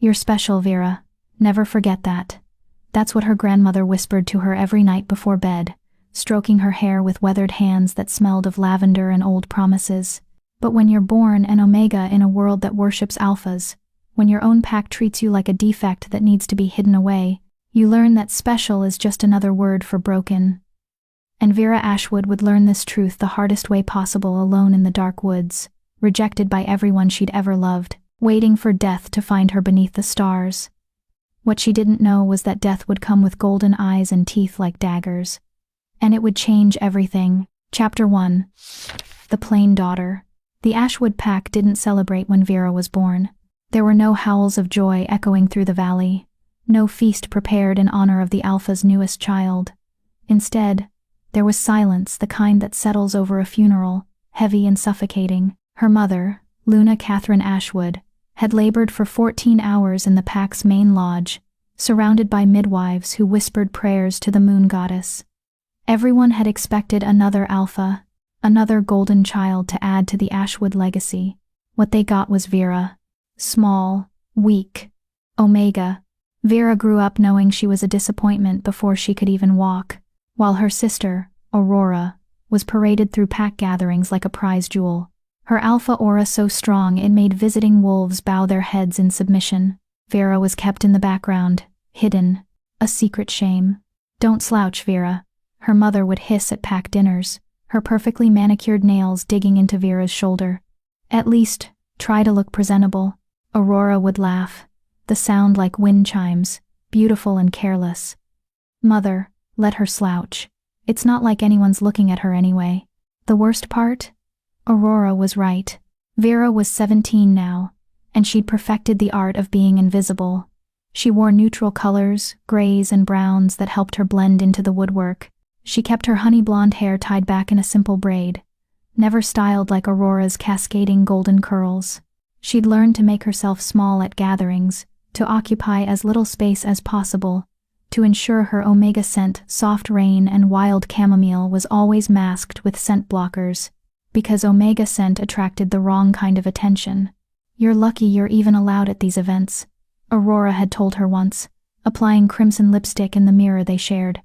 "You're special, Vera. Never forget that." That's what her grandmother whispered to her every night before bed, stroking her hair with weathered hands that smelled of lavender and old promises. But when you're born an Omega in a world that worships alphas, when your own pack treats you like a defect that needs to be hidden away, you learn that special is just another word for broken. And Vera Ashwood would learn this truth the hardest way possible, alone in the dark woods, rejected by everyone she'd ever loved, waiting for death to find her beneath the stars. What she didn't know was that death would come with golden eyes and teeth like daggers. And it would change everything. Chapter 1. The Plain Daughter. The Ashwood pack didn't celebrate when Vera was born. There were no howls of joy echoing through the valley, no feast prepared in honor of the Alpha's newest child. Instead, there was silence, the kind that settles over a funeral, heavy and suffocating. Her mother, Luna Catherine Ashwood, had labored for 14 hours in the pack's main lodge, surrounded by midwives who whispered prayers to the moon goddess. Everyone had expected another Alpha, another golden child to add to the Ashwood legacy. What they got was Vera. Small, weak, Omega. Vera grew up knowing she was a disappointment before she could even walk, while her sister, Aurora, was paraded through pack gatherings like a prize jewel. Her alpha aura so strong it made visiting wolves bow their heads in submission. Vera was kept in the background, hidden, a secret shame. "Don't slouch, Vera," her mother would hiss at pack dinners, her perfectly manicured nails digging into Vera's shoulder. "At least, try to look presentable." Aurora would laugh, the sound like wind chimes, beautiful and careless. "Mother, let her slouch. It's not like anyone's looking at her anyway." The worst part? Aurora was right. Vera was 17 now, and she'd perfected the art of being invisible. She wore neutral colors, grays and browns that helped her blend into the woodwork. She kept her honey blonde hair tied back in a simple braid, never styled like Aurora's cascading golden curls. She'd learned to make herself small at gatherings, to occupy as little space as possible, to ensure her Omega scent, soft rain and wild chamomile, was always masked with scent blockers, because Omega scent attracted the wrong kind of attention. "You're lucky you're even allowed at these events," Aurora had told her once, applying crimson lipstick in the mirror they shared.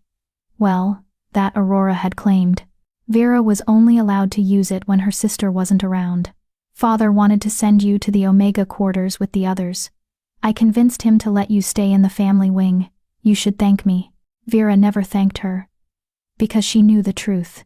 Well, that Aurora had claimed. Vera was only allowed to use it when her sister wasn't around. "Father wanted to send you to the Omega quarters with the others. I convinced him to let you stay in the family wing. You should thank me." Vera never thanked her, because she knew the truth.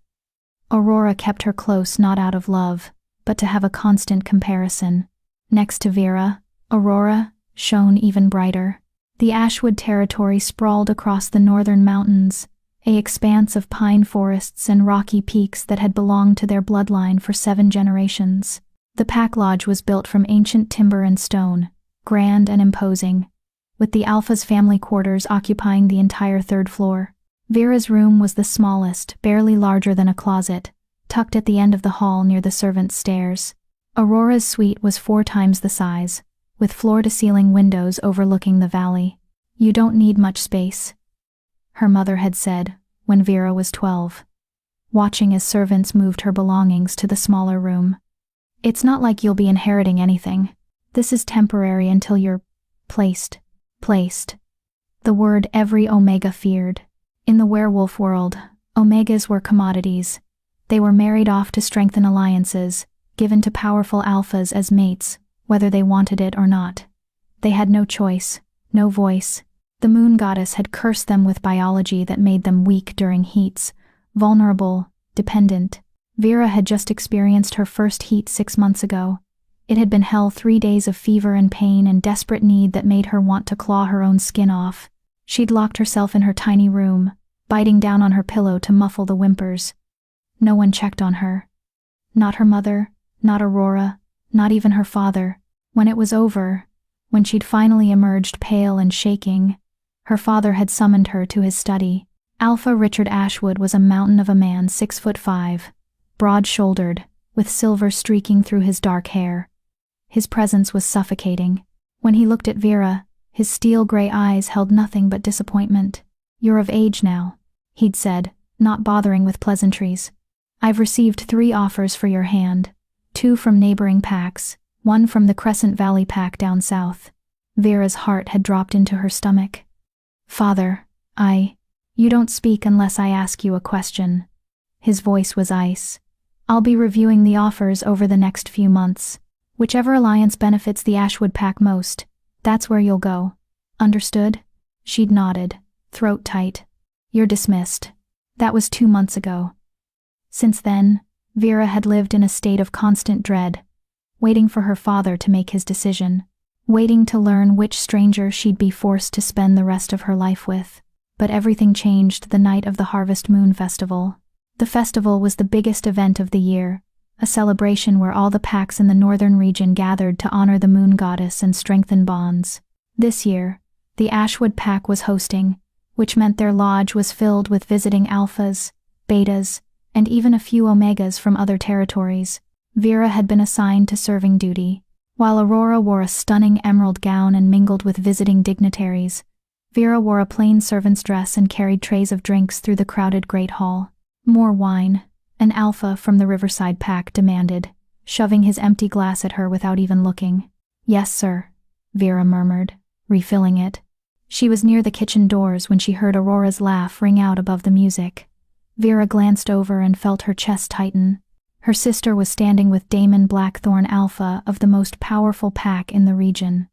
Aurora kept her close not out of love, but to have a constant comparison. Next to Vera, Aurora shone even brighter. The Ashwood territory sprawled across the northern mountains, an expanse of pine forests and rocky peaks that had belonged to their bloodline for 7 generations. The pack lodge was built from ancient timber and stone, grand and imposing, with the Alpha's family quarters occupying the entire 3rd floor. Vera's room was the smallest, barely larger than a closet, tucked at the end of the hall near the servants' stairs. Aurora's suite was 4 times the size, with floor-to-ceiling windows overlooking the valley. "You don't need much space," her mother had said when Vera was 12, watching as servants moved her belongings to the smaller room. "It's not like you'll be inheriting anything. This is temporary until you're placed." The word every Omega feared. In the werewolf world, Omegas were commodities. They were married off to strengthen alliances, given to powerful Alphas as mates, whether they wanted it or not. They had no choice, no voice. The moon goddess had cursed them with biology that made them weak during heats, vulnerable, dependent. Vera had just experienced her first heat 6 months ago. It had been hell, 3 days of fever and pain and desperate need that made her want to claw her own skin off. She'd locked herself in her tiny room, biting down on her pillow to muffle the whimpers. No one checked on her. Not her mother, not Aurora, not even her father. When it was over, when she'd finally emerged pale and shaking, her father had summoned her to his study. Alpha Richard Ashwood was a mountain of a man, 6'5", broad-shouldered, with silver streaking through his dark hair. His presence was suffocating. When he looked at Vera, his steel-gray eyes held nothing but disappointment. "You're of age now," he'd said, not bothering with pleasantries. "I've received 3 offers for your hand, 2 from neighboring packs, 1 from the Crescent Valley pack down south. Vera's heart had dropped into her stomach. "Father, you don't speak unless I ask you a question." His voice was ice. "I'll be reviewing the offers over the next few months. Whichever alliance benefits the Ashwood pack most, that's where you'll go. Understood?" She'd nodded, throat tight. "You're dismissed." That was 2 months ago. Since then, Vera had lived in a state of constant dread, waiting for her father to make his decision, waiting to learn which stranger she'd be forced to spend the rest of her life with. But everything changed the night of the Harvest Moon Festival. The festival was the biggest event of the year, a celebration where all the packs in the northern region gathered to honor the moon goddess and strengthen bonds. This year, the Ashwood pack was hosting, which meant their lodge was filled with visiting alphas, betas, and even a few omegas from other territories. Vera had been assigned to serving duty. While Aurora wore a stunning emerald gown and mingled with visiting dignitaries, Vera wore a plain servant's dress and carried trays of drinks through the crowded Great Hall. "More wine," an alpha from the Riverside pack demanded, shoving his empty glass at her without even looking. "Yes, sir," Vera murmured, refilling it. She was near the kitchen doors when she heard Aurora's laugh ring out above the music. Vera glanced over and felt her chest tighten. Her sister was standing with Damon Blackthorn Alpha of the most powerful pack in the region.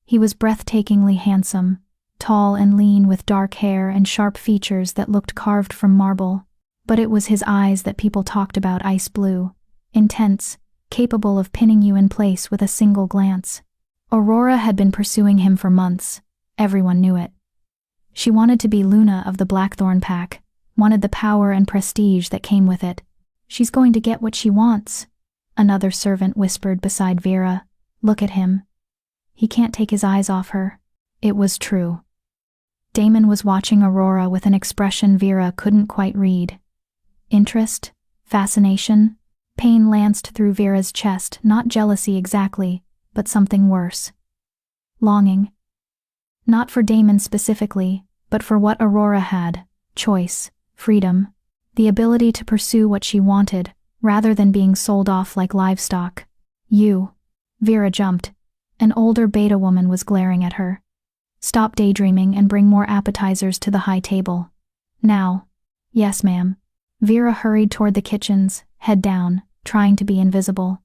He was breathtakingly handsome, tall and lean with dark hair and sharp features that looked carved from marble. But it was his eyes that people talked about, ice blue, intense, capable of pinning you in place with a single glance. Aurora had been pursuing him for months. Everyone knew it. She wanted to be Luna of the Blackthorn pack, wanted the power and prestige that came with it. "She's going to get what she wants," another servant whispered beside Vera. "Look at him. He can't take his eyes off her." It was true. Damon was watching Aurora with an expression Vera couldn't quite read. Interest? Fascination? Pain lanced through Vera's chest, not jealousy exactly, but something worse. Longing. Not for Damon specifically, but for what Aurora had: choice, freedom, the ability to pursue what she wanted, rather than being sold off like livestock. "You." Vera jumped. An older beta woman was glaring at her. "Stop daydreaming and bring more appetizers to the high table. Now." "Yes, ma'am." Vera hurried toward the kitchens, head down, trying to be invisible.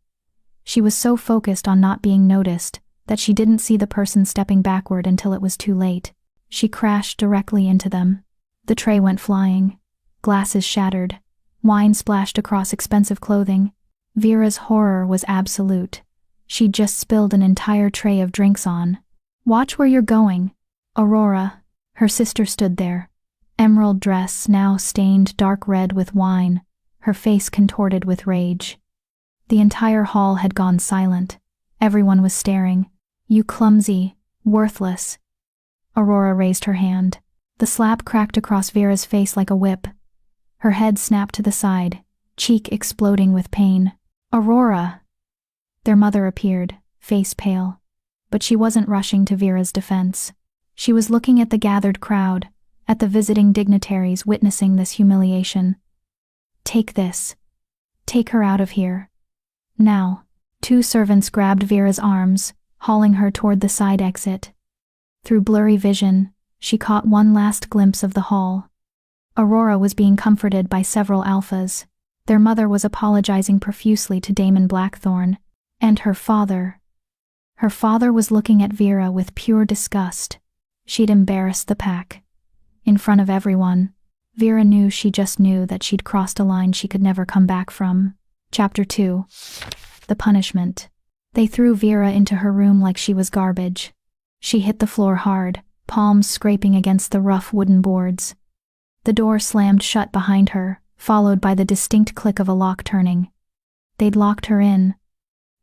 She was so focused on not being noticed that she didn't see the person stepping backward until it was too late. She crashed directly into them. The tray went flying. Glasses shattered. Wine splashed across expensive clothing. Vera's horror was absolute. She'd just spilled an entire tray of drinks on. "Watch where you're going." Aurora, her sister, stood there. Emerald dress now stained dark red with wine, her face contorted with rage. The entire hall had gone silent. Everyone was staring. "You clumsy, worthless." Aurora raised her hand. The slap cracked across Vera's face like a whip. Her head snapped to the side, cheek exploding with pain. "Aurora!" Their mother appeared, face pale. But she wasn't rushing to Vera's defense. She was looking at the gathered crowd, at the visiting dignitaries witnessing this humiliation. "Take this. Take her out of here. Now." 2 servants grabbed Vera's arms, hauling her toward the side exit. Through blurry vision, she caught one last glimpse of the hall. Aurora was being comforted by several alphas. Their mother was apologizing profusely to Damon Blackthorn, and her father. Her father was looking at Vera with pure disgust. She'd embarrassed the pack. In front of everyone, Vera knew she just knew that she'd crossed a line she could never come back from. Chapter 2. The punishment. They threw Vera into her room like she was garbage. She hit the floor hard, palms scraping against the rough wooden boards. The door slammed shut behind her, followed by the distinct click of a lock turning. They'd locked her in.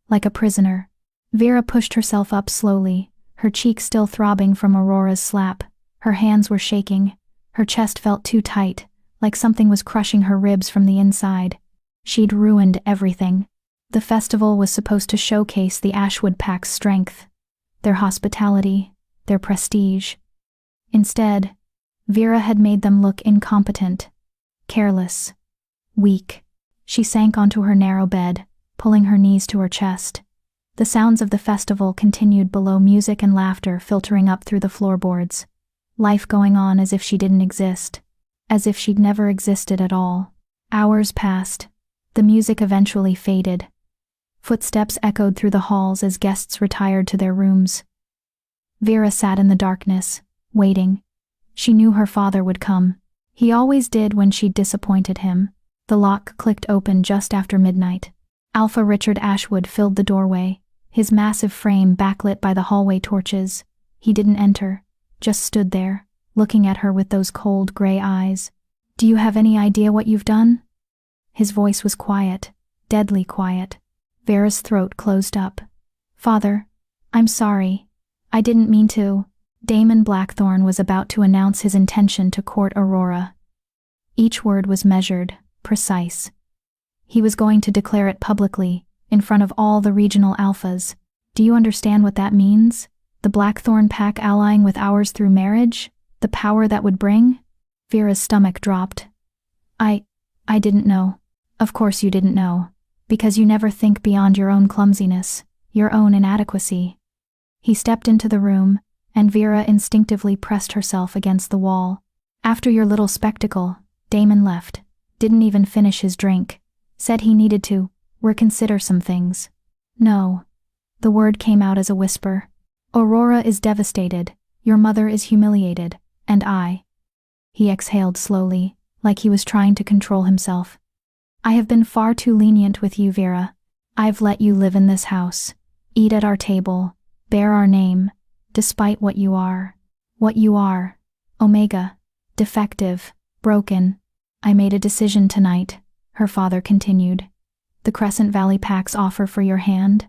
Like a prisoner. Vera pushed herself up slowly, her cheek still throbbing from Aurora's slap. Her hands were shaking. Her chest felt too tight, like something was crushing her ribs from the inside. She'd ruined everything. The festival was supposed to showcase the Ashwood pack's strength, their hospitality, their prestige. Instead, Vera had made them look incompetent, careless, weak. She sank onto her narrow bed, pulling her knees to her chest. The sounds of the festival continued below, music and laughter filtering up through the floorboards. Life going on as if she didn't exist. As if she'd never existed at all. Hours passed. The music eventually faded. Footsteps echoed through the halls as guests retired to their rooms. Vera sat in the darkness, waiting. She knew her father would come. He always did when she'd disappointed him. The lock clicked open just after midnight. Alpha Richard Ashwood filled the doorway, his massive frame backlit by the hallway torches. He didn't enter, just stood there, looking at her with those cold gray eyes. "Do you have any idea what you've done?" His voice was quiet, deadly quiet. Vera's throat closed up. "Father, I'm sorry. I didn't mean to." Damon Blackthorne was about to announce his intention to court Aurora. Each word was measured, precise. He was going to declare it publicly, in front of all the regional alphas. Do you understand what that means? The Blackthorne pack allying with ours through marriage? The power that would bring? Vera's stomach dropped. I didn't know. Of course you didn't know. Because you never think beyond your own clumsiness, your own inadequacy. He stepped into the room, and Vera instinctively pressed herself against the wall. After your little spectacle, Damon left. Didn't even finish his drink. Said he needed to reconsider some things. No. The word came out as a whisper. Aurora is devastated. Your mother is humiliated. And I. He exhaled slowly, like he was trying to control himself. I have been far too lenient with you, Vera. I've let you live in this house, eat at our table, bear our name, despite what you are. What you are. Omega. Defective. Broken. I made a decision tonight, her father continued. The Crescent Valley Pack's offer for your hand?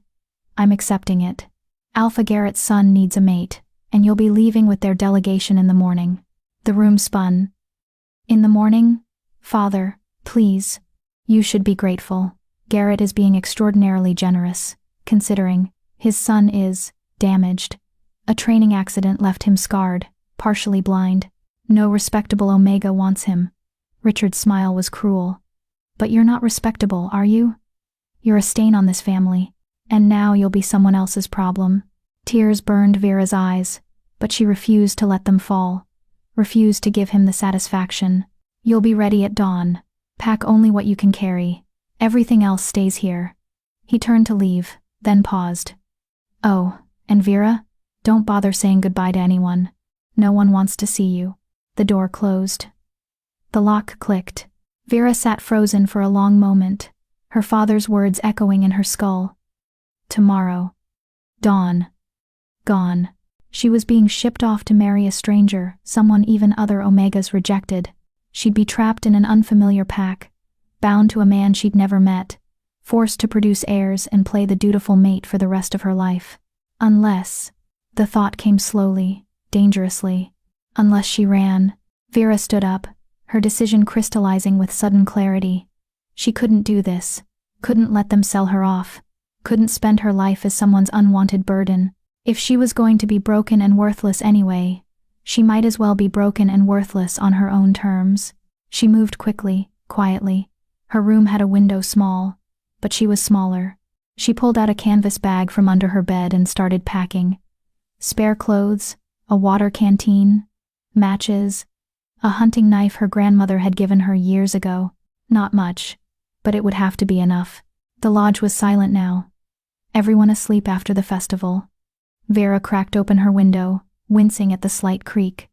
I'm accepting it. Alpha Garrett's son needs a mate, and you'll be leaving with their delegation in the morning. The room spun. In the morning? Father, please. You should be grateful. Garrett is being extraordinarily generous, considering his son is damaged. A training accident left him scarred, partially blind. No respectable Omega wants him. Richard's smile was cruel. But you're not respectable, are you? You're a stain on this family, and now you'll be someone else's problem. Tears burned Vera's eyes, but she refused to let them fall, refused to give him the satisfaction. You'll be ready at dawn. Pack only what you can carry. Everything else stays here. He turned to leave, then paused. Oh, and Vera? Don't bother saying goodbye to anyone. No one wants to see you. The door closed. The lock clicked. Vera sat frozen for a long moment, her father's words echoing in her skull. Tomorrow. Dawn. Gone. She was being shipped off to marry a stranger, someone even other Omegas rejected. She'd be trapped in an unfamiliar pack, bound to a man she'd never met, forced to produce heirs and play the dutiful mate for the rest of her life. Unless, the thought came slowly, dangerously, unless she ran. Vera stood up, her decision crystallizing with sudden clarity. She couldn't do this, couldn't let them sell her off, couldn't spend her life as someone's unwanted burden. If she was going to be broken and worthless anyway, she might as well be broken and worthless on her own terms. She moved quickly, quietly. Her room had a window small, but she was smaller. She pulled out a canvas bag from under her bed and started packing. Spare clothes, a water canteen, matches, a hunting knife her grandmother had given her years ago. Not much, but it would have to be enough. The lodge was silent now. Everyone asleep after the festival. Vera cracked open her window, wincing at the slight creak.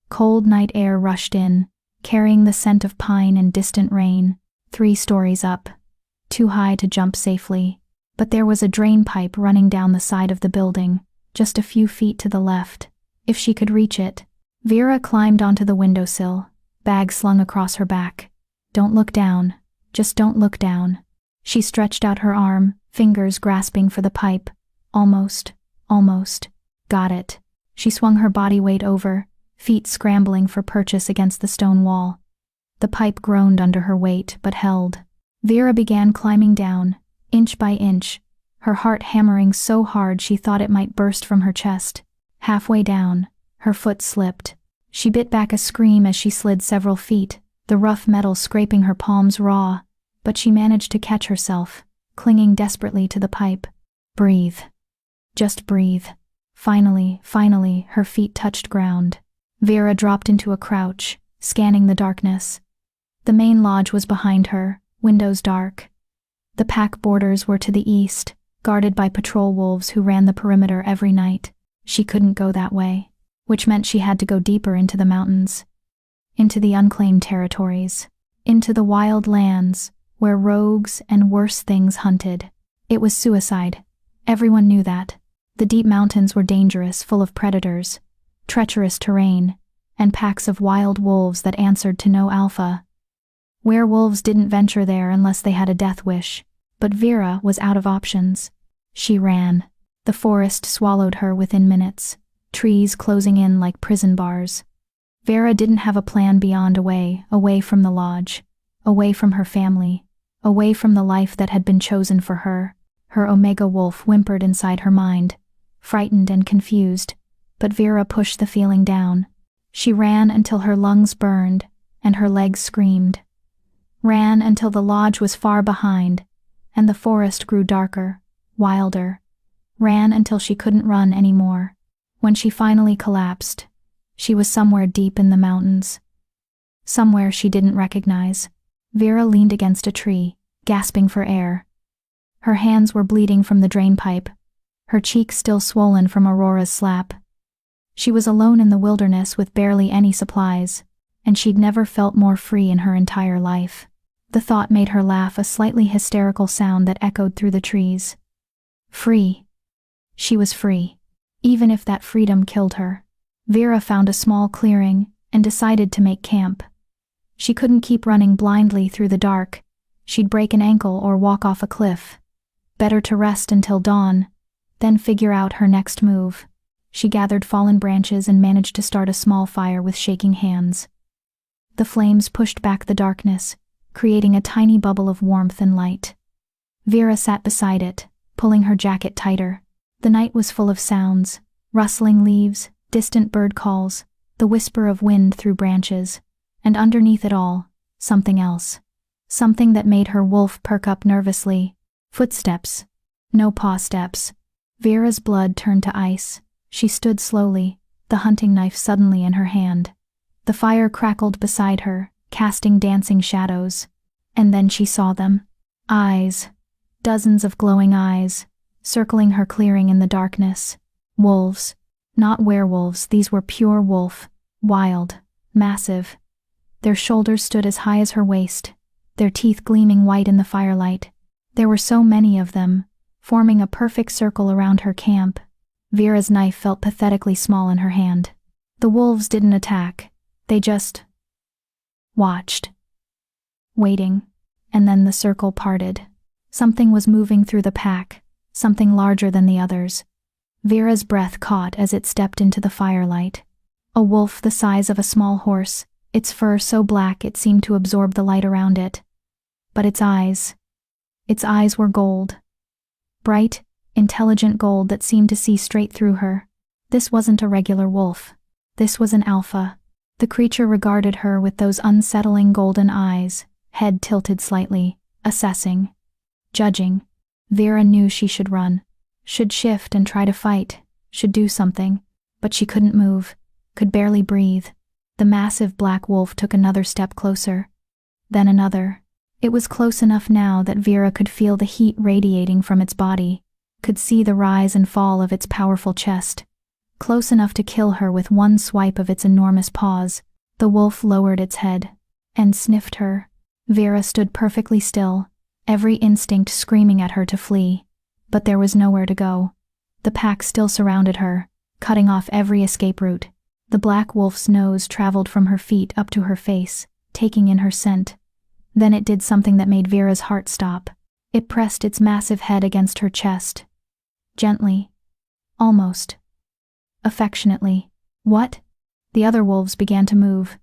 Cold night air rushed in, carrying the scent of pine and distant rain. 3 stories up. Too high to jump safely. But there was a drain pipe running down the side of the building, just a few feet to the left. If she could reach it. Vera climbed onto the windowsill, bag slung across her back. Don't look down. Just don't look down. She stretched out her arm, fingers grasping for the pipe. Almost. Got it. She swung her body weight over, feet scrambling for purchase against the stone wall. The pipe groaned under her weight, but held. Vera began climbing down, inch by inch, her heart hammering so hard she thought it might burst from her chest. Halfway down, her foot slipped. She bit back a scream as she slid several feet, the rough metal scraping her palms raw, but she managed to catch herself, clinging desperately to the pipe. Breathe. Just breathe. Finally, her feet touched ground. Vera dropped into a crouch, scanning the darkness. The main lodge was behind her, windows dark. The pack borders were to the east, guarded by patrol wolves who ran the perimeter every night. She couldn't go that way, which meant she had to go deeper into the mountains, into the unclaimed territories, into the wild lands where rogues and worse things hunted. It was suicide. Everyone knew that. The deep mountains were dangerous, full of predators, treacherous terrain, and packs of wild wolves that answered to no alpha. Werewolves didn't venture there unless they had a death wish, but Vera was out of options. She ran. The forest swallowed her within minutes, trees closing in like prison bars. Vera didn't have a plan beyond away from the lodge, away from her family, away from the life that had been chosen for her. Her Omega wolf whimpered inside her mind, frightened and confused, but Vera pushed the feeling down. She ran until her lungs burned and her legs screamed. Ran until the lodge was far behind and the forest grew darker, wilder. Ran until she couldn't run anymore. When she finally collapsed, she was somewhere deep in the mountains. Somewhere she didn't recognize. Vera leaned against a tree, gasping for air. Her hands were bleeding from the drain pipe, her cheeks still swollen from Aurora's slap. She was alone in the wilderness with barely any supplies, and she'd never felt more free in her entire life. The thought made her laugh, a slightly hysterical sound that echoed through the trees. Free. She was free, even if that freedom killed her. Vera found a small clearing and decided to make camp. She couldn't keep running blindly through the dark. She'd break an ankle or walk off a cliff. Better to rest until dawn, then figure out her next move. She gathered fallen branches and managed to start a small fire with shaking hands. The flames pushed back the darkness, creating a tiny bubble of warmth and light. Vera sat beside it, pulling her jacket tighter. The night was full of sounds, rustling leaves, distant bird calls, the whisper of wind through branches, and underneath it all, something else. Something that made her wolf perk up nervously. Footsteps. No paw steps. Vera's blood turned to ice. She stood slowly, the hunting knife suddenly in her hand. The fire crackled beside her, casting dancing shadows. And then she saw them. Eyes. Dozens of glowing eyes, circling her clearing in the darkness. Wolves. Not werewolves, these were pure wolf. Wild. Massive. Their shoulders stood as high as her waist, their teeth gleaming white in the firelight. There were so many of them, forming a perfect circle around her camp. Vera's knife felt pathetically small in her hand. The wolves didn't attack, they just watched. Waiting. And then the circle parted. Something was moving through the pack, something larger than the others. Vera's breath caught as it stepped into the firelight. A wolf the size of a small horse, its fur so black it seemed to absorb the light around it. But its eyes were gold. Bright, intelligent gold that seemed to see straight through her. This wasn't a regular wolf. This was an alpha. The creature regarded her with those unsettling golden eyes, head tilted slightly, assessing, judging. Vera knew she should run, should shift and try to fight, should do something, but she couldn't move, could barely breathe. The massive black wolf took another step closer, then another. It was close enough now that Vera could feel the heat radiating from its body, could see the rise and fall of its powerful chest. Close enough to kill her with one swipe of its enormous paws. The wolf lowered its head and sniffed her. Vera stood perfectly still, every instinct screaming at her to flee. But there was nowhere to go. The pack still surrounded her, cutting off every escape route. The black wolf's nose traveled from her feet up to her face, taking in her scent. Then it did something that made Vera's heart stop. It pressed its massive head against her chest. Gently. Almost. Affectionately. What? The other wolves began to move.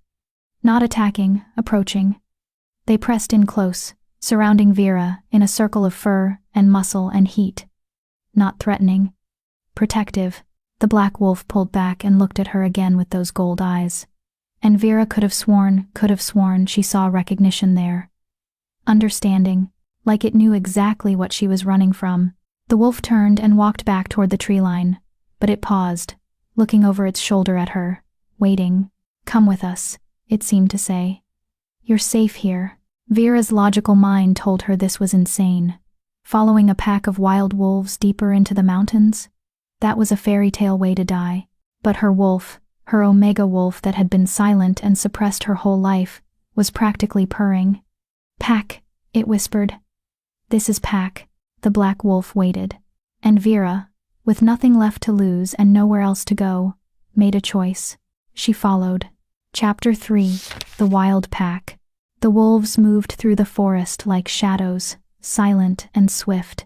Not attacking, approaching. They pressed in close, surrounding Vera in a circle of fur and muscle and heat. Not threatening. Protective. The black wolf pulled back and looked at her again with those gold eyes. And Vera could have sworn she saw recognition there. Understanding, like it knew exactly what she was running from. The wolf turned and walked back toward the tree line, but it paused, looking over its shoulder at her, waiting. "Come with us," it seemed to say. "You're safe here." Vera's logical mind told her this was insane. Following a pack of wild wolves deeper into the mountains? That was a fairy tale way to die. But her wolf, her omega wolf that had been silent and suppressed her whole life, was practically purring. "Pack," it whispered. "This is Pack." The black wolf waited. And Vera, with nothing left to lose and nowhere else to go, made a choice. She followed. Chapter 3: The Wild Pack. The wolves moved through the forest like shadows, silent and swift.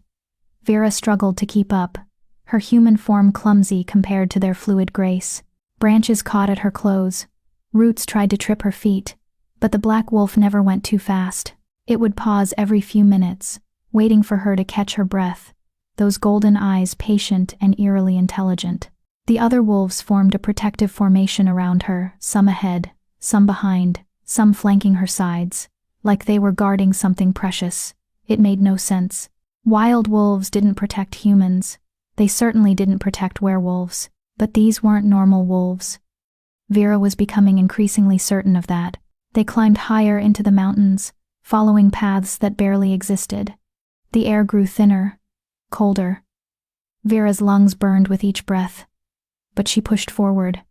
Vera struggled to keep up, her human form clumsy compared to their fluid grace. Branches caught at her clothes. Roots tried to trip her feet, but the black wolf never went too fast. It would pause every few minutes, waiting for her to catch her breath, those golden eyes patient and eerily intelligent. The other wolves formed a protective formation around her, some ahead, some behind, some flanking her sides, like they were guarding something precious. It made no sense. Wild wolves didn't protect humans. They certainly didn't protect werewolves, but these weren't normal wolves. Vera was becoming increasingly certain of that. They climbed higher into the mountains, following paths that barely existed. The air grew thinner, colder. Vera's lungs burned with each breath. But she pushed forward.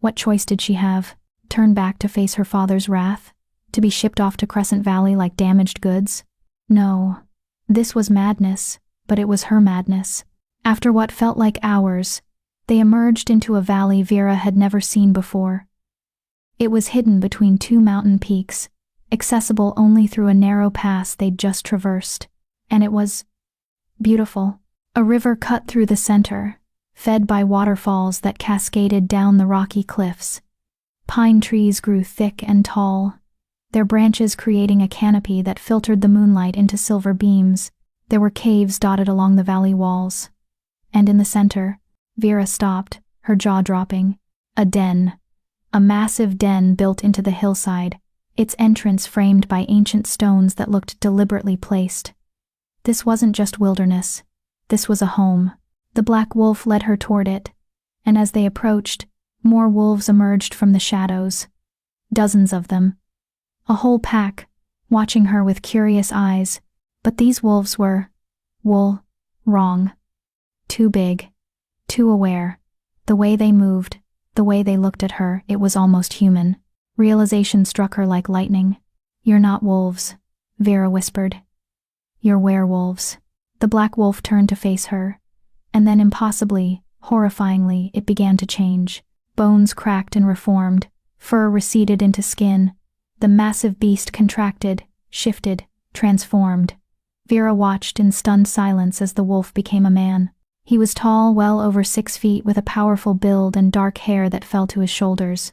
What choice did she have? Turn back to face her father's wrath? To be shipped off to Crescent Valley like damaged goods? No. This was madness, but it was her madness. After what felt like hours, they emerged into a valley Vera had never seen before. It was hidden between two mountain peaks, accessible only through a narrow pass they'd just traversed. And it was beautiful. A river cut through the center, fed by waterfalls that cascaded down the rocky cliffs. Pine trees grew thick and tall, their branches creating a canopy that filtered the moonlight into silver beams. There were caves dotted along the valley walls. And in the center, Vera stopped, her jaw dropping. A den. A massive den built into the hillside, its entrance framed by ancient stones that looked deliberately placed. This wasn't just wilderness. This was a home. The black wolf led her toward it, and as they approached, more wolves emerged from the shadows. Dozens of them. A whole pack, watching her with curious eyes. But these wolves were, wrong. Too big. Too aware. The way they moved, the way they looked at her, it was almost human. Realization struck her like lightning. "You're not wolves," Vera whispered. "You're werewolves." The black wolf turned to face her, and then impossibly, horrifyingly, it began to change. Bones cracked and reformed, fur receded into skin. The massive beast contracted, shifted, transformed. Vera watched in stunned silence as the wolf became a man. He was tall, well over 6 feet, with a powerful build and dark hair that fell to his shoulders.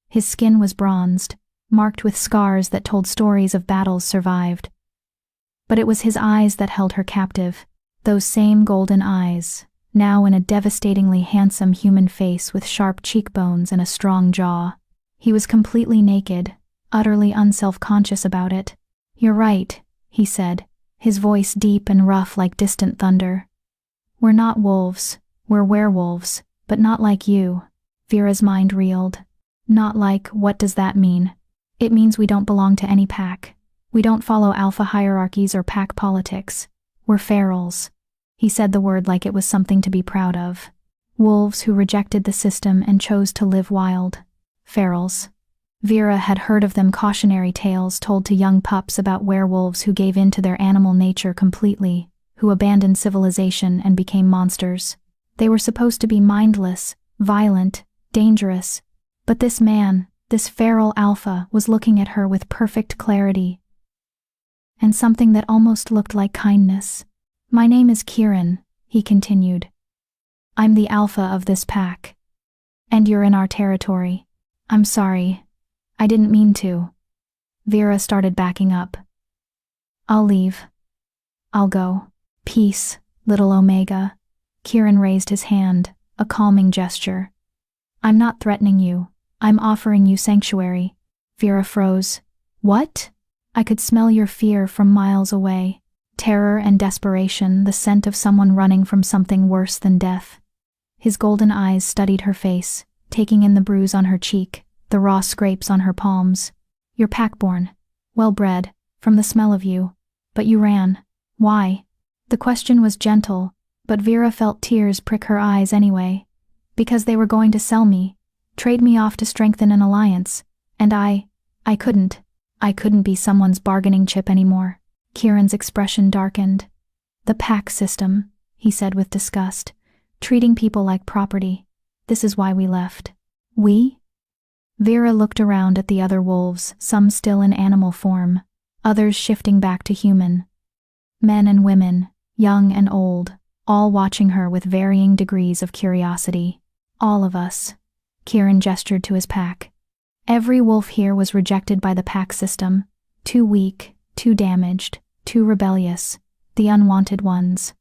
His skin was bronzed, marked with scars that told stories of battles survived. But it was his eyes that held her captive, those same golden eyes, now in a devastatingly handsome human face with sharp cheekbones and a strong jaw. He was completely naked, utterly unself-conscious about it. "You're right," he said, his voice deep and rough like distant thunder. "We're not wolves, we're werewolves, but not like you." Vera's mind reeled. Not like, what does that mean? It means we don't belong to any pack. We don't follow alpha hierarchies or pack politics. We're ferals. He said the word like it was something to be proud of. Wolves who rejected the system and chose to live wild. Ferals. Vera had heard of them, cautionary tales told to young pups about werewolves who gave in to their animal nature completely, who abandoned civilization and became monsters. They were supposed to be mindless, violent, dangerous. But this man, this feral alpha, was looking at her with perfect clarity. And something that almost looked like kindness. "My name is Kieran," he continued. "I'm the alpha of this pack. And you're in our territory. I'm sorry. I didn't mean to." Vera started backing up. "I'll leave. I'll go. Peace, little Omega." Kieran raised his hand, a calming gesture. "I'm not threatening you. I'm offering you sanctuary." Vera froze. "What?" "I could smell your fear from miles away. Terror and desperation, the scent of someone running from something worse than death. His golden eyes studied her face, taking in the bruise on her cheek, the raw scrapes on her palms. You're pack-born, well-bred, from the smell of you. But you ran. Why? The question was gentle, but Vera felt tears prick her eyes anyway. Because they were going to sell me, trade me off to strengthen an alliance, and I couldn't. I couldn't be someone's bargaining chip anymore. Kieran's expression darkened. The pack system, he said with disgust. Treating people like property. This is why we left. We? Vera looked around at the other wolves, some still in animal form, others shifting back to human. Men and women, young and old, all watching her with varying degrees of curiosity. All of us. Kieran gestured to his pack. Every wolf here was rejected by the pack system. Too weak, too damaged, too rebellious. The unwanted ones.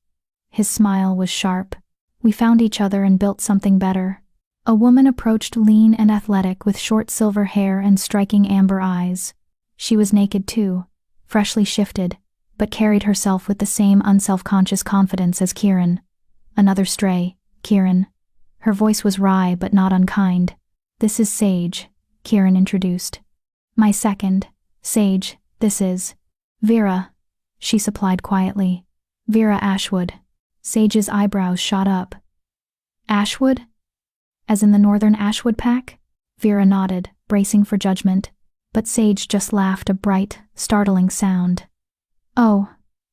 His smile was sharp. We found each other and built something better. A woman approached, lean and athletic, with short silver hair and striking amber eyes. She was naked too, freshly shifted, but carried herself with the same unself-conscious confidence as Kieran. Another stray, Kieran. Her voice was wry but not unkind. This is Sage, Kieran introduced. My second. Sage, this is Vera, she supplied quietly. Vera Ashwood. Sage's eyebrows shot up. Ashwood? As in the Northern Ashwood Pack? Vera nodded, bracing for judgment, but Sage just laughed, a bright, startling sound. Oh,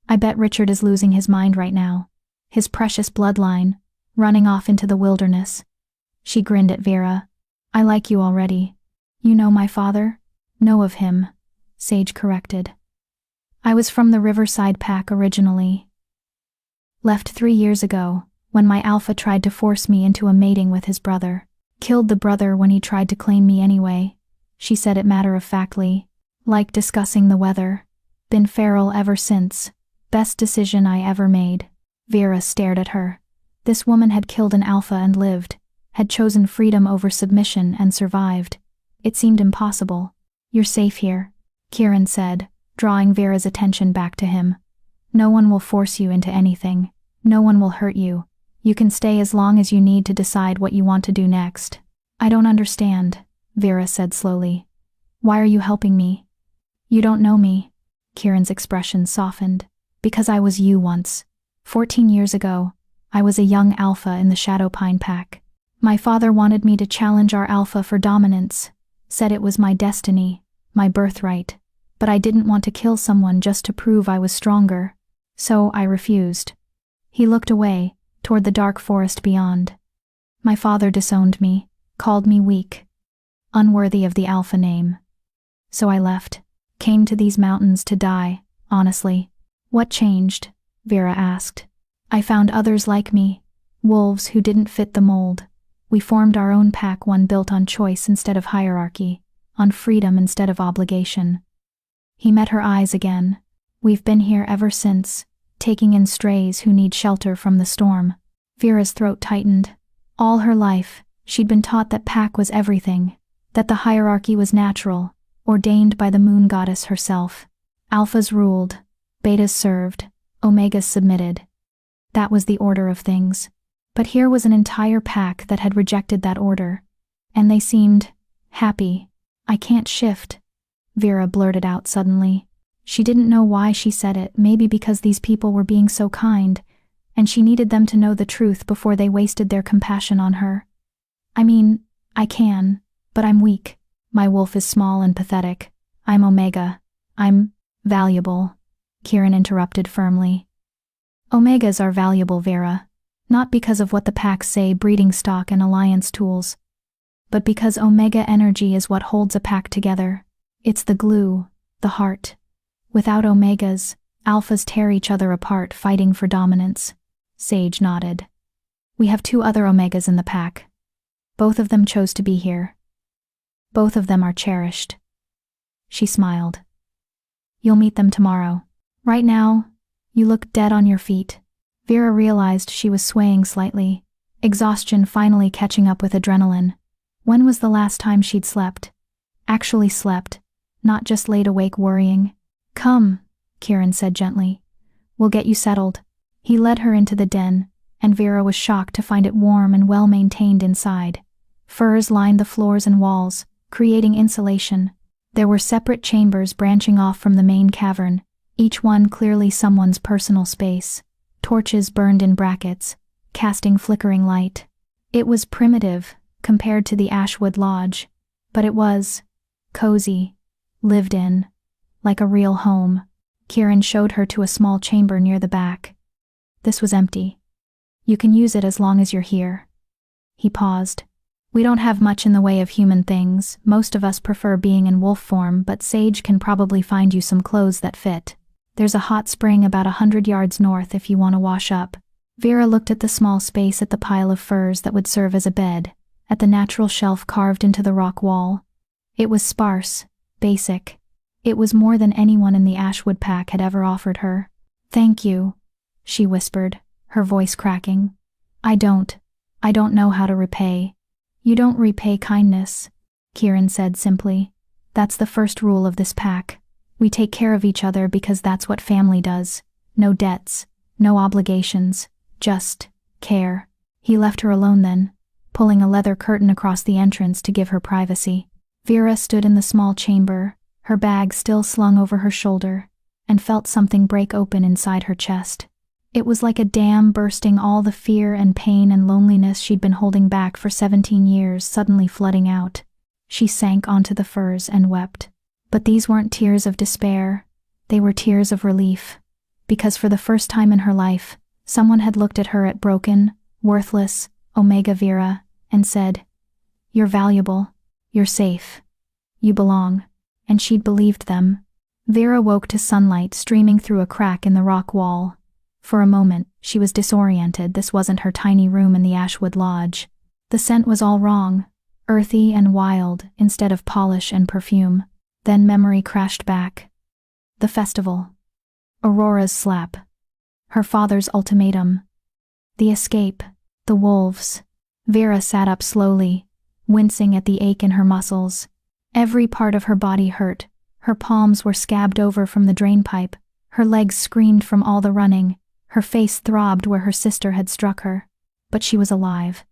I bet Richard is losing his mind right now. His precious bloodline, running off into the wilderness. She grinned at Vera. I like you already. You know my father? Know of him, Sage corrected. I was from the Riverside Pack originally. Left 3 years ago, when my alpha tried to force me into a mating with his brother. Killed the brother when he tried to claim me anyway. She said it matter-of-factly, like discussing the weather. Been feral ever since. Best decision I ever made. Vera stared at her. This woman had killed an alpha and lived, had chosen freedom over submission and survived. It seemed impossible. You're safe here, Kieran said, drawing Vera's attention back to him. No one will force you into anything. No one will hurt you. You can stay as long as you need to decide what you want to do next. I don't understand, Vera said slowly. Why are you helping me? You don't know me. Kieran's expression softened. Because I was you once. 14 years ago, I was a young alpha in the Shadowpine Pack. My father wanted me to challenge our alpha for dominance. Said it was my destiny, my birthright. But I didn't want to kill someone just to prove I was stronger. So I refused. He looked away, toward the dark forest beyond. My father disowned me, called me weak, unworthy of the alpha name. So I left, came to these mountains to die, honestly. What changed? Vera asked. I found others like me, wolves who didn't fit the mold. We formed our own pack, one built on choice instead of hierarchy, on freedom instead of obligation. He met her eyes again. We've been here ever since, taking in strays who need shelter from the storm. Vera's throat tightened. All her life, she'd been taught that pack was everything, that the hierarchy was natural, ordained by the moon goddess herself. Alphas ruled, betas served, omegas submitted. That was the order of things. But here was an entire pack that had rejected that order. And they seemed happy. I can't shift, Vera blurted out suddenly. She didn't know why she said it, maybe because these people were being so kind, and she needed them to know the truth before they wasted their compassion on her. I mean, I can, but I'm weak. My wolf is small and pathetic. I'm Omega. I'm valuable, Kieran interrupted firmly. Omegas are valuable, Vera, not because of what the packs say, breeding stock and alliance tools, but because Omega energy is what holds a pack together. It's the glue, the heart. Without Omegas, alphas tear each other apart, fighting for dominance. Sage nodded. We have 2 other Omegas in the pack. Both of them chose to be here. Both of them are cherished. She smiled. You'll meet them tomorrow. Right now, you look dead on your feet. Vera realized she was swaying slightly, exhaustion finally catching up with adrenaline. When was the last time she'd slept? Actually slept, not just laid awake worrying. Come, Kieran said gently. We'll get you settled." He led her into the den, and Vera was shocked to find it warm and well-maintained inside. Furs lined the floors and walls, creating insulation. There were separate chambers branching off from the main cavern, each one clearly someone's personal space. Torches burned in brackets, casting flickering light. It was primitive, compared to the Ashwood Lodge, but it was cozy, lived in, like a real home. Kieran showed her to a small chamber near the back. This was empty. "You can use it as long as you're here." He paused. "We don't have much in the way of human things. Most of us prefer being in wolf form, but Sage can probably find you some clothes that fit. There's a hot spring about 100 yards north if you want to wash up." Vera looked at the small space, at the pile of furs that would serve as a bed, at the natural shelf carved into the rock wall. It was sparse, basic. It was more than anyone in the Ashwood pack had ever offered her. "Thank you," she whispered, her voice cracking. I don't know how to repay." "You don't repay kindness," Kieran said simply. "That's the first rule of this pack. We take care of each other because that's what family does. No debts, no obligations, just care." He left her alone then, pulling a leather curtain across the entrance to give her privacy. Vera stood in the small chamber, her bag still slung over her shoulder, and felt something break open inside her chest. It was like a dam bursting, all the fear and pain and loneliness she'd been holding back for 17 years suddenly flooding out. She sank onto the furs and wept. But these weren't tears of despair, they were tears of relief, because for the first time in her life, someone had looked at her, at broken, worthless, Omega Vera, and said, "You're valuable, you're safe, you belong," and she'd believed them. Vera woke to sunlight streaming through a crack in the rock wall. For a moment, she was disoriented. This wasn't her tiny room in the Ashwood Lodge. The scent was all wrong, earthy and wild instead of polish and perfume. Then memory crashed back. The festival. Aurora's slap. Her father's ultimatum. The escape. The wolves. Vera sat up slowly, wincing at the ache in her muscles. Every part of her body hurt. Her palms were scabbed over from the drainpipe. Her legs screamed from all the running. Her face throbbed where her sister had struck her. But she was alive.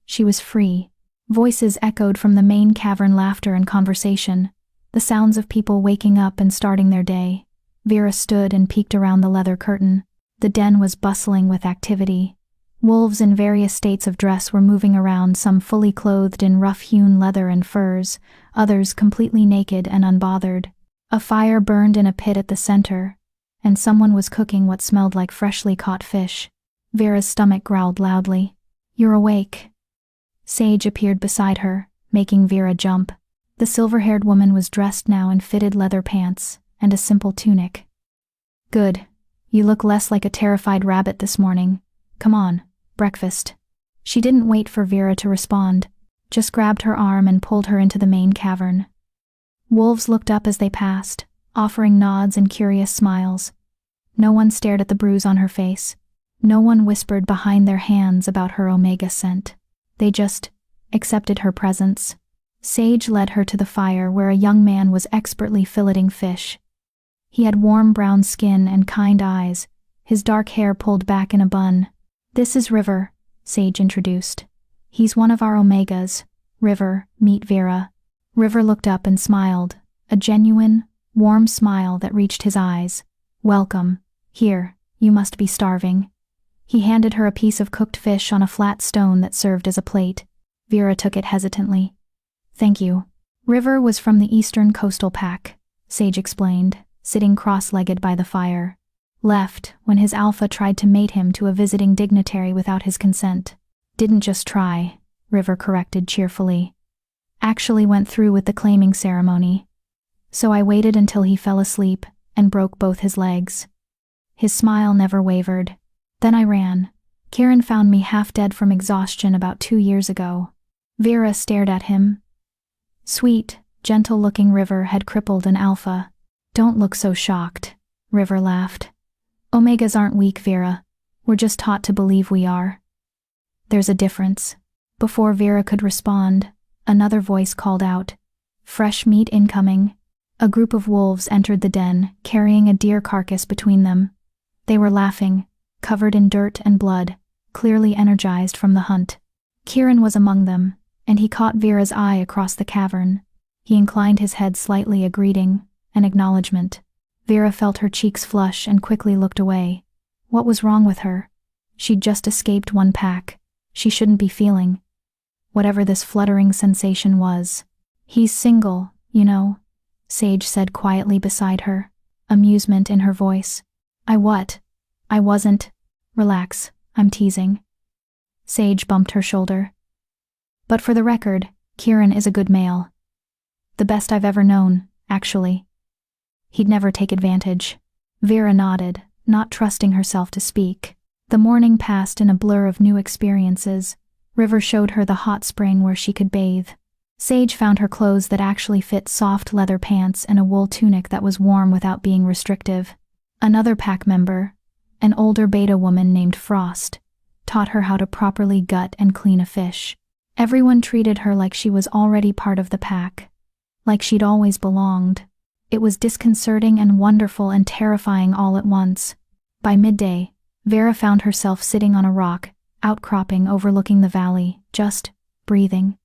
She was free. Voices echoed from the main cavern, laughter and conversation. The sounds of people waking up and starting their day. Vera stood and peeked around the leather curtain. The den was bustling with activity. Wolves in various states of dress were moving around, some fully clothed in rough-hewn leather and furs, others completely naked and unbothered. A fire burned in a pit at the center, and someone was cooking what smelled like freshly caught fish. Vera's stomach growled loudly. "You're awake." Sage appeared beside her, making Vera jump. The silver-haired woman was dressed now in fitted leather pants and a simple tunic. "Good. You look less like a terrified rabbit this morning. Come on, breakfast." She didn't wait for Vera to respond, just grabbed her arm and pulled her into the main cavern. Wolves looked up as they passed, offering nods and curious smiles. No one stared at the bruise on her face. No one whispered behind their hands about her Omega scent. They just accepted her presence. Sage led her to the fire where a young man was expertly filleting fish. He had warm brown skin and kind eyes, his dark hair pulled back in a bun. "This is River," Sage introduced. "He's one of our Omegas. River, meet Vera." River looked up and smiled, a genuine, warm smile that reached his eyes. "Welcome. Here, you must be starving." He handed her a piece of cooked fish on a flat stone that served as a plate. Vera took it hesitantly. "Thank you." River was from the Eastern Coastal Pack, Sage explained, sitting cross-legged by the fire. Left when his alpha tried to mate him to a visiting dignitary without his consent. "Didn't just try," River corrected cheerfully. "Actually went through with the claiming ceremony. So I waited until he fell asleep and broke both his legs." His smile never wavered. "Then I ran. Kieran found me half dead from exhaustion about 2 years ago." Vera stared at him. Sweet, gentle-looking River had crippled an alpha. "Don't look so shocked," River laughed. "Omegas aren't weak, Vera. We're just taught to believe we are." "There's a difference." Before Vera could respond, another voice called out, "Fresh meat incoming." A group of wolves entered the den, carrying a deer carcass between them. They were laughing, covered in dirt and blood, clearly energized from the hunt. Kieran was among them, and he caught Vera's eye across the cavern. He inclined his head slightly, a greeting, an acknowledgement. Vera felt her cheeks flush and quickly looked away. What was wrong with her? She'd just escaped one pack. She shouldn't be feeling whatever this fluttering sensation was. He's single, you know, Sage said quietly beside her, amusement in her voice. I wasn't. Relax, I'm teasing. Sage bumped her shoulder. But for the record, Kieran is a good male. The best I've ever known, actually. He'd never take advantage. Vera nodded, not trusting herself to speak. The morning passed in a blur of new experiences. River showed her the hot spring where she could bathe. Sage found her clothes that actually fit, soft leather pants and a wool tunic that was warm without being restrictive. Another pack member, an older beta woman named Frost, taught her how to properly gut and clean a fish. Everyone treated her like she was already part of the pack, like she'd always belonged. It was disconcerting and wonderful and terrifying all at once. By midday, Vera found herself sitting on a rock, outcropping overlooking the valley, just breathing.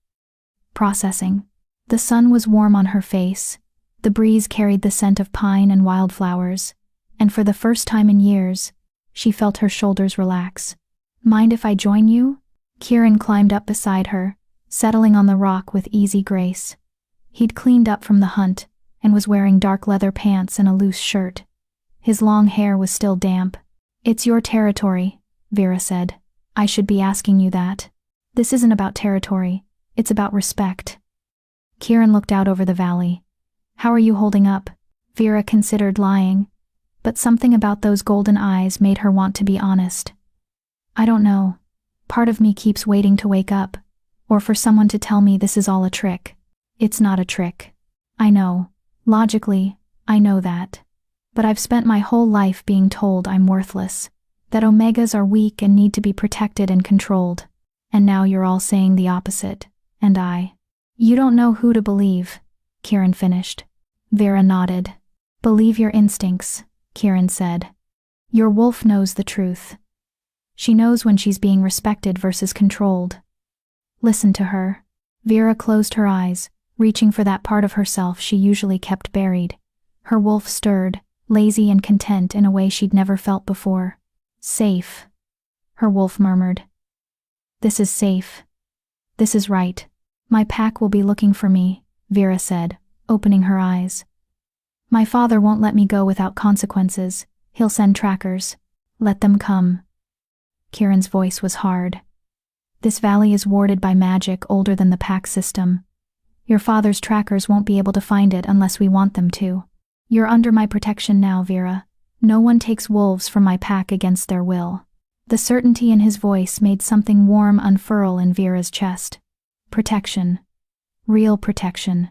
Processing. The sun was warm on her face, the breeze carried the scent of pine and wildflowers, and for the first time in years, she felt her shoulders relax. Mind if I join you? Kieran climbed up beside her, settling on the rock with easy grace. He'd cleaned up from the hunt, and was wearing dark leather pants and a loose shirt. His long hair was still damp. It's your territory, Vera said. I should be asking you that. This isn't about territory, it's about respect. Kieran looked out over the valley. How are you holding up? Vera considered lying, but something about those golden eyes made her want to be honest. I don't know. Part of me keeps waiting to wake up, or for someone to tell me this is all a trick. It's not a trick. I know. Logically, I know that. But I've spent my whole life being told I'm worthless, that omegas are weak and need to be protected and controlled. And now you're all saying the opposite, and You don't know who to believe, Kieran finished. Vera nodded. Believe your instincts, Kieran said. Your wolf knows the truth. She knows when she's being respected versus controlled. Listen to her. Vera closed her eyes, reaching for that part of herself she usually kept buried. Her wolf stirred, lazy and content in a way she'd never felt before. Safe, her wolf murmured. This is safe. This is right. My pack will be looking for me, Vera said, opening her eyes. My father won't let me go without consequences. He'll send trackers. Let them come. Kieran's voice was hard. This valley is warded by magic older than the pack system. Your father's trackers won't be able to find it unless we want them to. You're under my protection now, Vera. No one takes wolves from my pack against their will. The certainty in his voice made something warm unfurl in Vera's chest. Protection. Real protection.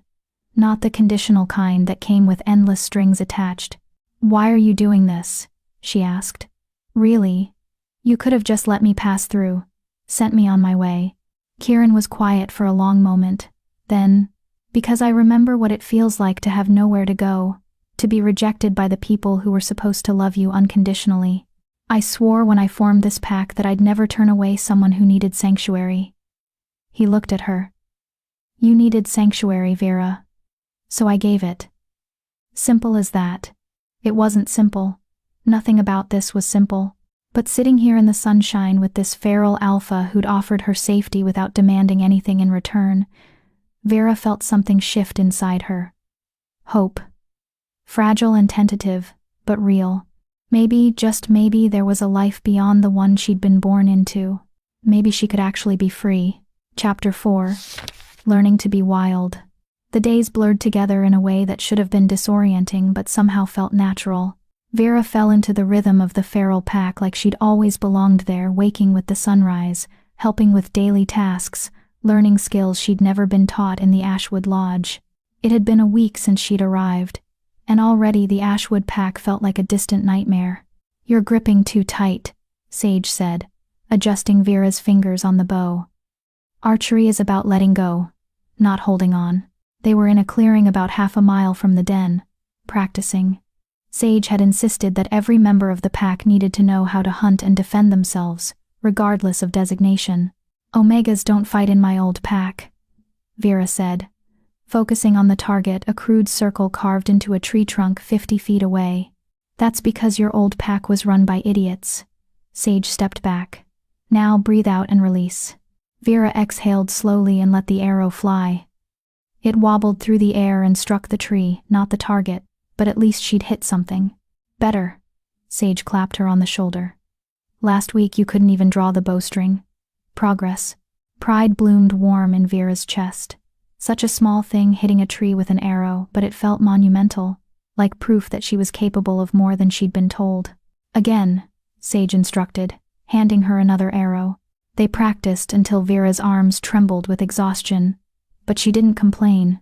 Not the conditional kind that came with endless strings attached. Why are you doing this? She asked. Really? You could have just let me pass through, sent me on my way. Kieran was quiet for a long moment. Then, because I remember what it feels like to have nowhere to go, to be rejected by the people who were supposed to love you unconditionally. I swore when I formed this pack that I'd never turn away someone who needed sanctuary. He looked at her. You needed sanctuary, Vera. So I gave it. Simple as that. It wasn't simple. Nothing about this was simple. But sitting here in the sunshine with this feral alpha who'd offered her safety without demanding anything in return, Vera felt something shift inside her. Hope. Fragile and tentative, but real. Maybe, just maybe, there was a life beyond the one she'd been born into. Maybe she could actually be free. Chapter 4. Learning to be wild. The days blurred together in a way that should have been disorienting but somehow felt natural. Vera fell into the rhythm of the feral pack like she'd always belonged there, waking with the sunrise, helping with daily tasks, learning skills she'd never been taught in the Ashwood Lodge. It had been a week since she'd arrived, and already the Ashwood pack felt like a distant nightmare. You're gripping too tight, Sage said, adjusting Vera's fingers on the bow. Archery is about letting go, not holding on. They were in a clearing about half a mile from the den, practicing. Sage had insisted that every member of the pack needed to know how to hunt and defend themselves, regardless of designation. Omegas don't fight in my old pack, Vera said, focusing on the target, a crude circle carved into a tree trunk 50 feet away. That's because your old pack was run by idiots. Sage stepped back. Now breathe out and release. Vera exhaled slowly and let the arrow fly. It wobbled through the air and struck the tree, not the target, but at least she'd hit something. Better. Sage clapped her on the shoulder. Last week you couldn't even draw the bowstring. Progress. Pride bloomed warm in Vera's chest. Such a small thing hitting a tree with an arrow, but it felt monumental, like proof that she was capable of more than she'd been told. Again, Sage instructed, handing her another arrow. They practiced until Vera's arms trembled with exhaustion, but she didn't complain.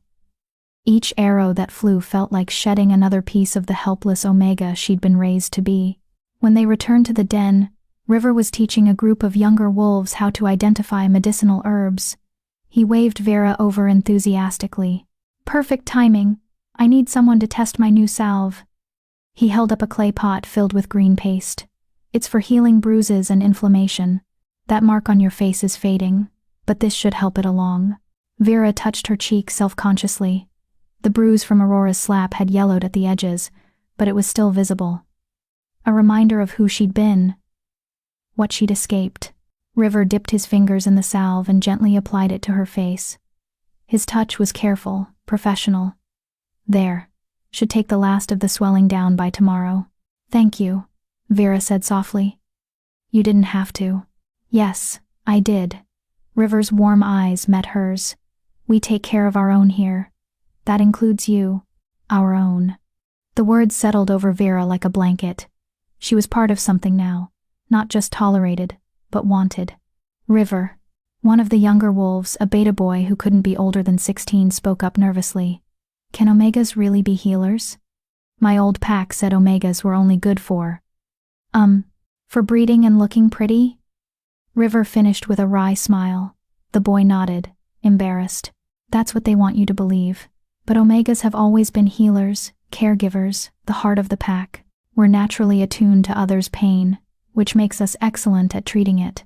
Each arrow that flew felt like shedding another piece of the helpless Omega she'd been raised to be. When they returned to the den, River was teaching a group of younger wolves how to identify medicinal herbs. He waved Vera over enthusiastically. Perfect timing. I need someone to test my new salve. He held up a clay pot filled with green paste. It's for healing bruises and inflammation. That mark on your face is fading, but this should help it along. Vera touched her cheek self-consciously. The bruise from Aurora's slap had yellowed at the edges, but it was still visible. A reminder of who she'd been. What she'd escaped. River dipped his fingers in the salve and gently applied it to her face. His touch was careful, professional. There. Should take the last of the swelling down by tomorrow. Thank you, Vera said softly. You didn't have to. Yes, I did. River's warm eyes met hers. We take care of our own here. That includes you. Our own. The words settled over Vera like a blanket. She was part of something now. Not just tolerated, but wanted. River. One of the younger wolves, a beta boy who couldn't be older than 16, spoke up nervously. Can Omegas really be healers? My old pack said Omegas were only good for breeding and looking pretty? River finished with a wry smile. The boy nodded, embarrassed. That's what they want you to believe. But Omegas have always been healers, caregivers, the heart of the pack. We're naturally attuned to others' pain, which makes us excellent at treating it.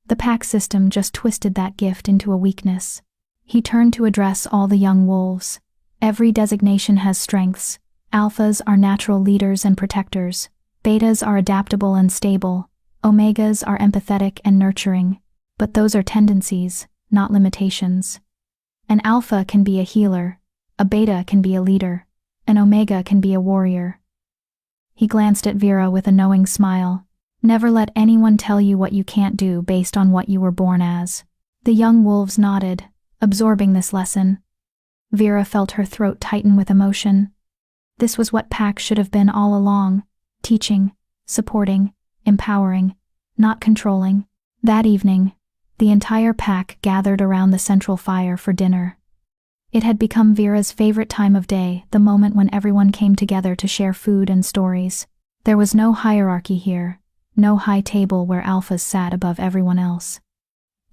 The pack system just twisted that gift into a weakness. He turned to address all the young wolves. Every designation has strengths. Alphas are natural leaders and protectors. Betas are adaptable and stable. Omegas are empathetic and nurturing. But those are tendencies, not limitations. An alpha can be a healer. A beta can be a leader. An omega can be a warrior. He glanced at Vera with a knowing smile. Never let anyone tell you what you can't do based on what you were born as. The young wolves nodded, absorbing this lesson. Vera felt her throat tighten with emotion. This was what pack should have been all along. Teaching, supporting, empowering, not controlling. That evening, the entire pack gathered around the central fire for dinner. It had become Vera's favorite time of day, the moment when everyone came together to share food and stories. There was no hierarchy here, no high table where alphas sat above everyone else.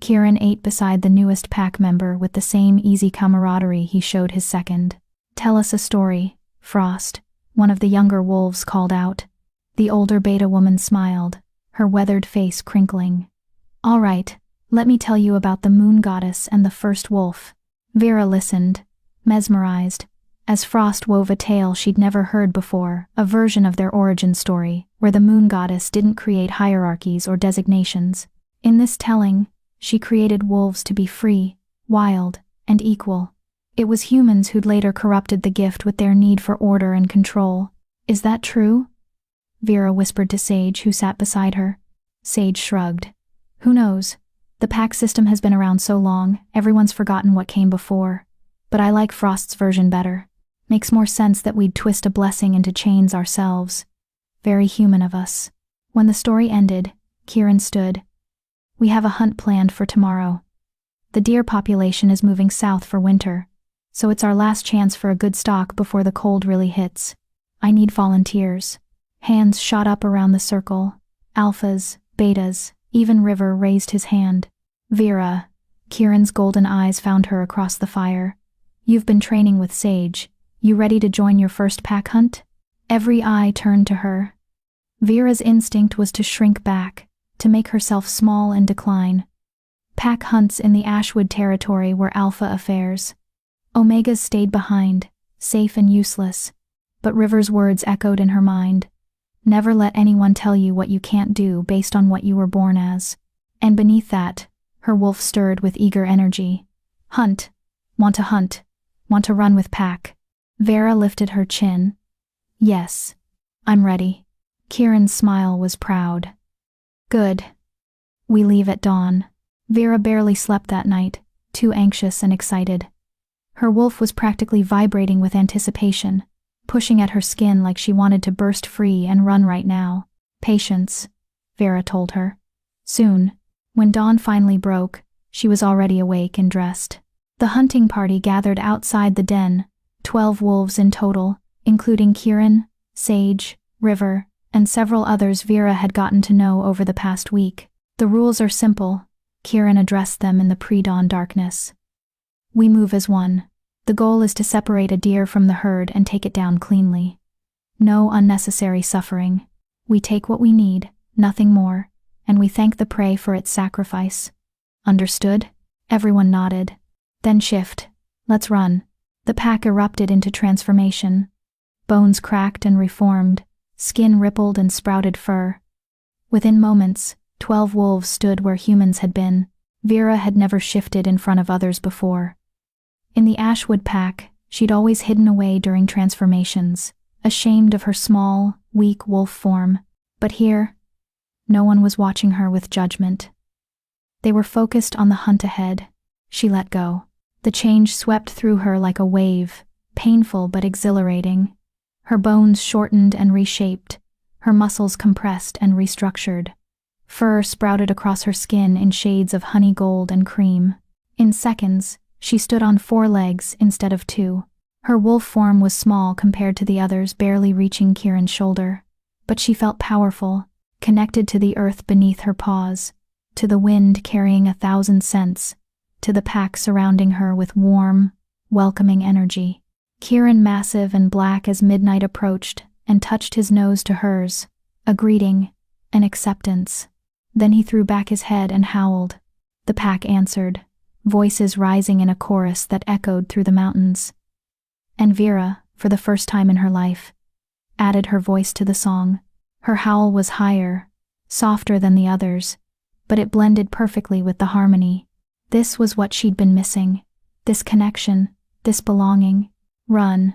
Kieran ate beside the newest pack member with the same easy camaraderie he showed his second. Tell us a story, Frost, one of the younger wolves called out. The older beta woman smiled, her weathered face crinkling. All right, let me tell you about the moon goddess and the first wolf. Vera listened, mesmerized, as Frost wove a tale she'd never heard before, a version of their origin story, where the moon goddess didn't create hierarchies or designations. In this telling, she created wolves to be free, wild, and equal. It was humans who'd later corrupted the gift with their need for order and control. Is that true? Vera whispered to Sage, who sat beside her. Sage shrugged. Who knows? The pack system has been around so long, everyone's forgotten what came before. But I like Frost's version better. Makes more sense that we'd twist a blessing into chains ourselves. Very human of us. When the story ended, Kieran stood. We have a hunt planned for tomorrow. The deer population is moving south for winter, so it's our last chance for a good stalk before the cold really hits. I need volunteers. Hands shot up around the circle. Alphas, betas, even River raised his hand. Vera, Kieran's golden eyes found her across the fire. You've been training with Sage. You ready to join your first pack hunt? Every eye turned to her. Vera's instinct was to shrink back, to make herself small and decline. Pack hunts in the Ashwood territory were alpha affairs. Omegas stayed behind, safe and useless. But River's words echoed in her mind. Never let anyone tell you what you can't do based on what you were born as. And beneath that, her wolf stirred with eager energy. Hunt. Want to run with Pack. Vera lifted her chin. Yes. I'm ready. Kieran's smile was proud. Good. We leave at dawn. Vera barely slept that night, too anxious and excited. Her wolf was practically vibrating with anticipation, pushing at her skin like she wanted to burst free and run right now. Patience, Vera told her. Soon, when dawn finally broke, she was already awake and dressed. The hunting party gathered outside the den, 12 wolves in total, including Kieran, Sage, River, and several others Vera had gotten to know over the past week. The rules are simple, Kieran addressed them in the pre-dawn darkness. We move as one. The goal is to separate a deer from the herd and take it down cleanly. No unnecessary suffering. We take what we need, nothing more, and we thank the prey for its sacrifice. Understood? Everyone nodded. Then shift. Let's run. The pack erupted into transformation. Bones cracked and reformed, skin rippled and sprouted fur. Within moments, 12 wolves stood where humans had been. Vera had never shifted in front of others before. In the Ashwood pack, she'd always hidden away during transformations, ashamed of her small, weak wolf form. But here, no one was watching her with judgment. They were focused on the hunt ahead. She let go. The change swept through her like a wave, painful but exhilarating. Her bones shortened and reshaped, her muscles compressed and restructured. Fur sprouted across her skin in shades of honey gold and cream. In seconds, she stood on 4 legs instead of 2. Her wolf form was small compared to the others, barely reaching Kieran's shoulder. But she felt powerful, connected to the earth beneath her paws, to the wind carrying 1,000 scents, to the pack surrounding her with warm, welcoming energy. Kieran, massive and black as midnight approached, and touched his nose to hers, a greeting, an acceptance. Then he threw back his head and howled. The pack answered, voices rising in a chorus that echoed through the mountains. And Vera, for the first time in her life, added her voice to the song. Her howl was higher, softer than the others, but it blended perfectly with the harmony. This was what she'd been missing. This connection, this belonging. Run.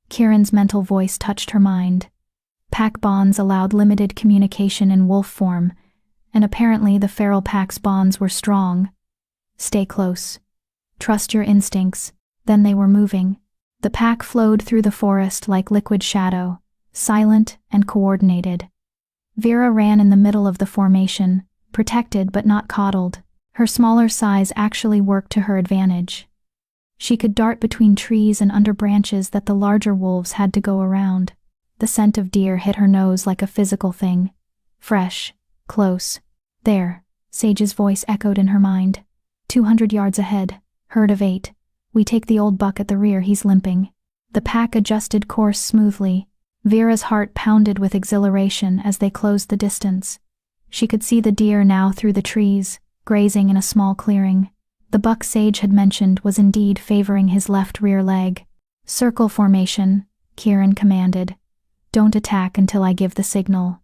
Kieran's mental voice touched her mind. Pack bonds allowed limited communication in wolf form, and apparently the feral pack's bonds were strong. Stay close. Trust your instincts. Then they were moving. The pack flowed through the forest like liquid shadow, silent and coordinated. Vera ran in the middle of the formation, protected but not coddled. Her smaller size actually worked to her advantage. She could dart between trees and under branches that the larger wolves had to go around. The scent of deer hit her nose like a physical thing. Fresh, close. There, Sage's voice echoed in her mind. 200 yards ahead, herd of 8. We take the old buck at the rear, he's limping. The pack adjusted course smoothly. Vera's heart pounded with exhilaration as they closed the distance. She could see the deer now through the trees, grazing in a small clearing. The buck Sage had mentioned was indeed favoring his left rear leg. Circle formation, Kieran commanded. Don't attack until I give the signal.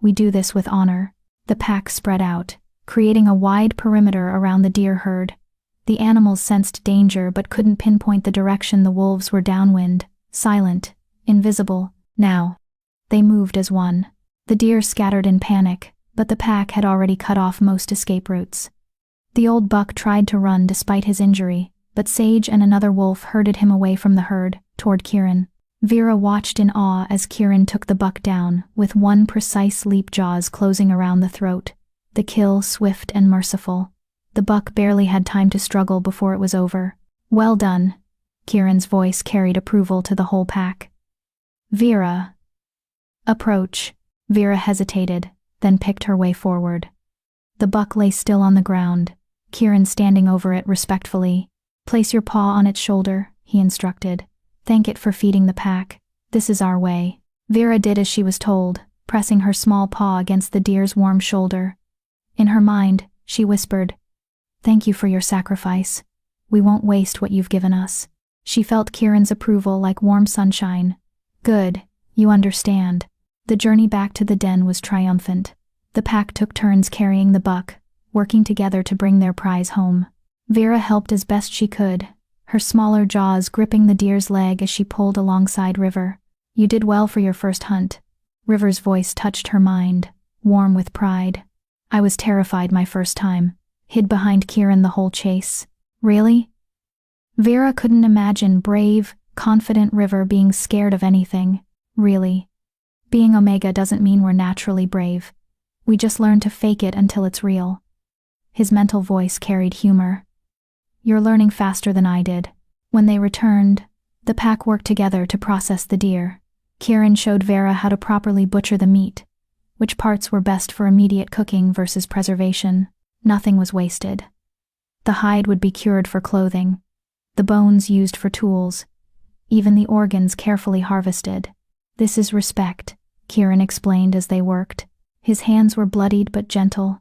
We do this with honor. The pack spread out, creating a wide perimeter around the deer herd. The animals sensed danger but couldn't pinpoint the direction the wolves were downwind, silent, invisible. Now, they moved as one. The deer scattered in panic, but the pack had already cut off most escape routes. The old buck tried to run despite his injury, but Sage and another wolf herded him away from the herd, toward Kieran. Vera watched in awe as Kieran took the buck down, with one precise leap, jaws closing around the throat. The kill swift and merciful. The buck barely had time to struggle before it was over. Well done. Kieran's voice carried approval to the whole pack. Vera. Approach. Vera hesitated, then picked her way forward. The buck lay still on the ground, Kieran standing over it respectfully. Place your paw on its shoulder, he instructed. Thank it for feeding the pack. This is our way. Vera did as she was told, pressing her small paw against the deer's warm shoulder. In her mind, she whispered, "Thank you for your sacrifice. We won't waste what you've given us." She felt Kieran's approval like warm sunshine. "Good, you understand." The journey back to the den was triumphant. The pack took turns carrying the buck, working together to bring their prize home. Vera helped as best she could, her smaller jaws gripping the deer's leg as she pulled alongside River. "You did well for your first hunt." River's voice touched her mind, warm with pride. "I was terrified my first time. Hid behind Kieran the whole chase." "Really?" Vera couldn't imagine brave, confident River being scared of anything. "Really. Being Omega doesn't mean we're naturally brave. We just learn to fake it until it's real." His mental voice carried humor. "You're learning faster than I did." When they returned, the pack worked together to process the deer. Kieran showed Vera how to properly butcher the meat, which parts were best for immediate cooking versus preservation. Nothing was wasted. The hide would be cured for clothing, the bones used for tools, even the organs carefully harvested. "This is respect," Kieran explained as they worked. His hands were bloodied but gentle.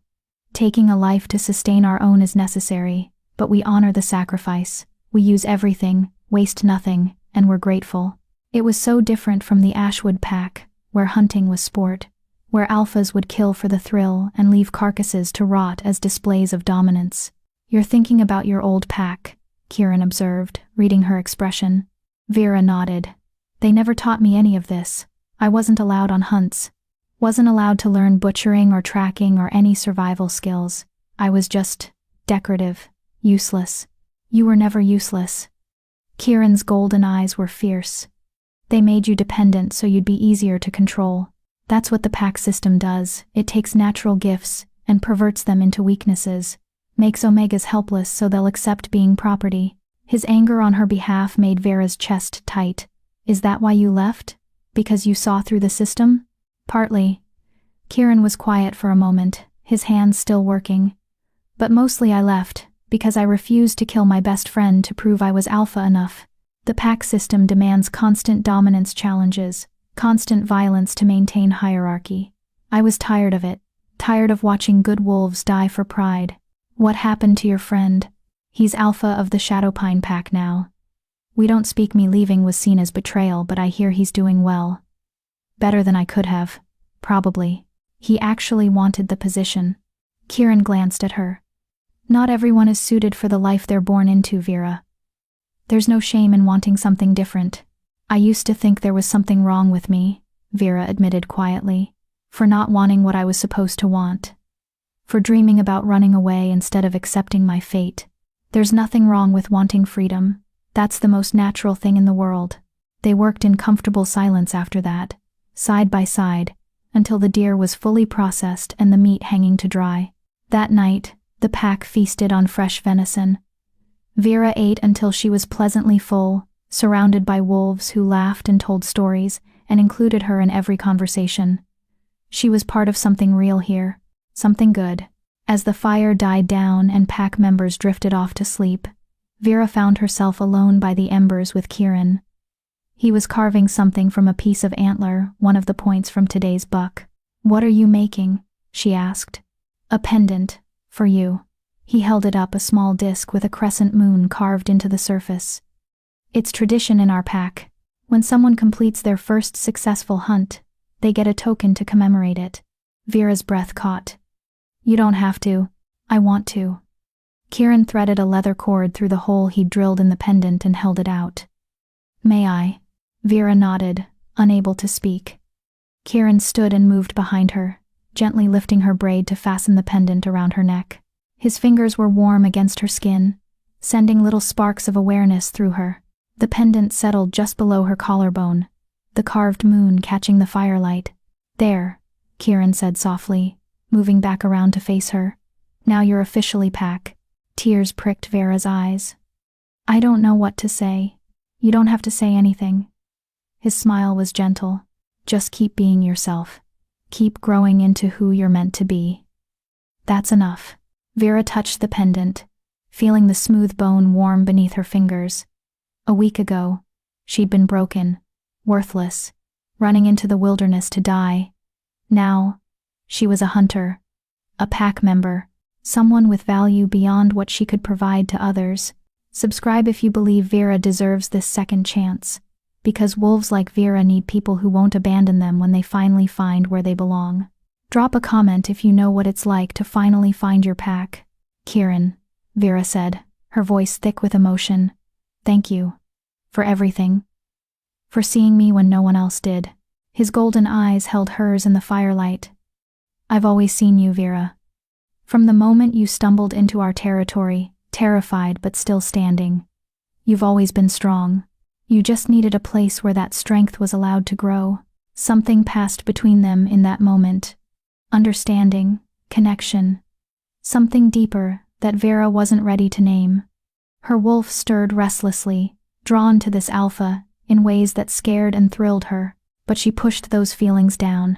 "Taking a life to sustain our own is necessary, but we honor the sacrifice. We use everything, waste nothing, and we're grateful." It was so different from the Ashwood pack, where hunting was sport, where alphas would kill for the thrill and leave carcasses to rot as displays of dominance. "You're thinking about your old pack," Kieran observed, reading her expression. Vera nodded. "They never taught me any of this. I wasn't allowed on hunts. Wasn't allowed to learn butchering or tracking or any survival skills. I was just decorative, useless." "You were never useless." Kieran's golden eyes were fierce. "They made you dependent so you'd be easier to control. That's what the pack system does. It takes natural gifts and perverts them into weaknesses, makes Omegas helpless so they'll accept being property." His anger on her behalf made Vera's chest tight. "Is that why you left? Because you saw through the system?" "Partly." Kieran was quiet for a moment, his hands still working. "But mostly I left because I refused to kill my best friend to prove I was alpha enough. The pack system demands constant dominance challenges, constant violence to maintain hierarchy. I was tired of it, tired of watching good wolves die for pride." "What happened to your friend?" "He's alpha of the Shadowpine pack now. We don't speak. Me leaving was seen as betrayal, but I hear he's doing well. Better than I could have. Probably. He actually wanted the position." Kieran glanced at her. "Not everyone is suited for the life they're born into, Vera. There's no shame in wanting something different." "I used to think there was something wrong with me," Vera admitted quietly, "for not wanting what I was supposed to want. For dreaming about running away instead of accepting my fate. There's nothing wrong with wanting freedom. That's the most natural thing in the world." They worked in comfortable silence after that, side by side, until the deer was fully processed and the meat hanging to dry. That night, the pack feasted on fresh venison. Vera ate until she was pleasantly full, surrounded by wolves who laughed and told stories and included her in every conversation. She was part of something real here, something good. As the fire died down and pack members drifted off to sleep, Vera found herself alone by the embers with Kieran. He was carving something from a piece of antler, one of the points from today's buck. "What are you making?" she asked. "A pendant, for you." He held it up, a small disc with a crescent moon carved into the surface. "It's tradition in our pack. When someone completes their first successful hunt, they get a token to commemorate it." Vera's breath caught. "You don't have to. I want to." Kieran threaded a leather cord through the hole he'd drilled in the pendant and held it out. "May I?" Vera nodded, unable to speak. Kieran stood and moved behind her, gently lifting her braid to fasten the pendant around her neck. His fingers were warm against her skin, sending little sparks of awareness through her. The pendant settled just below her collarbone, the carved moon catching the firelight. "There," Kieran said softly, moving back around to face her. "Now you're officially pack." Tears pricked Vera's eyes. "I don't know what to say." "You don't have to say anything." His smile was gentle. "Just keep being yourself. Keep growing into who you're meant to be. That's enough." Vera touched the pendant, feeling the smooth bone warm beneath her fingers. A week ago, she'd been broken, worthless, running into the wilderness to die. Now, she was a hunter, a pack member, someone with value beyond what she could provide to others. Subscribe if you believe Vera deserves this second chance, because wolves like Vera need people who won't abandon them when they finally find where they belong. Drop a comment if you know what it's like to finally find your pack. Kieran, Vera said, her voice thick with emotion. Thank you. For everything. For seeing me when no one else did. His golden eyes held hers in the firelight. I've always seen you, Vera. From the moment you stumbled into our territory, terrified but still standing. You've always been strong. You just needed a place where that strength was allowed to grow. Something passed between them in that moment. Understanding, connection. Something deeper that Vera wasn't ready to name. Her wolf stirred restlessly, drawn to this alpha in ways that scared and thrilled her, but she pushed those feelings down.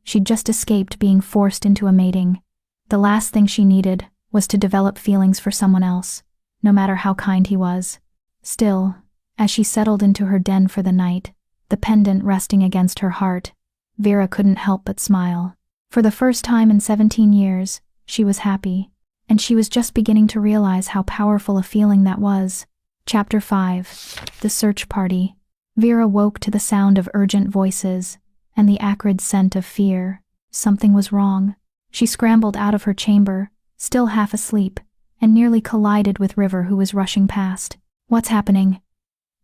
She'd just escaped being forced into a mating. The last thing she needed was to develop feelings for someone else, no matter how kind he was. Still, as she settled into her den for the night, the pendant resting against her heart, Vera couldn't help but smile. For the first time in 17 years, she was happy, and she was just beginning to realize how powerful a feeling that was. Chapter 5. The Search Party. Vera woke to the sound of urgent voices and the acrid scent of fear. Something was wrong. She scrambled out of her chamber, still half asleep, and nearly collided with River, who was rushing past. "What's happening?"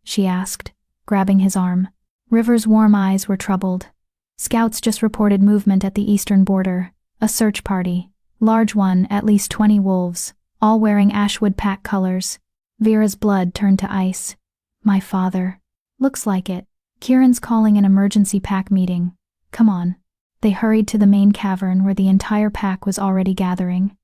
she asked, grabbing his arm. River's warm eyes were troubled. Scouts just reported movement at the eastern border. A search party. Large one, at least 20 wolves, all wearing Ashwood pack colors. Vera's blood turned to ice. My father. Looks like it. Kieran's calling an emergency pack meeting. Come on. They hurried to the main cavern where the entire pack was already gathering.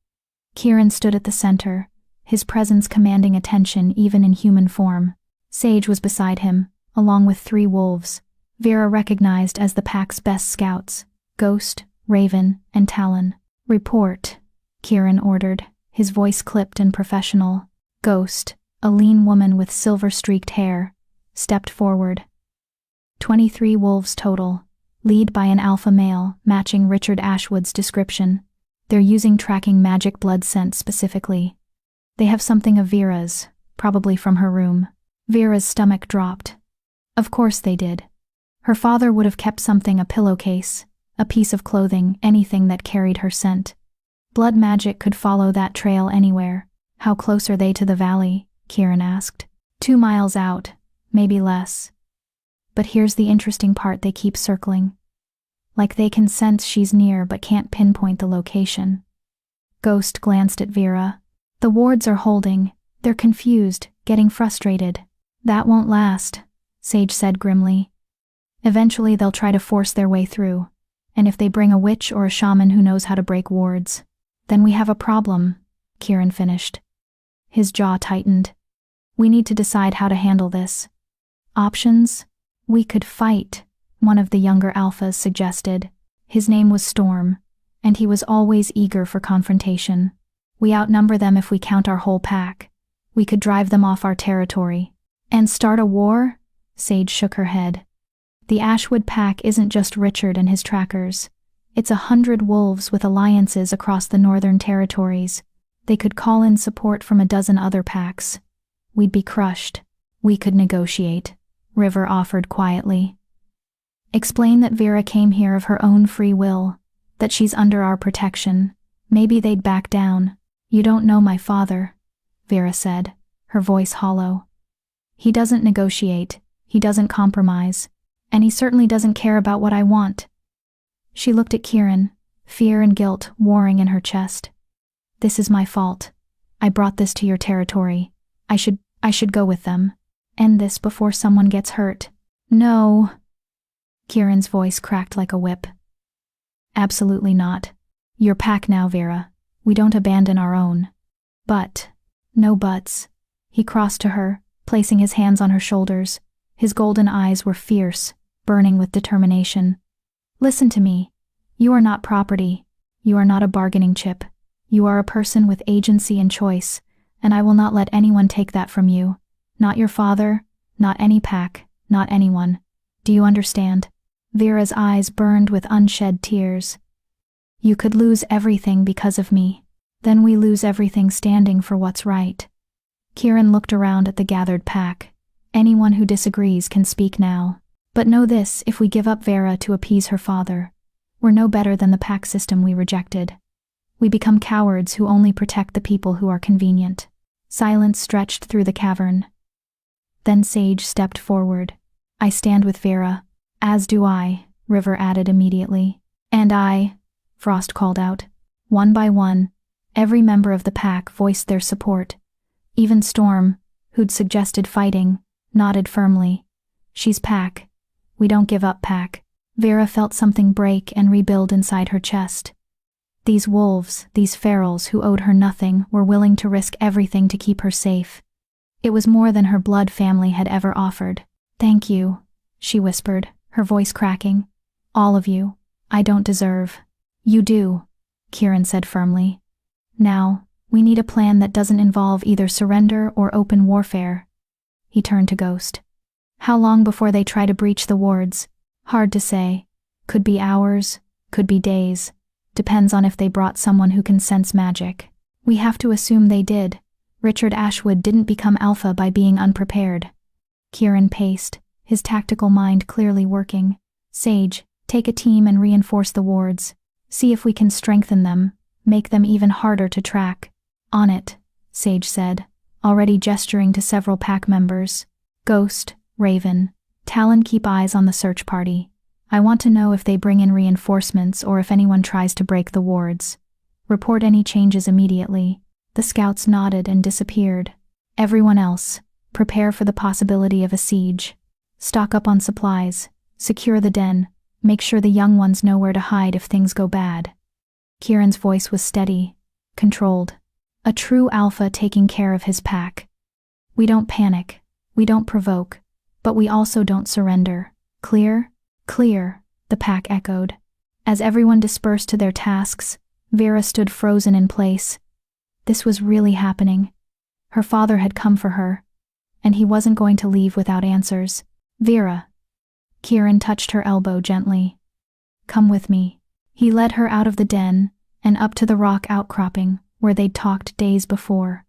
Kieran stood at the center, his presence commanding attention even in human form. Sage was beside him, along with 3 wolves, Vera recognized as the pack's best scouts, Ghost, Raven, and Talon. Report, Kieran ordered, his voice clipped and professional. Ghost, a lean woman with silver-streaked hair, stepped forward. 23 wolves total, led by an alpha male matching Richard Ashwood's description. They're using tracking magic blood scent specifically. They have something of Vera's, probably from her room. Vera's stomach dropped. Of course they did. Her father would have kept something, a pillowcase, a piece of clothing, anything that carried her scent. Blood magic could follow that trail anywhere. How close are they to the valley? Kieran asked. 2 miles out, maybe less. But here's the interesting part, they keep circling. Like they can sense she's near but can't pinpoint the location. Ghost glanced at Vera. The wards are holding. They're confused, getting frustrated. That won't last, Sage said grimly. Eventually they'll try to force their way through. And if they bring a witch or a shaman who knows how to break wards, then we have a problem, Kieran finished. His jaw tightened. We need to decide how to handle this. Options? We could fight, one of the younger alphas suggested. His name was Storm, and he was always eager for confrontation. We outnumber them if we count our whole pack. We could drive them off our territory. And start a war? Sage shook her head. The Ashwood pack isn't just Richard and his trackers. It's 100 wolves with alliances across the northern territories. They could call in support from a dozen other packs. We'd be crushed. We could negotiate, River offered quietly. Explain that Vera came here of her own free will, that she's under our protection. Maybe they'd back down. You don't know my father, Vera said, her voice hollow. He doesn't negotiate, he doesn't compromise, and he certainly doesn't care about what I want. She looked at Kieran, fear and guilt warring in her chest. This is my fault. I brought this to your territory. I should go with them. End this before someone gets hurt. No. Kieran's voice cracked like a whip. Absolutely not. Your pack now, Vera. We don't abandon our own. But. No buts. He crossed to her, placing his hands on her shoulders. His golden eyes were fierce, burning with determination. Listen to me. You are not property. You are not a bargaining chip. You are a person with agency and choice, and I will not let anyone take that from you. Not your father, not any pack, not anyone. Do you understand? Vera's eyes burned with unshed tears. You could lose everything because of me. Then we lose everything standing for what's right. Kieran looked around at the gathered pack. Anyone who disagrees can speak now. But know this, if we give up Vera to appease her father, we're no better than the pack system we rejected. We become cowards who only protect the people who are convenient. Silence stretched through the cavern. Then Sage stepped forward. I stand with Vera. As do I, River added immediately. And I, Frost called out. One by one, every member of the pack voiced their support. Even Storm, who'd suggested fighting, nodded firmly. She's pack. We don't give up pack. Vera felt something break and rebuild inside her chest. These wolves, these ferals who owed her nothing, were willing to risk everything to keep her safe. It was more than her blood family had ever offered. Thank you, she whispered, her voice cracking. All of you. I don't deserve. You do, Kieran said firmly. Now, we need a plan that doesn't involve either surrender or open warfare. He turned to Ghost. How long before they try to breach the wards? Hard to say. Could be hours, could be days. Depends on if they brought someone who can sense magic. We have to assume they did. Richard Ashwood didn't become alpha by being unprepared. Kieran paced, his tactical mind clearly working. Sage, take a team and reinforce the wards. See if we can strengthen them, make them even harder to track. On it, Sage said, already gesturing to several pack members. Ghost, Raven, Talon, keep eyes on the search party. I want to know if they bring in reinforcements or if anyone tries to break the wards. Report any changes immediately. The scouts nodded and disappeared. Everyone else, prepare for the possibility of a siege. Stock up on supplies, secure the den, make sure the young ones know where to hide if things go bad. Kieran's voice was steady, controlled. A true alpha taking care of his pack. We don't panic, we don't provoke, but we also don't surrender. Clear? Clear, the pack echoed. As everyone dispersed to their tasks, Vera stood frozen in place. This was really happening. Her father had come for her, and he wasn't going to leave without answers. Vera. Kieran touched her elbow gently. Come with me. He led her out of the den and up to the rock outcropping where they'd talked days before.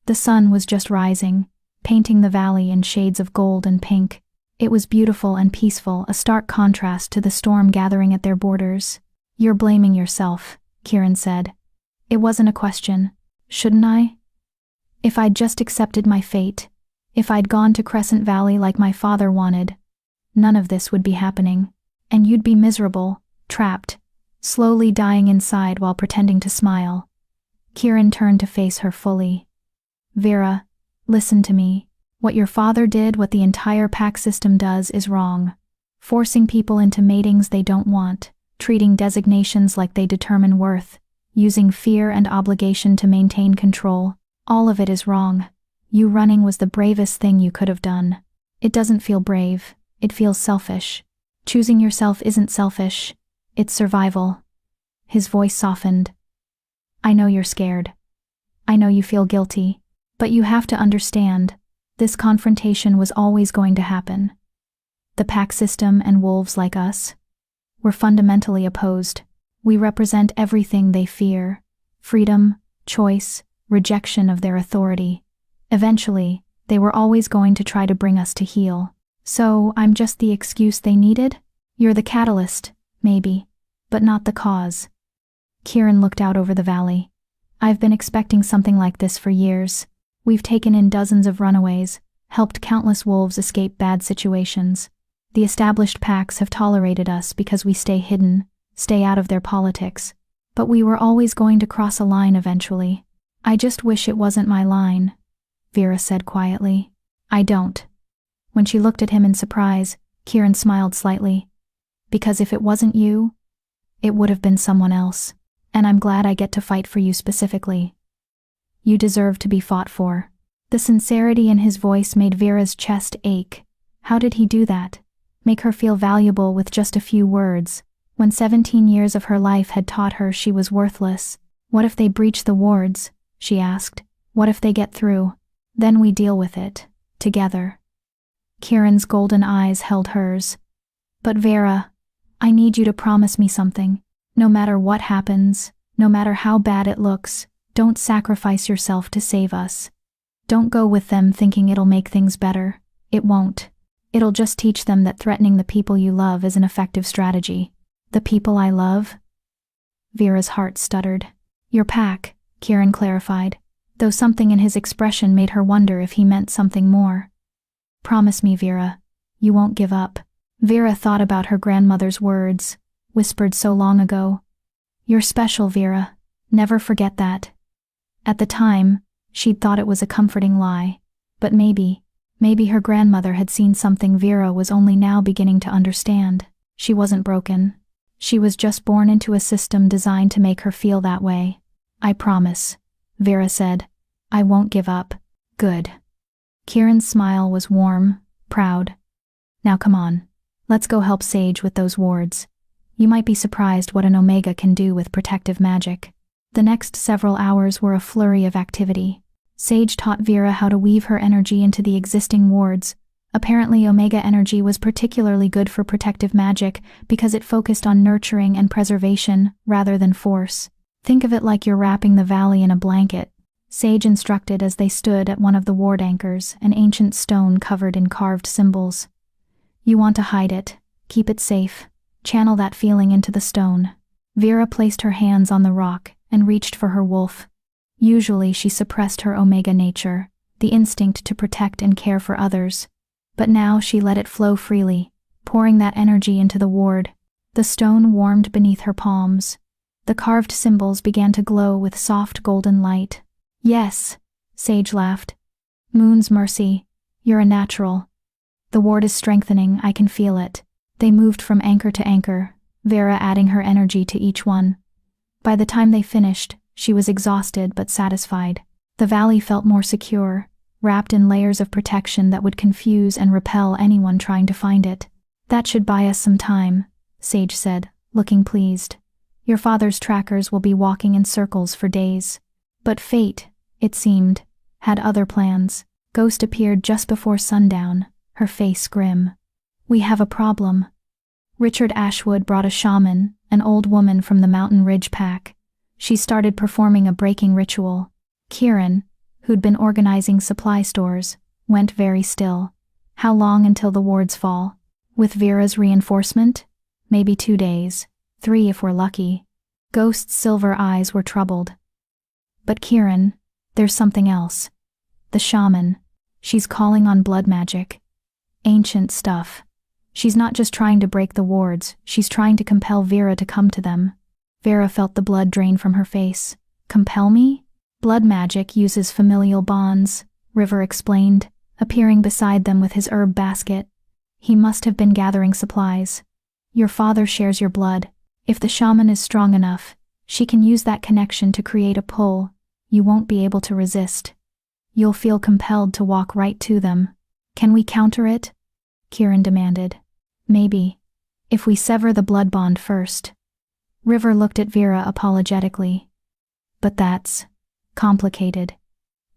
The sun was just rising, painting the valley in shades of gold and pink. It was beautiful and peaceful, a stark contrast to the storm gathering at their borders. You're blaming yourself, Kieran said. It wasn't a question. Shouldn't I? If I'd just accepted my fate, if I'd gone to Crescent Valley like my father wanted, none of this would be happening, and you'd be miserable, trapped, slowly dying inside while pretending to smile. Kieran turned to face her fully. Vera, listen to me. What your father did, what the entire pack system does, is wrong. Forcing people into matings they don't want, treating designations like they determine worth, using fear and obligation to maintain control, all of it is wrong. You running was the bravest thing you could have done. It doesn't feel brave, it feels selfish. Choosing yourself isn't selfish, it's survival. His voice softened. I know you're scared. I know you feel guilty, but you have to understand, this confrontation was always going to happen. The pack system and wolves like us, we're fundamentally opposed. We represent everything they fear: freedom, choice, rejection of their authority. Eventually, they were always going to try to bring us to heel. So, I'm just the excuse they needed? You're the catalyst, maybe, but not the cause. Kieran looked out over the valley. I've been expecting something like this for years. We've taken in dozens of runaways, helped countless wolves escape bad situations. The established packs have tolerated us because we stay hidden, stay out of their politics. But we were always going to cross a line eventually. I just wish it wasn't my line, Vera said quietly. I don't. When she looked at him in surprise, Kieran smiled slightly. Because if it wasn't you, it would have been someone else. And I'm glad I get to fight for you specifically. You deserve to be fought for. The sincerity in his voice made Vera's chest ache. How did he do that? Make her feel valuable with just a few words, when 17 years of her life had taught her she was worthless. What if they breach the wards? She asked. What if they get through? Then we deal with it, together. Kieran's golden eyes held hers. But Vera, I need you to promise me something. No matter what happens, no matter how bad it looks, don't sacrifice yourself to save us. Don't go with them thinking it'll make things better. It won't. It'll just teach them that threatening the people you love is an effective strategy. The people I love? Vera's heart stuttered. Your pack, Kieran clarified, though something in his expression made her wonder if he meant something more. Promise me, Vera, you won't give up. Vera thought about her grandmother's words, whispered so long ago. You're special, Vera. Never forget that. At the time, she'd thought it was a comforting lie, but maybe her grandmother had seen something Vera was only now beginning to understand. She wasn't broken. She was just born into a system designed to make her feel that way. I promise, Vera said. I won't give up. Good. Kieran's smile was warm, proud. Now come on. Let's go help Sage with those wards. You might be surprised what an Omega can do with protective magic. The next several hours were a flurry of activity. Sage taught Vera how to weave her energy into the existing wards. Apparently, Omega energy was particularly good for protective magic because it focused on nurturing and preservation rather than force. Think of it like you're wrapping the valley in a blanket, Sage instructed as they stood at one of the ward anchors, an ancient stone covered in carved symbols. You want to hide it, keep it safe, channel that feeling into the stone. Vera placed her hands on the rock and reached for her wolf. Usually she suppressed her Omega nature, the instinct to protect and care for others. But now she let it flow freely, pouring that energy into the ward. The stone warmed beneath her palms. The carved symbols began to glow with soft golden light. Yes, Sage laughed. Moon's mercy, you're a natural. The ward is strengthening, I can feel it. They moved from anchor to anchor, Vera adding her energy to each one. By the time they finished, she was exhausted but satisfied. The valley felt more secure, wrapped in layers of protection that would confuse and repel anyone trying to find it. That should buy us some time, Sage said, looking pleased. Your father's trackers will be walking in circles for days. But fate, it seemed, had other plans. Ghost appeared just before sundown, her face grim. We have a problem. Richard Ashwood brought a shaman, an old woman from the Mountain Ridge pack. She started performing a breaking ritual. Kieran, who'd been organizing supply stores, went very still. How long until the wards fall? With Vera's reinforcement? Maybe 2 days, 3 if we're lucky. Ghost's silver eyes were troubled. But Kieran, there's something else. The shaman. She's calling on blood magic. Ancient stuff. She's not just trying to break the wards, she's trying to compel Vera to come to them. Vera felt the blood drain from her face. Compel me? Blood magic uses familial bonds, River explained, appearing beside them with his herb basket. He must have been gathering supplies. Your father shares your blood. If the shaman is strong enough, she can use that connection to create a pull you won't be able to resist. You'll feel compelled to walk right to them. Can we counter it? Kieran demanded. Maybe. If we sever the blood bond first. River looked at Vera apologetically. But that's complicated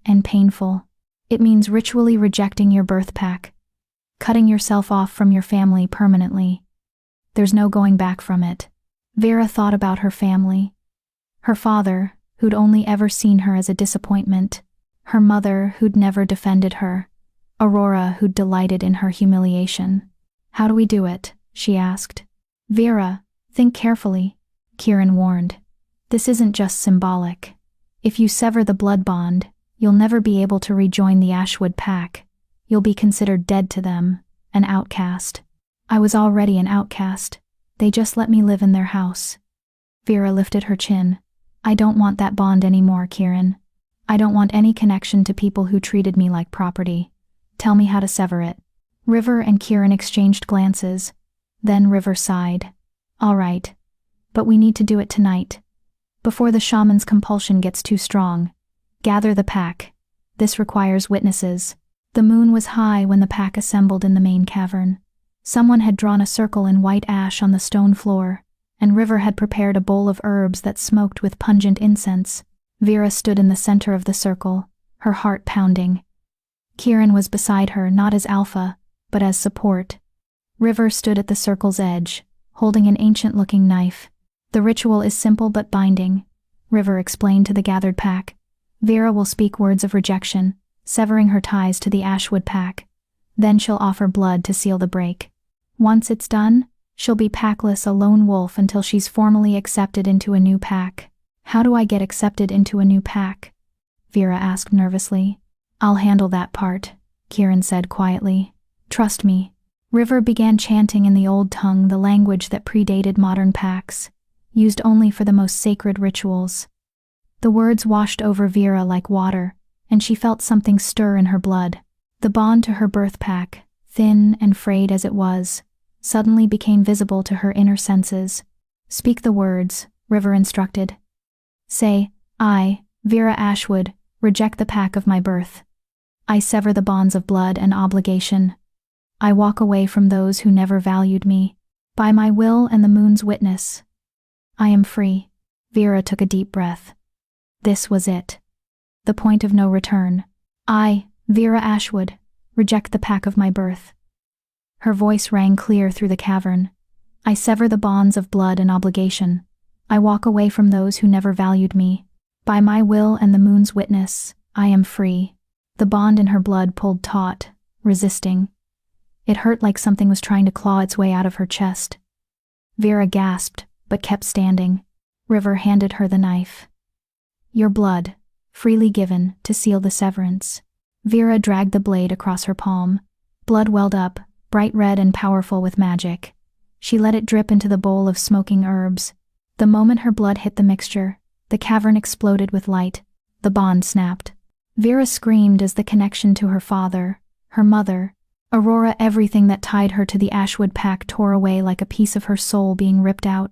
and painful. It means ritually rejecting your birth pack, cutting yourself off from your family permanently. There's no going back from it. Vera thought about her family. Her father, who'd only ever seen her as a disappointment. Her mother, who'd never defended her. Aurora, who'd delighted in her humiliation. How do we do it? She asked. Vera, think carefully, Kieran warned. This isn't just symbolic. If you sever the blood bond, you'll never be able to rejoin the Ashwood pack. You'll be considered dead to them, an outcast. I was already an outcast. They just let me live in their house. Vera lifted her chin. I don't want that bond anymore, Kieran. I don't want any connection to people who treated me like property. Tell me how to sever it. River and Kieran exchanged glances. Then River sighed. All right. But we need to do it tonight. Before the shaman's compulsion gets too strong. Gather the pack. This requires witnesses. The moon was high when the pack assembled in the main cavern. Someone had drawn a circle in white ash on the stone floor, and River had prepared a bowl of herbs that smoked with pungent incense. Vera stood in the center of the circle, her heart pounding. Kieran was beside her not as alpha, but as support. River stood at the circle's edge, holding an ancient-looking knife. The ritual is simple but binding, River explained to the gathered pack. Vera will speak words of rejection, severing her ties to the Ashwood pack. Then she'll offer blood to seal the break. Once it's done, she'll be packless, a lone wolf, until she's formally accepted into a new pack. How do I get accepted into a new pack? Vera asked nervously. I'll handle that part, Kieran said quietly. Trust me. River began chanting in the old tongue, the language that predated modern packs, used only for the most sacred rituals. The words washed over Vera like water, and she felt something stir in her blood. The bond to her birth pack, thin and frayed as it was, suddenly became visible to her inner senses. Speak the words, River instructed. Say, I, Vera Ashwood, reject the pack of my birth. I sever the bonds of blood and obligation. I walk away from those who never valued me. By my will and the moon's witness, I am free. Vera took a deep breath. This was it. The point of no return. I, Vera Ashwood, reject the pack of my birth. Her voice rang clear through the cavern. I sever the bonds of blood and obligation. I walk away from those who never valued me. By my will and the moon's witness, I am free. The bond in her blood pulled taut, resisting. It hurt like something was trying to claw its way out of her chest. Vera gasped, but kept standing. River handed her the knife. Your blood, freely given to seal the severance. Vera dragged the blade across her palm. Blood welled up, bright red and powerful with magic. She let it drip into the bowl of smoking herbs. The moment her blood hit the mixture, the cavern exploded with light. The bond snapped. Vera screamed as the connection to her father, her mother, Aurora, everything that tied her to the Ashwood pack tore away like a piece of her soul being ripped out.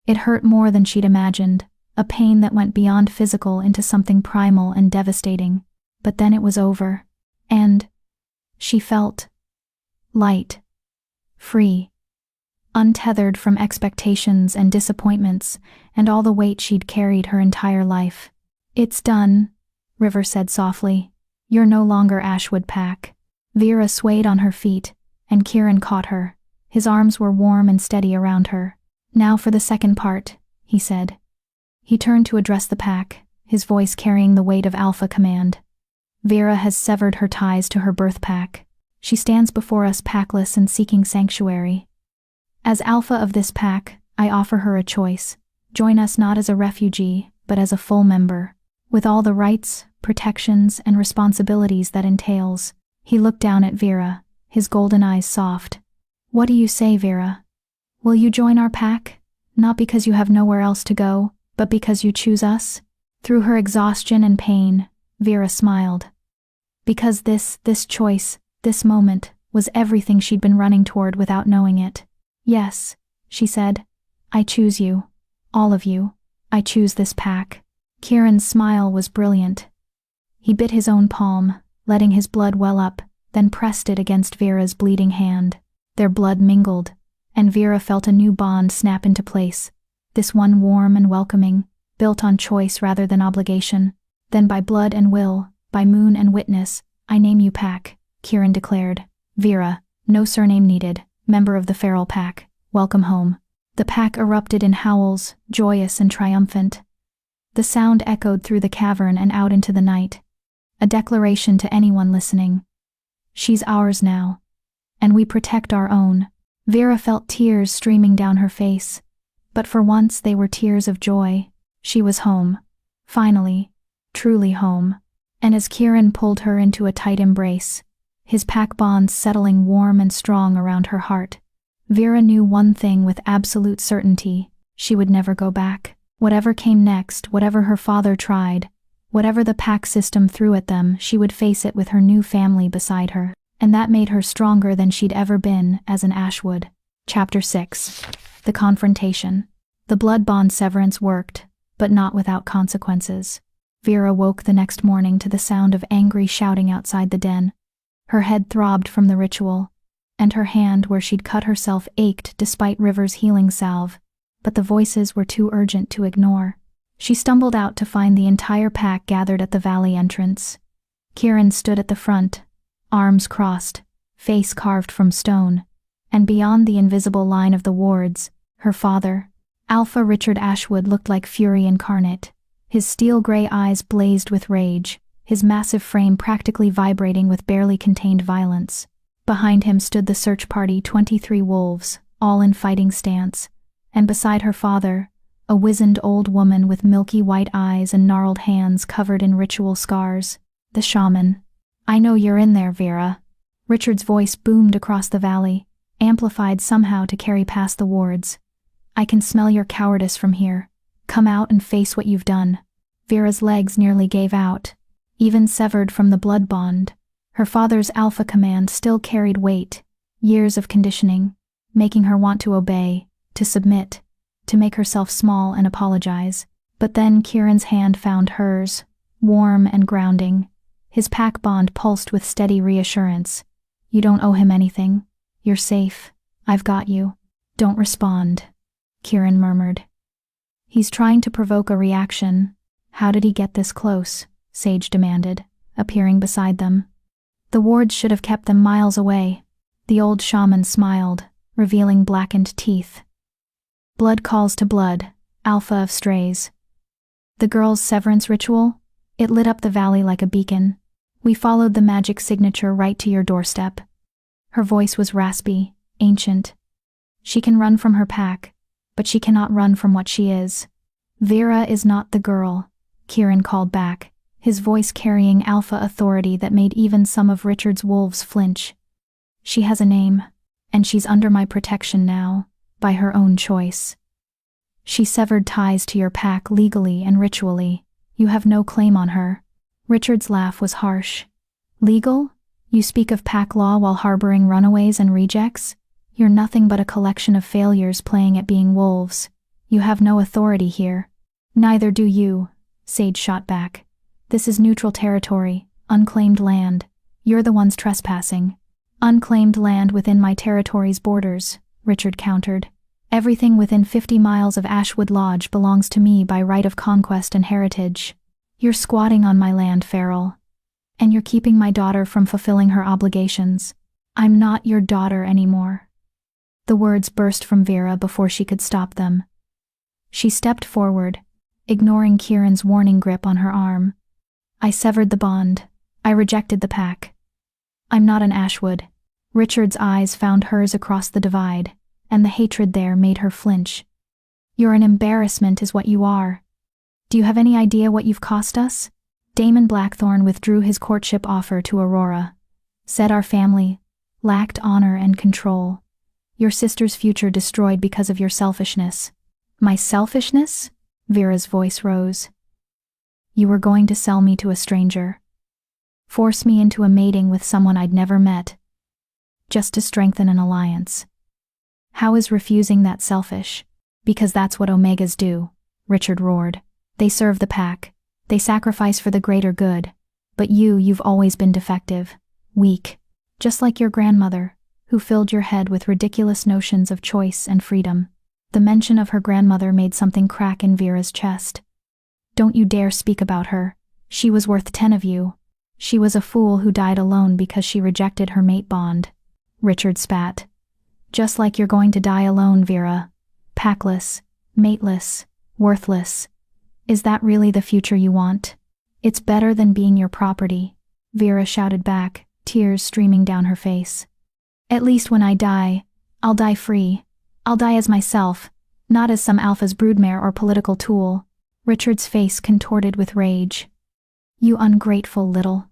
It hurt more than she'd imagined, a pain that went beyond physical into something primal and devastating. But then it was over. And she felt light, free, untethered from expectations and disappointments and all the weight she'd carried her entire life. It's done, River said softly. You're no longer Ashwood pack. Vera swayed on her feet, and Kieran caught her. His arms were warm and steady around her. Now for the second part, he said. He turned to address the pack, his voice carrying the weight of alpha command. Vera has severed her ties to her birth pack. She stands before us packless and seeking sanctuary. As alpha of this pack, I offer her a choice. Join us not as a refugee, but as a full member, with all the rights, protections, and responsibilities that entails. He looked down at Vera, his golden eyes soft. What do you say, Vera? Will you join our pack? Not because you have nowhere else to go, but because you choose us? Through her exhaustion and pain, Vera smiled. Because this choice, this moment, was everything she'd been running toward without knowing it. Yes, she said. I choose you. All of you. I choose this pack. Kieran's smile was brilliant. He bit his own palm, letting his blood well up, then pressed it against Vera's bleeding hand. Their blood mingled, and Vera felt a new bond snap into place, this one warm and welcoming, built on choice rather than obligation. Then by blood and will, by moon and witness, I name you pack, Kieran declared. Vera, no surname needed, member of the feral pack, welcome home. The pack erupted in howls, joyous and triumphant. The sound echoed through the cavern and out into the night, a declaration to anyone listening. She's ours now, and we protect our own. Vera felt tears streaming down her face, but for once they were tears of joy. She was home. Finally, truly home. And as Kieran pulled her into a tight embrace, his pack bonds settling warm and strong around her heart, Vera knew one thing with absolute certainty: she would never go back. Whatever came next, whatever her father tried, whatever the pack system threw at them, she would face it with her new family beside her. And that made her stronger than she'd ever been as an Ashwood. Chapter 6. The Confrontation. The blood bond severance worked, but not without consequences. Vera woke the next morning to the sound of angry shouting outside the den. Her head throbbed from the ritual, and her hand where she'd cut herself ached despite River's healing salve, but the voices were too urgent to ignore. She stumbled out to find the entire pack gathered at the valley entrance. Kieran stood at the front, arms crossed, face carved from stone, and beyond the invisible line of the wards, her father, Alpha Richard Ashwood, looked like fury incarnate. His steel-gray eyes blazed with rage, his massive frame practically vibrating with barely contained violence. Behind him stood the search party, 23 wolves, all in fighting stance, and beside her father, a wizened old woman with milky white eyes and gnarled hands covered in ritual scars, the shaman. "I know you're in there, Vera." Richard's voice boomed across the valley, amplified somehow to carry past the wards. "I can smell your cowardice from here. Come out and face what you've done." Vera's legs nearly gave out. Even severed from the blood bond, her father's alpha command still carried weight, years of conditioning, making her want to obey, to submit, to make herself small and apologize. But then Kieran's hand found hers, warm and grounding. His pack bond pulsed with steady reassurance. "You don't owe him anything. You're safe. I've got you." "Don't respond," Kieran murmured. "He's trying to provoke a reaction." "How did he get this close?" Sage demanded, appearing beside them. "The wards should have kept them miles away." The old shaman smiled, revealing blackened teeth. "Blood calls to blood, alpha of strays. The girl's severance ritual? It lit up the valley like a beacon. We followed the magic signature right to your doorstep." Her voice was raspy, ancient. "She can run from her pack, but she cannot run from what she is." "Vera is not the girl," Kieran called back, his voice carrying alpha authority that made even some of Richard's wolves flinch. "She has a name, and she's under my protection now, by her own choice. She severed ties to your pack legally and ritually. You have no claim on her." Richard's laugh was harsh. "Legal? You speak of pack law while harboring runaways and rejects? You're nothing but a collection of failures playing at being wolves. You have no authority here." "Neither do you," Sage shot back. "This is neutral territory, unclaimed land. You're the ones trespassing." "Unclaimed land within my territory's borders," Richard countered. "Everything within 50 miles of Ashwood Lodge belongs to me by right of conquest and heritage. You're squatting on my land, feral. And you're keeping my daughter from fulfilling her obligations. I'm not your daughter anymore." The words burst from Vera before she could stop them. She stepped forward, ignoring Kieran's warning grip on her arm. "I severed the bond. I rejected the pack. I'm not an Ashwood." Richard's eyes found hers across the divide, and the hatred there made her flinch. "You're an embarrassment is what you are. Do you have any idea what you've cost us?" Damon Blackthorne withdrew his courtship offer to Aurora. "Said our family lacked honor and control. Your sister's future destroyed because of your selfishness." "My selfishness?" Vera's voice rose. "You were going to sell me to a stranger. Force me into a mating with someone I'd never met. Just to strengthen an alliance. How is refusing that selfish?" "Because that's what Omegas do," Richard roared. "They serve the pack. They sacrifice for the greater good. But you've always been defective. Weak. Just like your grandmother, who filled your head with ridiculous notions of choice and freedom." The mention of her grandmother made something crack in Vera's chest. "Don't you dare speak about her. She was worth 10 of you. She was a fool who died alone because she rejected her mate bond." Richard spat. "Just like you're going to die alone, Vera. Packless, mateless, worthless. Is that really the future you want?" "It's better than being your property," Vera shouted back, tears streaming down her face. "At least when I die, I'll die free. I'll die as myself, not as some alpha's broodmare or political tool." Richard's face contorted with rage. "You ungrateful little."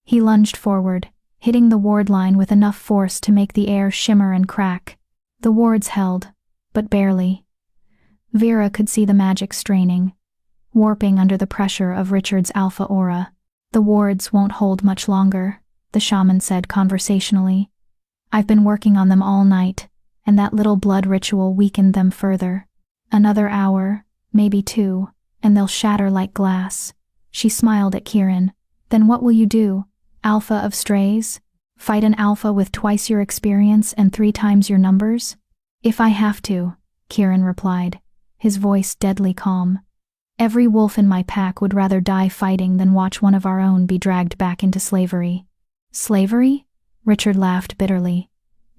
He lunged forward, hitting the ward line with enough force to make the air shimmer and crack. The wards held, but barely. Vera could see the magic straining, warping under the pressure of Richard's alpha aura. "The wards won't hold much longer," the shaman said conversationally. "I've been working on them all night, and that little blood ritual weakened them further. Another hour, maybe 2, and they'll shatter like glass." She smiled at Kieran. "Then what will you do, alpha of strays? Fight an alpha with twice your experience and 3 times your numbers?" "If I have to," Kieran replied, his voice deadly calm. "Every wolf in my pack would rather die fighting than watch one of our own be dragged back into slavery." "Slavery?" Richard laughed bitterly.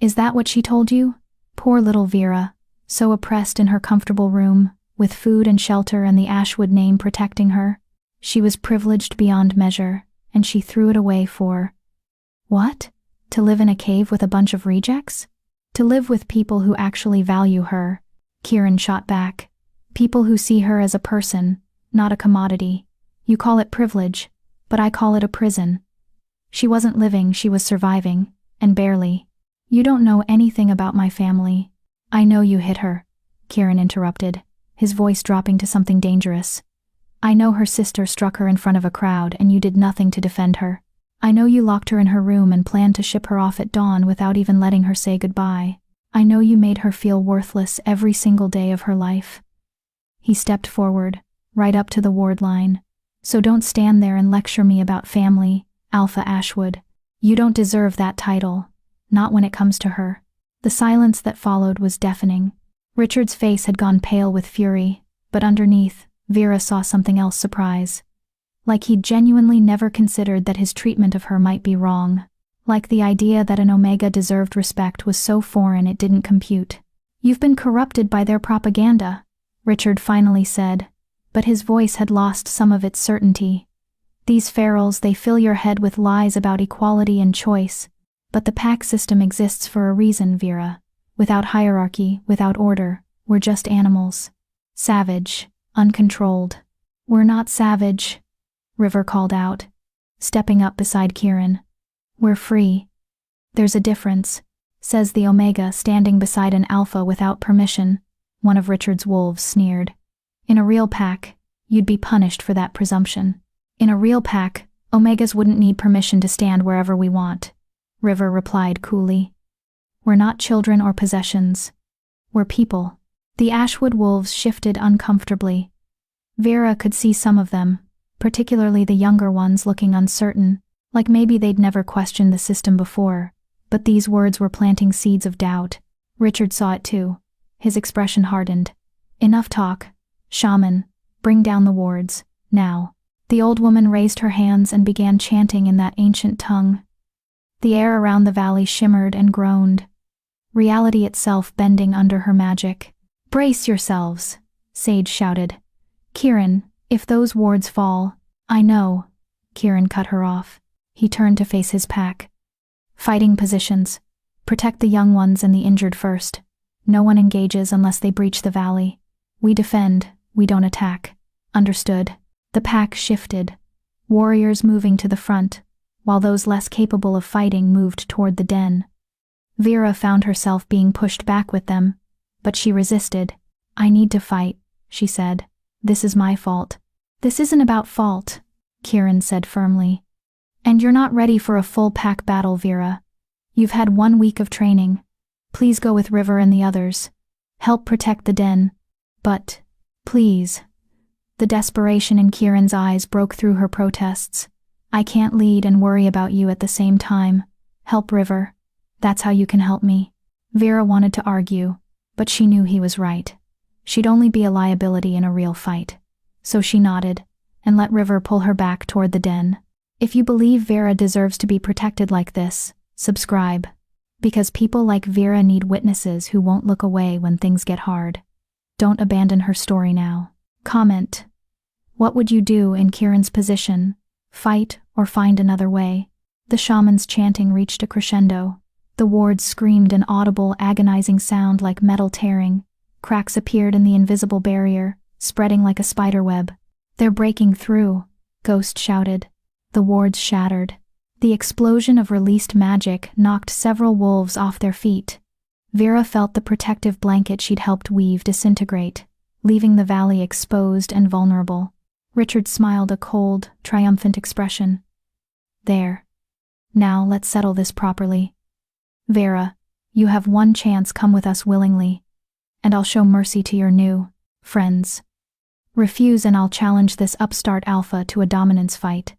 Is that what she told you? Poor little Vera, so oppressed in her comfortable room, with food and shelter and the Ashwood name protecting her. She was privileged beyond measure, and she threw it away for… What? To live in a cave with a bunch of rejects? To live with people who actually value her, Kieran shot back. People who see her as a person, not a commodity. You call it privilege, but I call it a prison. She wasn't living, she was surviving, and barely. You don't know anything about my family. I know you hit her, Kieran interrupted, his voice dropping to something dangerous. I know her sister struck her in front of a crowd and you did nothing to defend her. I know you locked her in her room and planned to ship her off at dawn without even letting her say goodbye. I know you made her feel worthless every single day of her life. He stepped forward, right up to the ward line. So don't stand there and lecture me about family, Alpha Ashwood. You don't deserve that title, not when it comes to her. The silence that followed was deafening. Richard's face had gone pale with fury, but underneath, Vera saw something else: surprise. Like he'd genuinely never considered that his treatment of her might be wrong. Like the idea that an Omega deserved respect was so foreign it didn't compute. You've been corrupted by their propaganda, Richard finally said, but his voice had lost some of its certainty. These ferals, they fill your head with lies about equality and choice, but the pack system exists for a reason, Vera. Without hierarchy, without order, we're just animals. Savage, uncontrolled. We're not savage, River called out, stepping up beside Kieran. We're free. There's a difference, says the Omega, standing beside an Alpha without permission, one of Richard's wolves sneered. In a real pack, you'd be punished for that presumption. In a real pack, Omegas wouldn't need permission to stand wherever we want, River replied coolly. We're not children or possessions. We're people. The Ashwood wolves shifted uncomfortably. Vera could see some of them, particularly the younger ones, looking uncertain, like maybe they'd never questioned the system before, but these words were planting seeds of doubt. Richard saw it too. His expression hardened. Enough talk. Shaman, bring down the wards, now. The old woman raised her hands and began chanting in that ancient tongue. The air around the valley shimmered and groaned, reality itself bending under her magic. Brace yourselves, Sage shouted. Kieran, if those wards fall… I know, Kieran cut her off. He turned to face his pack. Fighting positions. Protect the young ones and the injured first. No one engages unless they breach the valley. We defend, we don't attack. Understood. The pack shifted, warriors moving to the front, while those less capable of fighting moved toward the den. Vera found herself being pushed back with them, but she resisted. I need to fight, she said. This is my fault. This isn't about fault, Kieran said firmly. And you're not ready for a full pack battle, Vera. You've had 1 week of training. Please go with River and the others. Help protect the den. But, please. The desperation in Kieran's eyes broke through her protests. I can't lead and worry about you at the same time. Help River. That's how you can help me. Vera wanted to argue, but she knew he was right. She'd only be a liability in a real fight. So she nodded, and let River pull her back toward the den. If you believe Vera deserves to be protected like this, subscribe. Because people like Vera need witnesses who won't look away when things get hard. Don't abandon her story now. Comment. What would you do in Kieran's position? Fight or find another way? The shaman's chanting reached a crescendo. The wards screamed an audible, agonizing sound like metal tearing. Cracks appeared in the invisible barrier, spreading like a spiderweb. They're breaking through, Ghost shouted. The wards shattered. The explosion of released magic knocked several wolves off their feet. Vera felt the protective blanket she'd helped weave disintegrate, leaving the valley exposed and vulnerable. Richard smiled a cold, triumphant expression. There. Now let's settle this properly. Vera, you have one chance, come with us willingly, and I'll show mercy to your new friends. Refuse and I'll challenge this upstart Alpha to a dominance fight.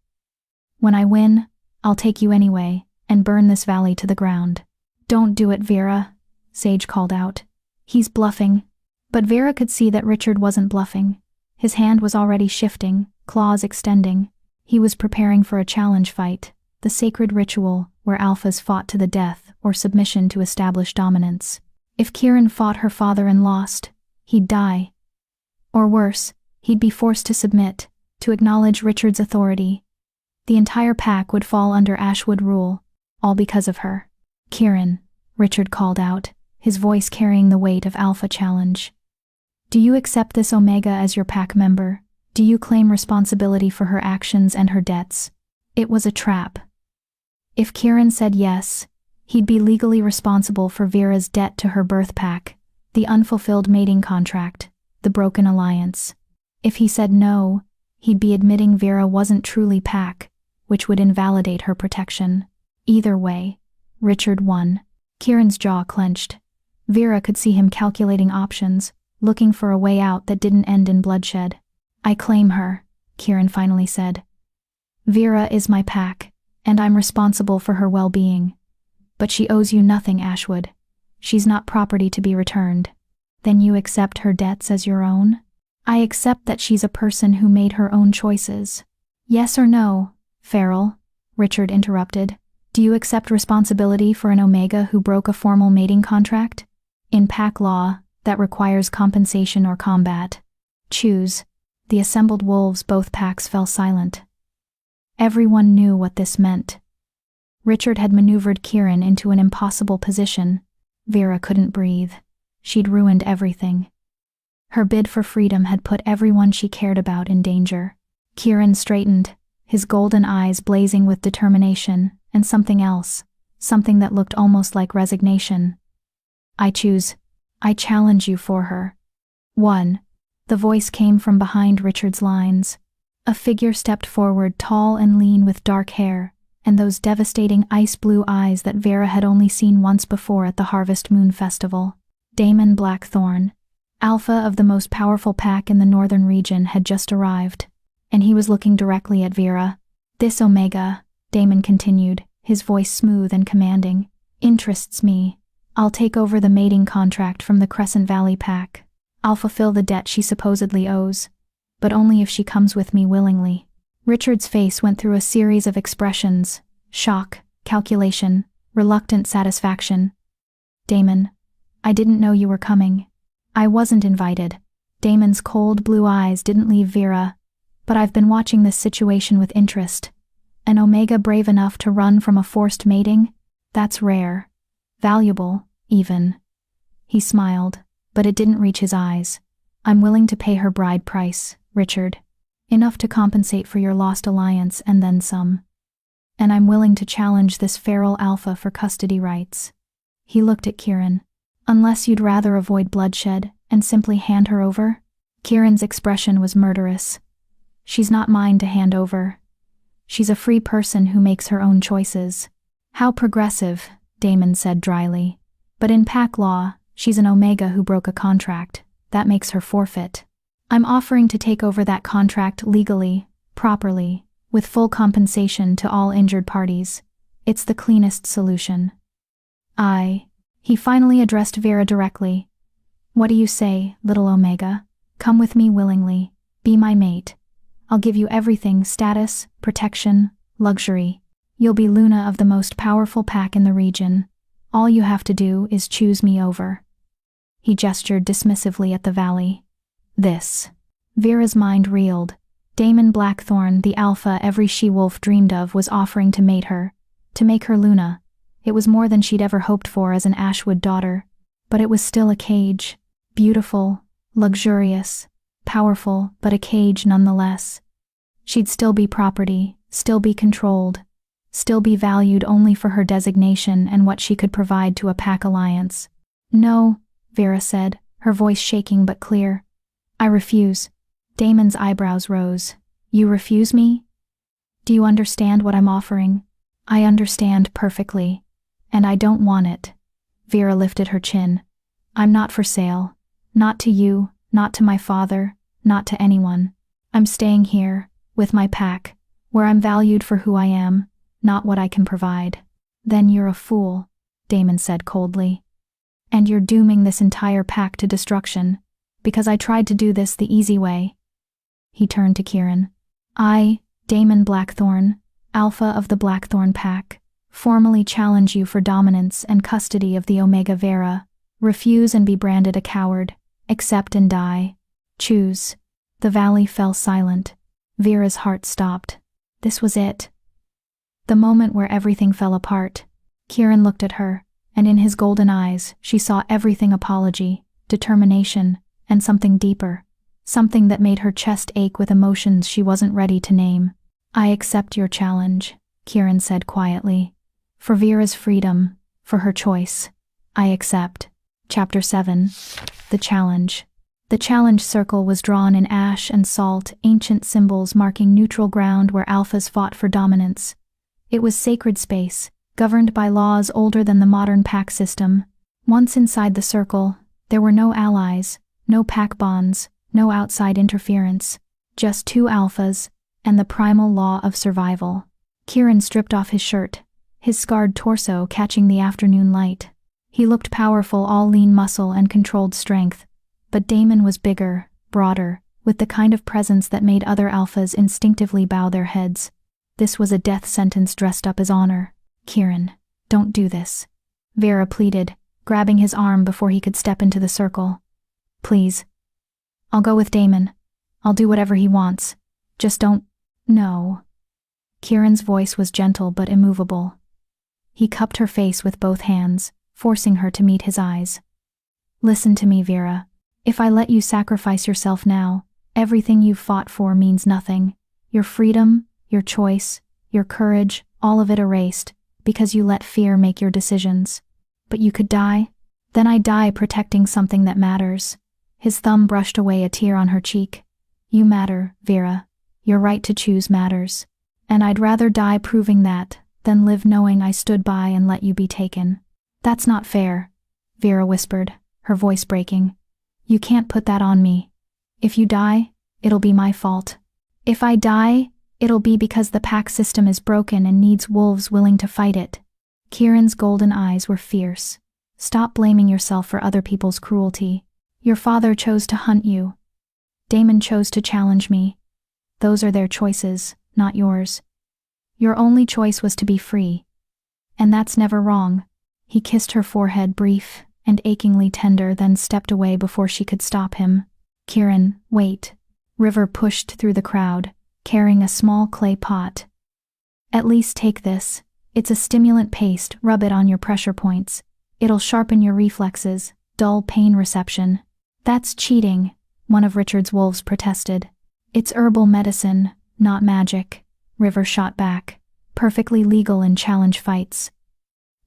When I win, I'll take you anyway, and burn this valley to the ground. Don't do it, Vera, Sage called out. He's bluffing. But Vera could see that Richard wasn't bluffing. His hand was already shifting, claws extending. He was preparing for a challenge fight, the sacred ritual where alphas fought to the death or submission to establish dominance. If Kieran fought her father and lost, he'd die. Or worse, he'd be forced to submit, to acknowledge Richard's authority. The entire pack would fall under Ashwood rule, all because of her. "Kieran," Richard called out, his voice carrying the weight of alpha challenge. "Do you accept this Omega as your pack member? Do you claim responsibility for her actions and her debts?" It was a trap. If Kieran said yes, he'd be legally responsible for Vera's debt to her birth pack, the unfulfilled mating contract, the broken alliance. If he said no, he'd be admitting Vera wasn't truly pack, which would invalidate her protection. Either way, Richard won. Kieran's jaw clenched. Vera could see him calculating options, looking for a way out that didn't end in bloodshed. "I claim her," Kieran finally said. "Vera is my pack, and I'm responsible for her well-being. But she owes you nothing, Ashwood. She's not property to be returned." "Then you accept her debts as your own?" "I accept that she's a person who made her own choices." "Yes or no, Farrell?" Richard interrupted. "Do you accept responsibility for an Omega who broke a formal mating contract? In pack law, that requires compensation or combat. Choose." The assembled wolves, both packs, fell silent. Everyone knew what this meant. Richard had maneuvered Kieran into an impossible position. Vera couldn't breathe. She'd ruined everything. Her bid for freedom had put everyone she cared about in danger. Kieran straightened, his golden eyes blazing with determination, and something else, something that looked almost like resignation. "I choose. I challenge you for her." "One." The voice came from behind Richard's lines. A figure stepped forward, tall and lean with dark hair, and those devastating ice-blue eyes that Vera had only seen once before at the Harvest Moon Festival. Damon Blackthorne, alpha of the most powerful pack in the northern region, had just arrived, and he was looking directly at Vera. "This Omega," Damon continued, his voice smooth and commanding, "interests me. I'll take over the mating contract from the Crescent Valley pack. I'll fulfill the debt she supposedly owes, but only if she comes with me willingly." Richard's face went through a series of expressions: shock, calculation, reluctant satisfaction. "Damon, I didn't know you were coming. I wasn't invited." Damon's cold blue eyes didn't leave Vera. "But I've been watching this situation with interest. An Omega brave enough to run from a forced mating? That's rare. Valuable, even." He smiled, but it didn't reach his eyes. "I'm willing to pay her bride price, Richard. Enough to compensate for your lost alliance and then some. And I'm willing to challenge this feral alpha for custody rights." He looked at Kieran. "Unless you'd rather avoid bloodshed and simply hand her over?" Kieran's expression was murderous. "She's not mine to hand over. She's a free person who makes her own choices." "How progressive," Damon said dryly. "But in pack law, she's an Omega who broke a contract. That makes her forfeit. I'm offering to take over that contract legally, properly, with full compensation to all injured parties. It's the cleanest solution." He finally addressed Vera directly. "What do you say, little Omega? Come with me willingly. Be my mate. I'll give you everything: status, protection, luxury. You'll be Luna of the most powerful pack in the region. All you have to do is choose me over." He gestured dismissively at the valley. "This." Vera's mind reeled. Damon Blackthorne, the alpha every she-wolf dreamed of, was offering to mate her, to make her Luna. It was more than she'd ever hoped for as an Ashwood daughter, but it was still a cage. Beautiful, luxurious, powerful, but a cage nonetheless. She'd still be property, still be controlled, still be valued only for her designation and what she could provide to a pack alliance. "No," Vera said, her voice shaking but clear. "I refuse." Damon's eyebrows rose. "You refuse me? Do you understand what I'm offering?" "I understand perfectly. And I don't want it." Vera lifted her chin. "I'm not for sale. Not to you, not to my father, not to anyone. I'm staying here, with my pack, where I'm valued for who I am, not what I can provide." "Then you're a fool," Damon said coldly. "And you're dooming this entire pack to destruction, because I tried to do this the easy way." He turned to Kieran. "I, Damon Blackthorne, alpha of the Blackthorne pack, formally challenge you for dominance and custody of the Omega Vera. Refuse and be branded a coward. Accept and die. Choose. The valley fell silent. Vera's heart stopped. This was it. The moment where everything fell apart. Kieran looked at her, and in his golden eyes she saw everything: apology, determination, and something deeper. Something that made her chest ache with emotions she wasn't ready to name. I accept your challenge, Kieran said quietly. For Vera's freedom, for her choice. I accept. Chapter 7. The Challenge. The challenge circle was drawn in ash and salt, ancient symbols marking neutral ground where alphas fought for dominance. It was sacred space, governed by laws older than the modern pack system. Once inside the circle, there were no allies, no pack bonds, no outside interference. Just two alphas, and the primal law of survival. Kieran stripped off his shirt, his scarred torso catching the afternoon light. He looked powerful, all lean muscle and controlled strength. But Damon was bigger, broader, with the kind of presence that made other alphas instinctively bow their heads. This was a death sentence dressed up as honor. Kieran, don't do this. Vera pleaded, grabbing his arm before he could step into the circle. Please. I'll go with Damon. I'll do whatever he wants. Just don't. No. Kieran's voice was gentle but immovable. He cupped her face with both hands, forcing her to meet his eyes. Listen to me, Vera. If I let you sacrifice yourself now, everything you've fought for means nothing. Your freedom, your choice, your courage, all of it erased, because you let fear make your decisions. But you could die? Then I die protecting something that matters. His thumb brushed away a tear on her cheek. You matter, Vera. Your right to choose matters. And I'd rather die proving that, than live knowing I stood by and let you be taken. That's not fair, Vera whispered, her voice breaking. You can't put that on me. If you die, it'll be my fault. If I die, it'll be because the pack system is broken and needs wolves willing to fight it. Kieran's golden eyes were fierce. Stop blaming yourself for other people's cruelty. Your father chose to hunt you. Damon chose to challenge me. Those are their choices, not yours. Your only choice was to be free. And that's never wrong. He kissed her forehead, brief and achingly tender, then stepped away before she could stop him. Kieran, wait. River pushed through the crowd, carrying a small clay pot. At least take this. It's a stimulant paste, rub it on your pressure points. It'll sharpen your reflexes, dull pain reception. That's cheating, one of Richard's wolves protested. It's herbal medicine, not magic, River shot back. Perfectly legal in challenge fights.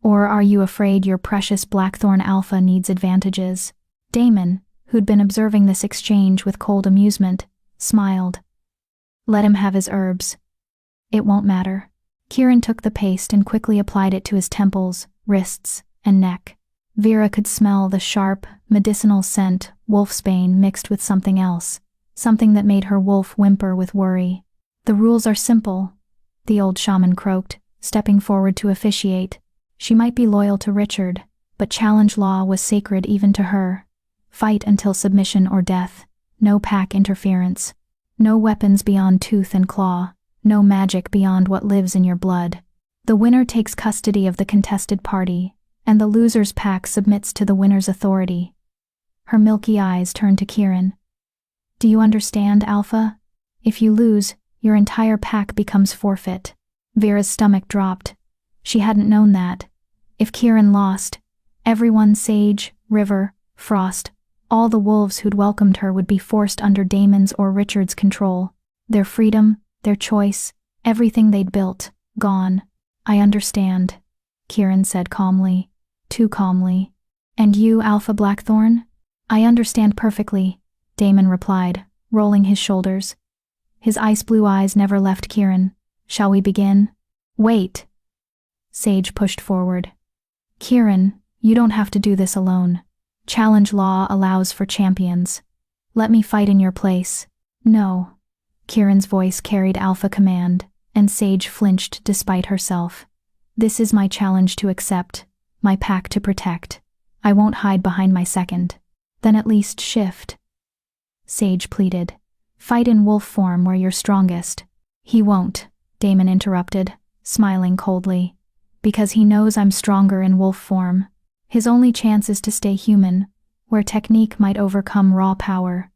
Or are you afraid your precious Blackthorn Alpha needs advantages? Damon, who'd been observing this exchange with cold amusement, smiled. Let him have his herbs. It won't matter. Kieran took the paste and quickly applied it to his temples, wrists, and neck. Vera could smell the sharp, medicinal scent, wolfsbane mixed with something else, something that made her wolf whimper with worry. The rules are simple, the old shaman croaked, stepping forward to officiate. She might be loyal to Richard, but challenge law was sacred even to her. Fight until submission or death. No pack interference. No weapons beyond tooth and claw. No magic beyond what lives in your blood. The winner takes custody of the contested party, and the loser's pack submits to the winner's authority. Her milky eyes turned to Kieran. Do you understand, Alpha? If you lose, your entire pack becomes forfeit. Vera's stomach dropped. She hadn't known that. If Kieran lost, everyone, Sage, River, Frost, all the wolves who'd welcomed her would be forced under Damon's or Richard's control. Their freedom, their choice, everything they'd built, gone. I understand, Kieran said calmly, too calmly. And you, Alpha Blackthorn? I understand perfectly, Damon replied, rolling his shoulders. His ice blue eyes never left Kieran. Shall we begin? Wait. Sage pushed forward. Kieran, you don't have to do this alone. Challenge law allows for champions. Let me fight in your place. No. Kieran's voice carried alpha command, and Sage flinched despite herself. This is my challenge to accept, my pack to protect. I won't hide behind my second. Then at least shift. Sage pleaded. Fight in wolf form where you're strongest. He won't, Damon interrupted, smiling coldly. Because he knows I'm stronger in wolf form. His only chance is to stay human, where technique might overcome raw power.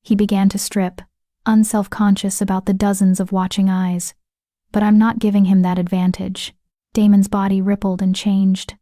He began to strip, unself-conscious about the dozens of watching eyes. But I'm not giving him that advantage. Damon's body rippled and changed.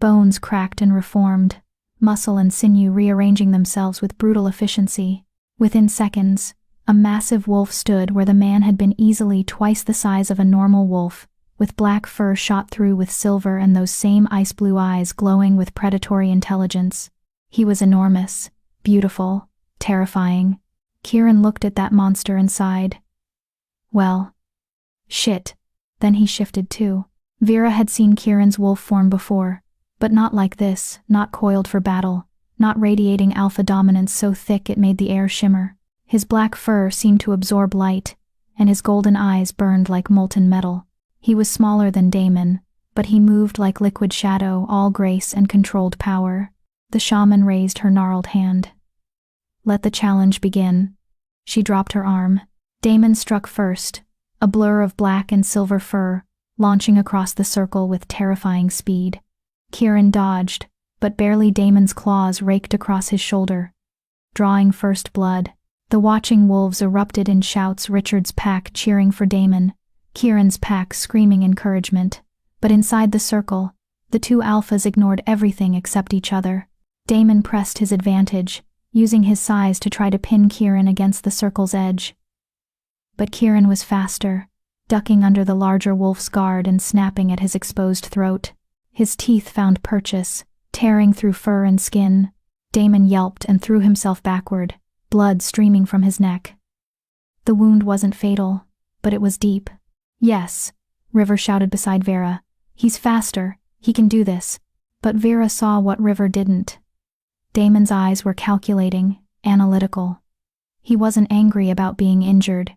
Bones cracked and reformed, muscle and sinew rearranging themselves with brutal efficiency. Within seconds, a massive wolf stood where the man had been easily twice the size of a normal wolf, with black fur shot through with silver and those same ice-blue eyes glowing with predatory intelligence. He was enormous, beautiful, terrifying. Kieran looked at that monster and sighed. Well, shit. Then he shifted too. Vera had seen Kieran's wolf form before, but not like this, not coiled for battle, not radiating alpha dominance so thick it made the air shimmer. His black fur seemed to absorb light, and his golden eyes burned like molten metal. He was smaller than Damon, but he moved like liquid shadow, all grace and controlled power. The shaman raised her gnarled hand. Let the challenge begin. She dropped her arm. Damon struck first, a blur of black and silver fur, launching across the circle with terrifying speed. Kieran dodged, but barely. Damon's claws raked across his shoulder, drawing first blood. The watching wolves erupted in shouts, Richard's pack cheering for Damon, Kieran's pack screaming encouragement. But inside the circle, the two alphas ignored everything except each other. Damon pressed his advantage, using his size to try to pin Kieran against the circle's edge. But Kieran was faster, ducking under the larger wolf's guard and snapping at his exposed throat. His teeth found purchase, tearing through fur and skin. Damon yelped and threw himself backward, blood streaming from his neck. The wound wasn't fatal, but it was deep. Yes, River shouted beside Vera. He's faster, he can do this. But Vera saw what River didn't. Damon's eyes were calculating, analytical. He wasn't angry about being injured.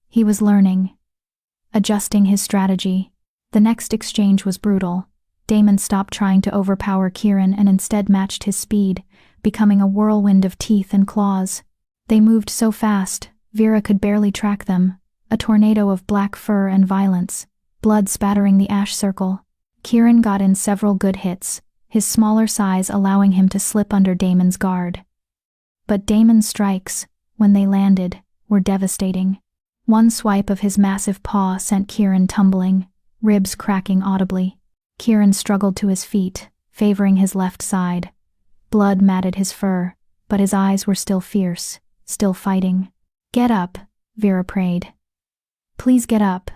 He was learning, adjusting his strategy. The next exchange was brutal. Damon stopped trying to overpower Kieran and instead matched his speed, becoming a whirlwind of teeth and claws. They moved so fast, Vera could barely track them, a tornado of black fur and violence, blood spattering the ash circle. Kieran got in several good hits, his smaller size allowing him to slip under Damon's guard. But Damon's strikes, when they landed, were devastating. One swipe of his massive paw sent Kieran tumbling, ribs cracking audibly. Kieran struggled to his feet, favoring his left side. Blood matted his fur, but his eyes were still fierce, still fighting. Get up, Vera prayed. Please get up.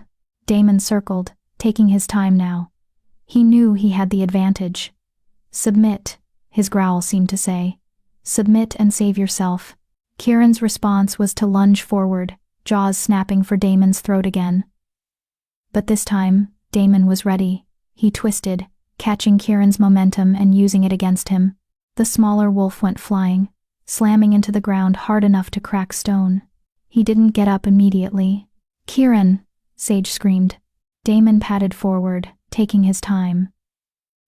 Damon circled, taking his time now. He knew he had the advantage. Submit, his growl seemed to say. Submit and save yourself. Kieran's response was to lunge forward, jaws snapping for Damon's throat again. But this time, Damon was ready. He twisted, catching Kieran's momentum and using it against him. The smaller wolf went flying, slamming into the ground hard enough to crack stone. He didn't get up immediately. Kieran, Sage screamed. Damon padded forward, taking his time.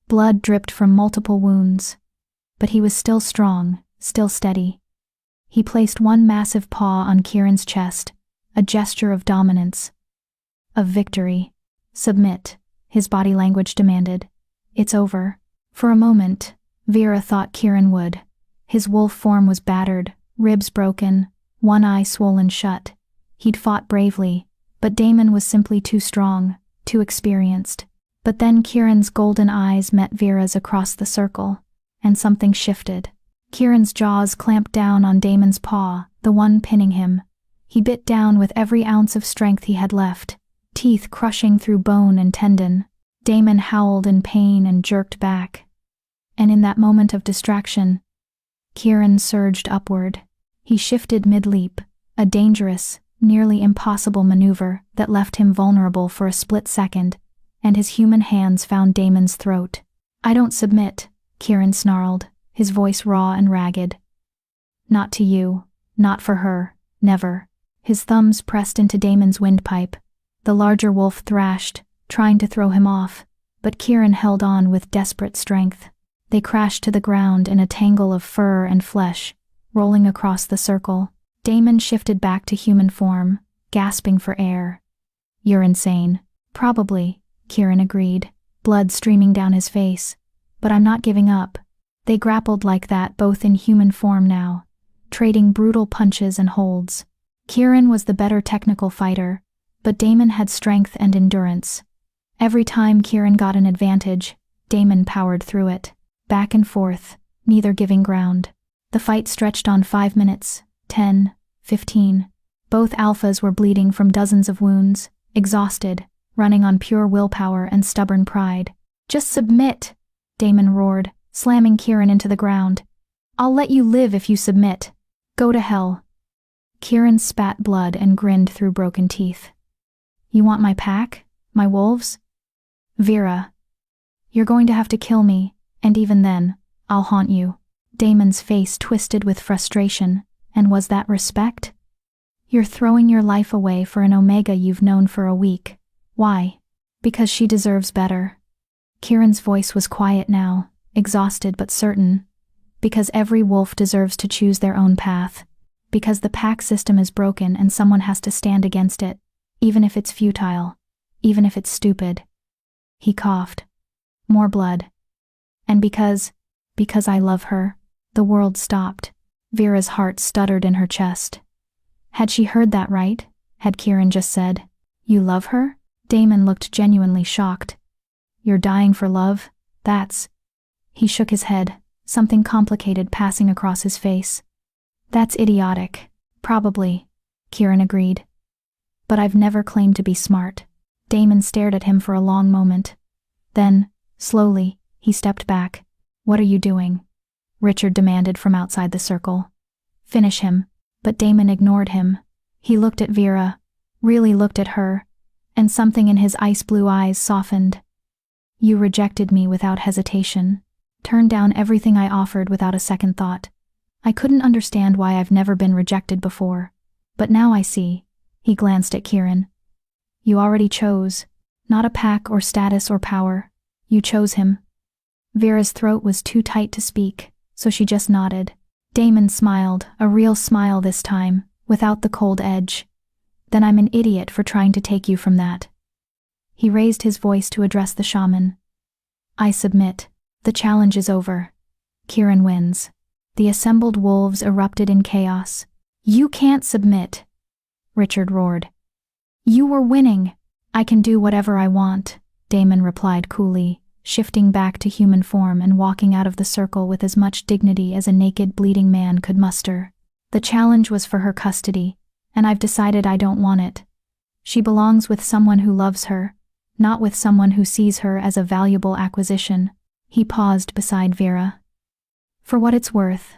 Blood dripped from multiple wounds. But he was still strong, still steady. He placed one massive paw on Kieran's chest, a gesture of dominance. Of victory. Submit, his body language demanded. It's over. For a moment, Vera thought Kieran would. His wolf form was battered, ribs broken, one eye swollen shut. He'd fought bravely, but Damon was simply too strong, too experienced. But then Kieran's golden eyes met Vera's across the circle, and something shifted. Kieran's jaws clamped down on Damon's paw, the one pinning him. He bit down with every ounce of strength he had left, teeth crushing through bone and tendon. Damon howled in pain and jerked back. And in that moment of distraction, Kieran surged upward. He shifted mid-leap, a dangerous, nearly impossible maneuver that left him vulnerable for a split second, and his human hands found Damon's throat. I don't submit, Kieran snarled, his voice raw and ragged. Not to you, not for her, never. His thumbs pressed into Damon's windpipe. The larger wolf thrashed, trying to throw him off, but Kieran held on with desperate strength. They crashed to the ground in a tangle of fur and flesh, rolling across the circle. Damon shifted back to human form, gasping for air. You're insane. Probably, Kieran agreed. blood streaming down his face. But I'm not giving up. They grappled like that, both in human form now, trading brutal punches and holds. Kieran was the better technical fighter, but Damon had strength and endurance. Every time Kieran got an advantage, Damon powered through it, back and forth, neither giving ground. The fight stretched on 5 minutes, 10, 15. Both alphas were bleeding from dozens of wounds, exhausted, running on pure willpower and stubborn pride. "Just submit," Damon roared, slamming Kieran into the ground. "I'll let you live if you submit. Go to hell." Kieran spat blood and grinned through broken teeth. "You want my pack? My wolves? Vera, you're going to have to kill me, and even then, I'll haunt you." Damon's face twisted with frustration, and was that respect? "You're throwing your life away for an Omega you've known for a week. Why?" "Because she deserves better." Kieran's voice was quiet now, exhausted but certain. "Because every wolf deserves to choose their own path. Because the pack system is broken and someone has to stand against it, even if it's futile, even if it's stupid." He coughed. More blood. "And because I love her." The world stopped. Vera's heart stuttered in her chest. Had she heard that right? Had Kieran just said, "You love her?" Damon looked genuinely shocked. "You're dying for love? That's..." He shook his head, something complicated passing across his face. "That's idiotic." "Probably," Kieran agreed. "But I've never claimed to be smart." Damon stared at him for a long moment. Then, slowly, he stepped back. "What are you doing?" Richard demanded from outside the circle. "Finish him." But Damon ignored him. He looked at Vera, really looked at her, and something in his ice-blue eyes softened. "You rejected me without hesitation. Turned down everything I offered without a second thought. I couldn't understand why I've never been rejected before. But now I see." He glanced at Kieran. "You already chose. Not a pack or status or power. You chose him." Vera's throat was too tight to speak, so she just nodded. Damon smiled, a real smile this time, without the cold edge. "Then I'm an idiot for trying to take you from that." He raised his voice to address the shaman. "I submit. The challenge is over. Kieran wins." The assembled wolves erupted in chaos. "You can't submit," Richard roared. "You were winning." "I can do whatever I want," Damon replied coolly, shifting back to human form and walking out of the circle with as much dignity as a naked, bleeding man could muster. "The challenge was for her custody, and I've decided I don't want it. She belongs with someone who loves her, not with someone who sees her as a valuable acquisition." He paused beside Vera. "For what it's worth,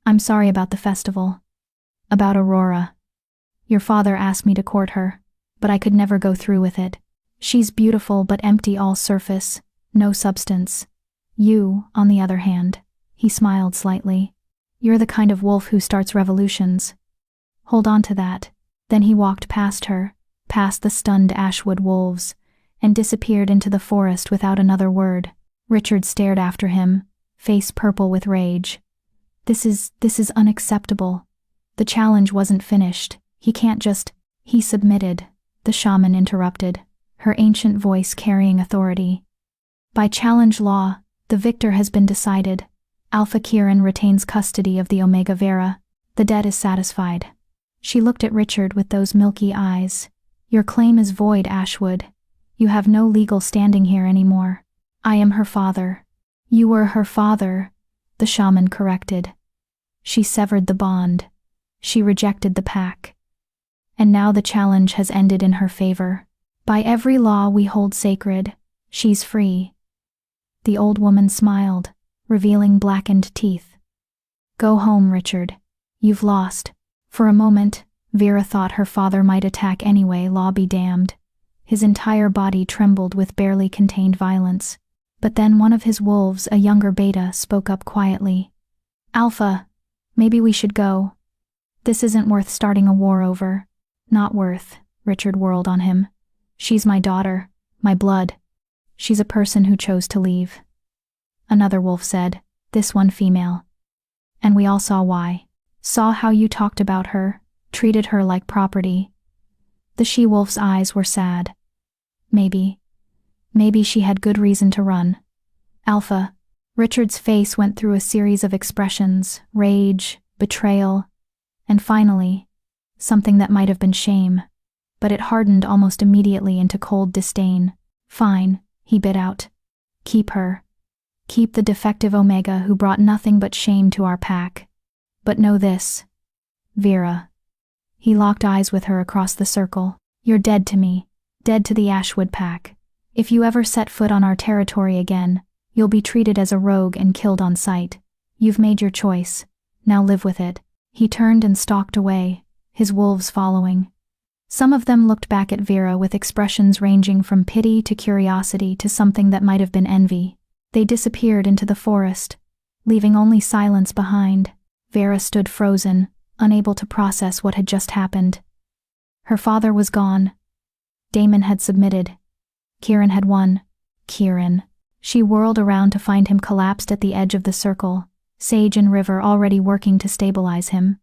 I'm sorry about the festival. About Aurora. Your father asked me to court her, but I could never go through with it. She's beautiful but empty, all surface, no substance. You, on the other hand," he smiled slightly, "you're the kind of wolf who starts revolutions. Hold on to that." Then he walked past her, past the stunned Ashwood wolves, and disappeared into the forest without another word. Richard stared after him, face purple with rage. This is unacceptable. The challenge wasn't finished. He can't just..." "He submitted," the shaman interrupted, her ancient voice carrying authority. "By challenge law, the victor has been decided. Alpha Kieran retains custody of the Omega Vera. The debt is satisfied." She looked at Richard with those milky eyes. "Your claim is void, Ashwood. You have no legal standing here anymore." "I am her father." "You were her father," the shaman corrected. "She severed the bond. She rejected the pack. And now the challenge has ended in her favor. By every law we hold sacred, she's free." The old woman smiled, revealing blackened teeth. "Go home, Richard. You've lost." For a moment, Vera thought her father might attack anyway, law be damned. His entire body trembled with barely contained violence. But then one of his wolves, a younger beta, spoke up quietly. "Alpha, maybe we should go. This isn't worth starting a war over." "Not worth," Richard whirled on him. "She's my daughter, my blood. She's a person who chose to leave." Another wolf said, this one female. "And we all saw why. Saw how you talked about her, treated her like property." The she-wolf's eyes were sad. "Maybe. Maybe she had good reason to run. Alpha. Richard's face went through a series of expressions: rage, betrayal, and finally, something that might have been shame, but it hardened almost immediately into cold disdain. Fine, he bit out. Keep her. Keep the defective Omega who brought nothing but shame to our pack. But know this, Vera. He locked eyes with her across the circle. You're dead to me, dead to the Ashwood pack. If you ever set foot on our territory again, you'll be treated as a rogue and killed on sight. You've made your choice. Now live with it. He turned and stalked away, his wolves following. Some of them looked back at Vera with expressions ranging from pity to curiosity to something that might have been envy. They disappeared into the forest, leaving only silence behind. Vera stood frozen, unable to process what had just happened. Her father was gone. Damon had submitted. Kieran had won. Kieran. She whirled around to find him collapsed at the edge of the circle, Sage and River already working to stabilize him.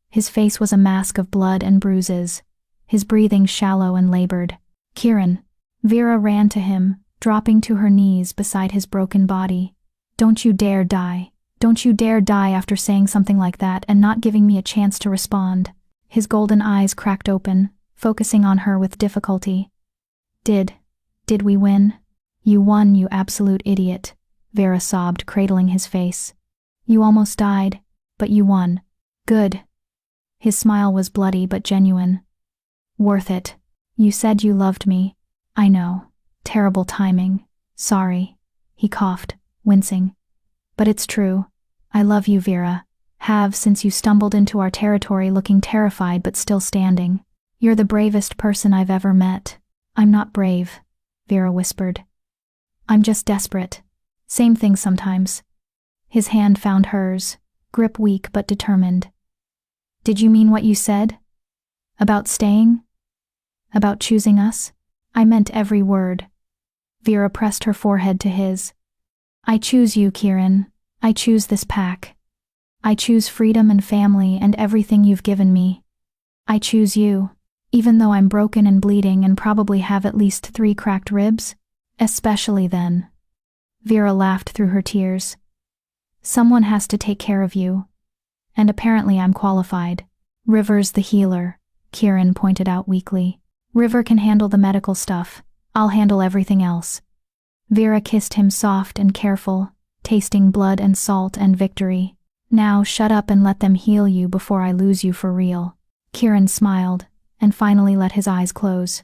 His face was a mask of blood and bruises, his breathing shallow and labored. Kieran. Vera ran to him, dropping to her knees beside his broken body. Don't you dare die. Don't you dare die after saying something like that and not giving me a chance to respond. His golden eyes cracked open, focusing on her with difficulty. Did we win? You won, you absolute idiot, Vera sobbed, cradling his face. You almost died, but you won. Good. His smile was bloody but genuine. Worth it. You said you loved me. I know. Terrible timing. Sorry. He coughed, wincing. But it's true. I love you, Vera. Have since you stumbled into our territory looking terrified but still standing. You're the bravest person I've ever met. I'm not brave, Vera whispered. I'm just desperate. Same thing sometimes. His hand found hers, grip weak but determined. Did you mean what you said? About staying? About choosing us? I meant every word. Vera pressed her forehead to his. I choose you, Kieran. I choose this pack. I choose freedom and family and everything you've given me. I choose you, even though I'm broken and bleeding and probably have at least 3 cracked ribs. Especially then. Vera laughed through her tears. Someone has to take care of you. And apparently I'm qualified. River's the healer, Kieran pointed out weakly. River can handle the medical stuff. I'll handle everything else. Vera kissed him soft and careful, tasting blood and salt and victory. Now shut up and let them heal you before I lose you for real. Kieran smiled, and finally let his eyes close.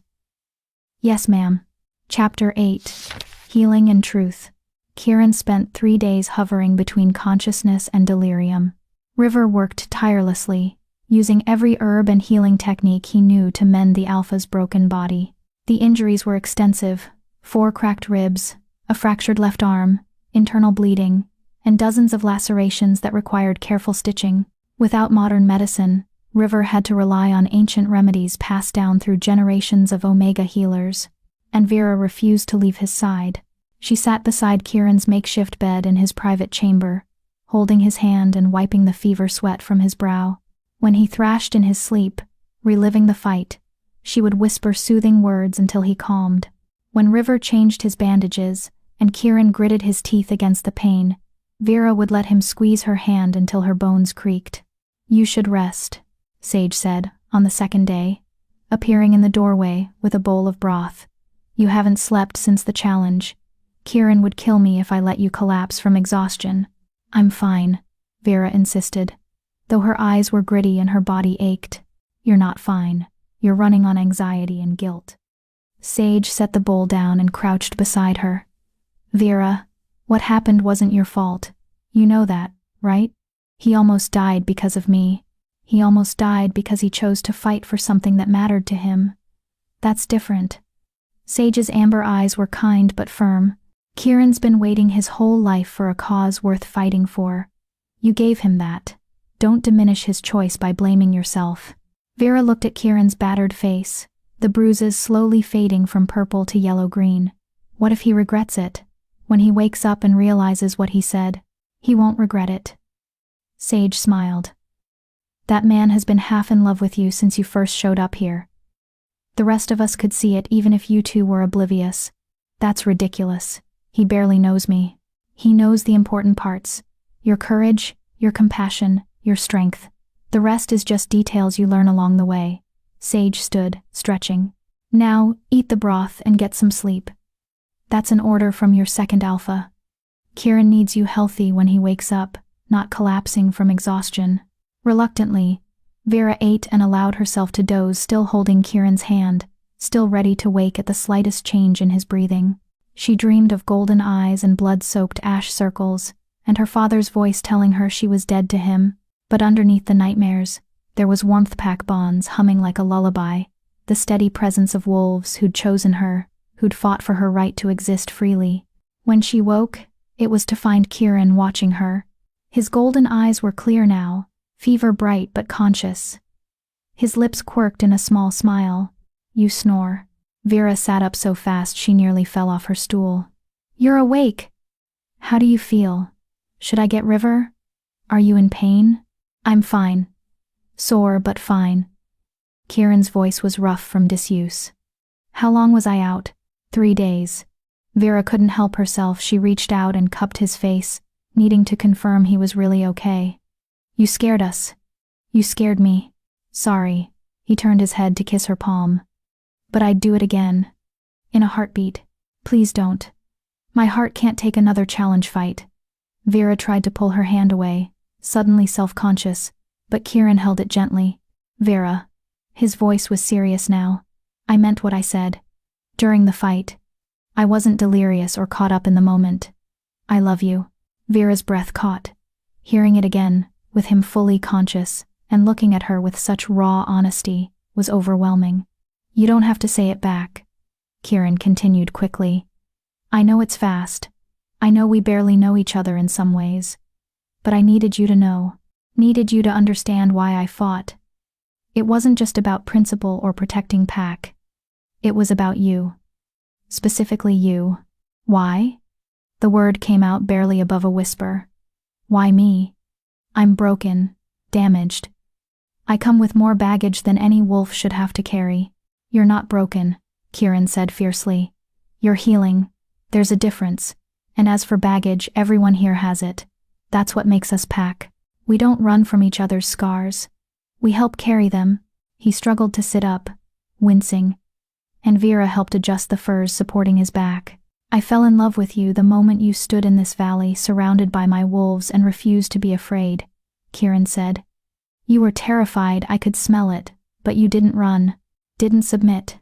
Yes, ma'am. Chapter 8. Healing and Truth. Kieran spent 3 days hovering between consciousness and delirium. River worked tirelessly, using every herb and healing technique he knew to mend the Alpha's broken body. The injuries were extensive: 4 cracked ribs, a fractured left arm, internal bleeding, and dozens of lacerations that required careful stitching. Without modern medicine, River had to rely on ancient remedies passed down through generations of Omega healers. And Vera refused to leave his side. She sat beside Kieran's makeshift bed in his private chamber, holding his hand and wiping the fever sweat from his brow. When he thrashed in his sleep, reliving the fight, she would whisper soothing words until he calmed. When River changed his bandages, and Kieran gritted his teeth against the pain, Vera would let him squeeze her hand until her bones creaked. You should rest, Sage said, on the second day, appearing in the doorway with a bowl of broth. You haven't slept since the challenge. Kieran would kill me if I let you collapse from exhaustion. I'm fine, Vera insisted, though her eyes were gritty and her body ached. You're not fine. You're running on anxiety and guilt. Sage set the bowl down and crouched beside her. Vera, what happened wasn't your fault. You know that, right? He almost died because of me. He almost died because he chose to fight for something that mattered to him. That's different. Sage's amber eyes were kind but firm. Kieran's been waiting his whole life for a cause worth fighting for. You gave him that. Don't diminish his choice by blaming yourself. Vera looked at Kieran's battered face, the bruises slowly fading from purple to yellow-green. What if he regrets it? When he wakes up and realizes what he said, he won't regret it. Sage smiled. That man has been half in love with you since you first showed up here. The rest of us could see it even if you two were oblivious. That's ridiculous. He barely knows me. He knows the important parts. Your courage, your compassion, your strength. The rest is just details you learn along the way. Sage stood, stretching. Now, eat the broth and get some sleep. That's an order from your second alpha. Kieran needs you healthy when he wakes up, not collapsing from exhaustion. Reluctantly, Vera ate and allowed herself to doze, still holding Kieran's hand, still ready to wake at the slightest change in his breathing. She dreamed of golden eyes and blood-soaked ash circles, and her father's voice telling her she was dead to him. But underneath the nightmares, there was warmth pack bonds humming like a lullaby, the steady presence of wolves who'd chosen her, who'd fought for her right to exist freely. When she woke, it was to find Kieran watching her. His golden eyes were clear now, fever bright but conscious. His lips quirked in a small smile. You snore. Vera sat up so fast she nearly fell off her stool. You're awake. How do you feel? Should I get River? Are you in pain? I'm fine. Sore but fine. Kieran's voice was rough from disuse. How long was I out? 3 days. Vera couldn't help herself. She reached out and cupped his face, needing to confirm he was really okay. You scared us. You scared me. Sorry. He turned his head to kiss her palm. But I'd do it again. In a heartbeat. Please don't. My heart can't take another challenge fight. Vera tried to pull her hand away, suddenly self-conscious, but Kieran held it gently. Vera. His voice was serious now. I meant what I said. During the fight. I wasn't delirious or caught up in the moment. I love you. Vera's breath caught. Hearing it again, with him fully conscious, and looking at her with such raw honesty, was overwhelming. You don't have to say it back. Kieran continued quickly. I know it's fast. I know we barely know each other in some ways. But I needed you to know. Needed you to understand why I fought. It wasn't just about principle or protecting Pack. It was about you. Specifically you. Why? The word came out barely above a whisper. Why me? I'm broken, damaged. I come with more baggage than any wolf should have to carry. You're not broken, Kieran said fiercely. You're healing. There's a difference. And as for baggage, everyone here has it. That's what makes us Pack. We don't run from each other's scars. We help carry them. He struggled to sit up, wincing. And Vera helped adjust the furs supporting his back. I fell in love with you the moment you stood in this valley surrounded by my wolves and refused to be afraid, Kieran said. You were terrified, I could smell it, but you didn't run, didn't submit.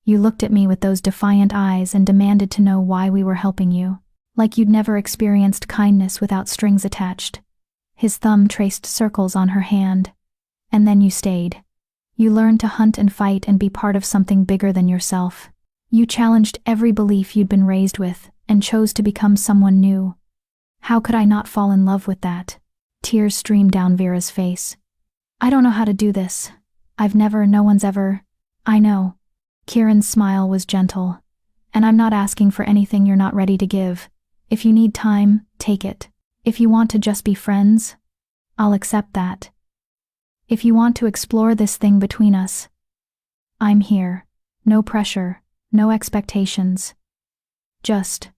You looked at me with those defiant eyes and demanded to know why we were helping you, like you'd never experienced kindness without strings attached. His thumb traced circles on her hand. And then you stayed. You learned to hunt and fight and be part of something bigger than yourself. You challenged every belief you'd been raised with and chose to become someone new. How could I not fall in love with that? Tears streamed down Vera's face. I don't know how to do this. No one's ever. I know. Kieran's smile was gentle. And I'm not asking for anything you're not ready to give. If you need time, take it. If you want to just be friends, I'll accept that. If you want to explore this thing between us, I'm here. No pressure, no expectations. Just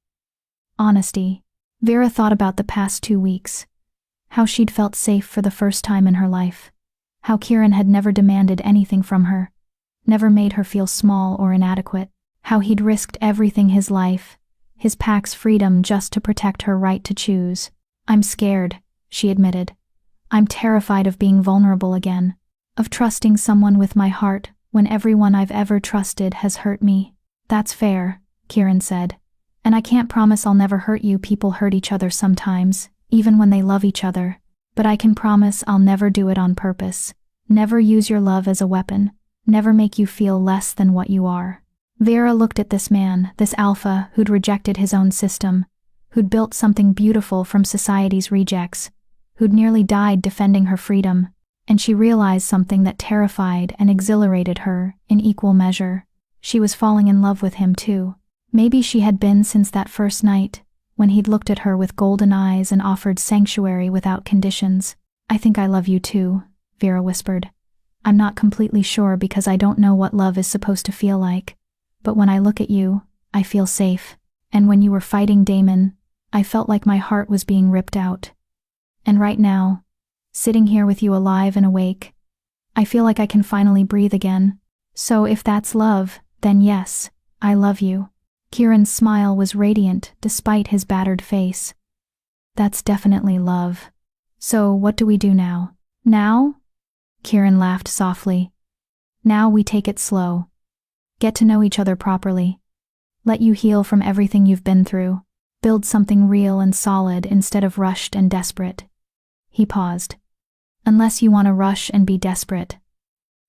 honesty. Vera thought about the past 2 weeks. How she'd felt safe for the first time in her life. How Kieran had never demanded anything from her. Never made her feel small or inadequate. How he'd risked everything, his life, his Pack's freedom, just to protect her right to choose. I'm scared, she admitted. I'm terrified of being vulnerable again. Of trusting someone with my heart when everyone I've ever trusted has hurt me. That's fair, Kieran said. And I can't promise I'll never hurt you. People hurt each other sometimes, even when they love each other. But I can promise I'll never do it on purpose. Never use your love as a weapon. Never make you feel less than what you are. Vera looked at this man, this alpha who'd rejected his own system, who'd built something beautiful from society's rejects, who'd nearly died defending her freedom, and she realized something that terrified and exhilarated her in equal measure. She was falling in love with him too. Maybe she had been since that first night, when he'd looked at her with golden eyes and offered sanctuary without conditions. I think I love you too, Vera whispered. I'm not completely sure because I don't know what love is supposed to feel like. But when I look at you, I feel safe. And when you were fighting Damon, I felt like my heart was being ripped out. And right now, sitting here with you alive and awake, I feel like I can finally breathe again. So if that's love, then yes, I love you." Kieran's smile was radiant despite his battered face. "That's definitely love. So what do we do now?" "Now?" Kieran laughed softly. "Now we take it slow. Get to know each other properly. Let you heal from everything you've been through. Build something real and solid instead of rushed and desperate." He paused. "Unless you want to rush and be desperate.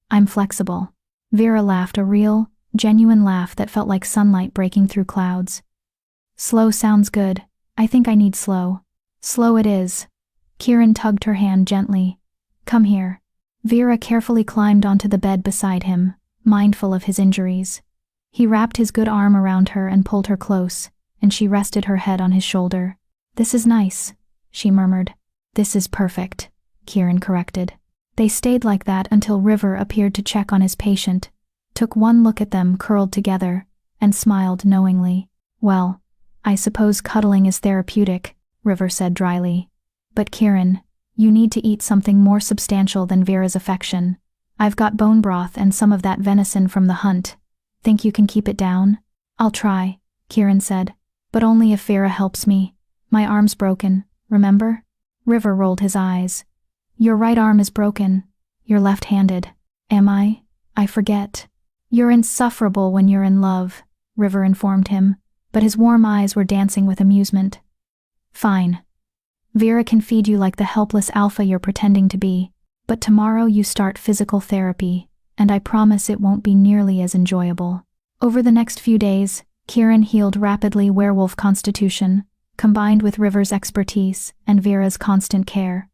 I'm flexible." Vera laughed, a real, genuine laugh that felt like sunlight breaking through clouds. "Slow sounds good. I think I need slow." "Slow it is." Kieran tugged her hand gently. "Come here." Vera carefully climbed onto the bed beside him, mindful of his injuries. He wrapped his good arm around her and pulled her close, and she rested her head on his shoulder. "This is nice," she murmured. "This is perfect," Kieran corrected. They stayed like that until River appeared to check on his patient, took one look at them curled together, and smiled knowingly. "Well, I suppose cuddling is therapeutic," River said dryly. "But Kieran, you need to eat something more substantial than Vera's affection. I've got bone broth and some of that venison from the hunt. Think you can keep it down?" "I'll try," Kieran said, "but only if Vera helps me. My arm's broken, remember?" River rolled his eyes. "Your right arm is broken. You're left-handed." "Am I? I forget." "You're insufferable when you're in love," River informed him, but his warm eyes were dancing with amusement. "Fine. Vera can feed you like the helpless alpha you're pretending to be, but tomorrow you start physical therapy, and I promise it won't be nearly as enjoyable." Over the next few days, Kieran healed rapidly werewolf constitution, combined with River's expertise and Vera's constant care.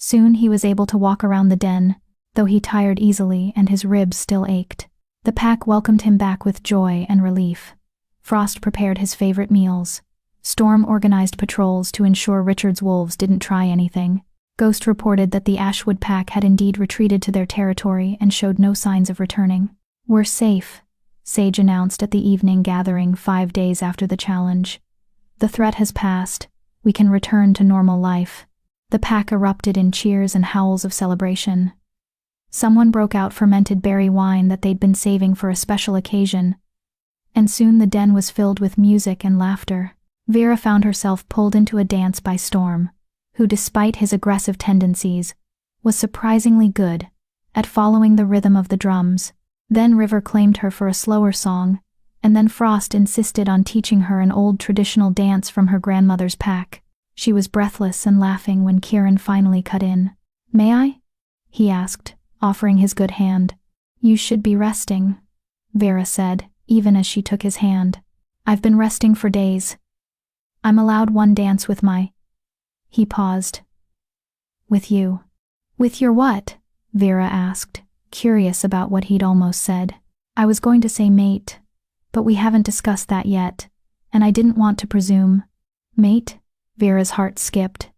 Soon he was able to walk around the den, though he tired easily and his ribs still ached. The pack welcomed him back with joy and relief. Frost prepared his favorite meals. Storm organized patrols to ensure Richard's wolves didn't try anything. Ghost reported that the Ashwood pack had indeed retreated to their territory and showed no signs of returning. "We're safe," Sage announced at the evening gathering 5 days after the challenge. "The threat has passed. We can return to normal life." The pack erupted in cheers and howls of celebration. Someone broke out fermented berry wine that they'd been saving for a special occasion, and soon the den was filled with music and laughter. Vera found herself pulled into a dance by Storm, who, despite his aggressive tendencies, was surprisingly good at following the rhythm of the drums. Then River claimed her for a slower song, and then Frost insisted on teaching her an old traditional dance from her grandmother's pack. She was breathless and laughing when Kieran finally cut in. "May I?" he asked, offering his good hand. "You should be resting," Vera said, even as she took his hand. "I've been resting for days. I'm allowed one dance with my—" He paused. "With you." "With your what?" Vera asked, curious about what he'd almost said. "I was going to say mate, but we haven't discussed that yet, and I didn't want to presume." "Mate?" Vera's heart skipped.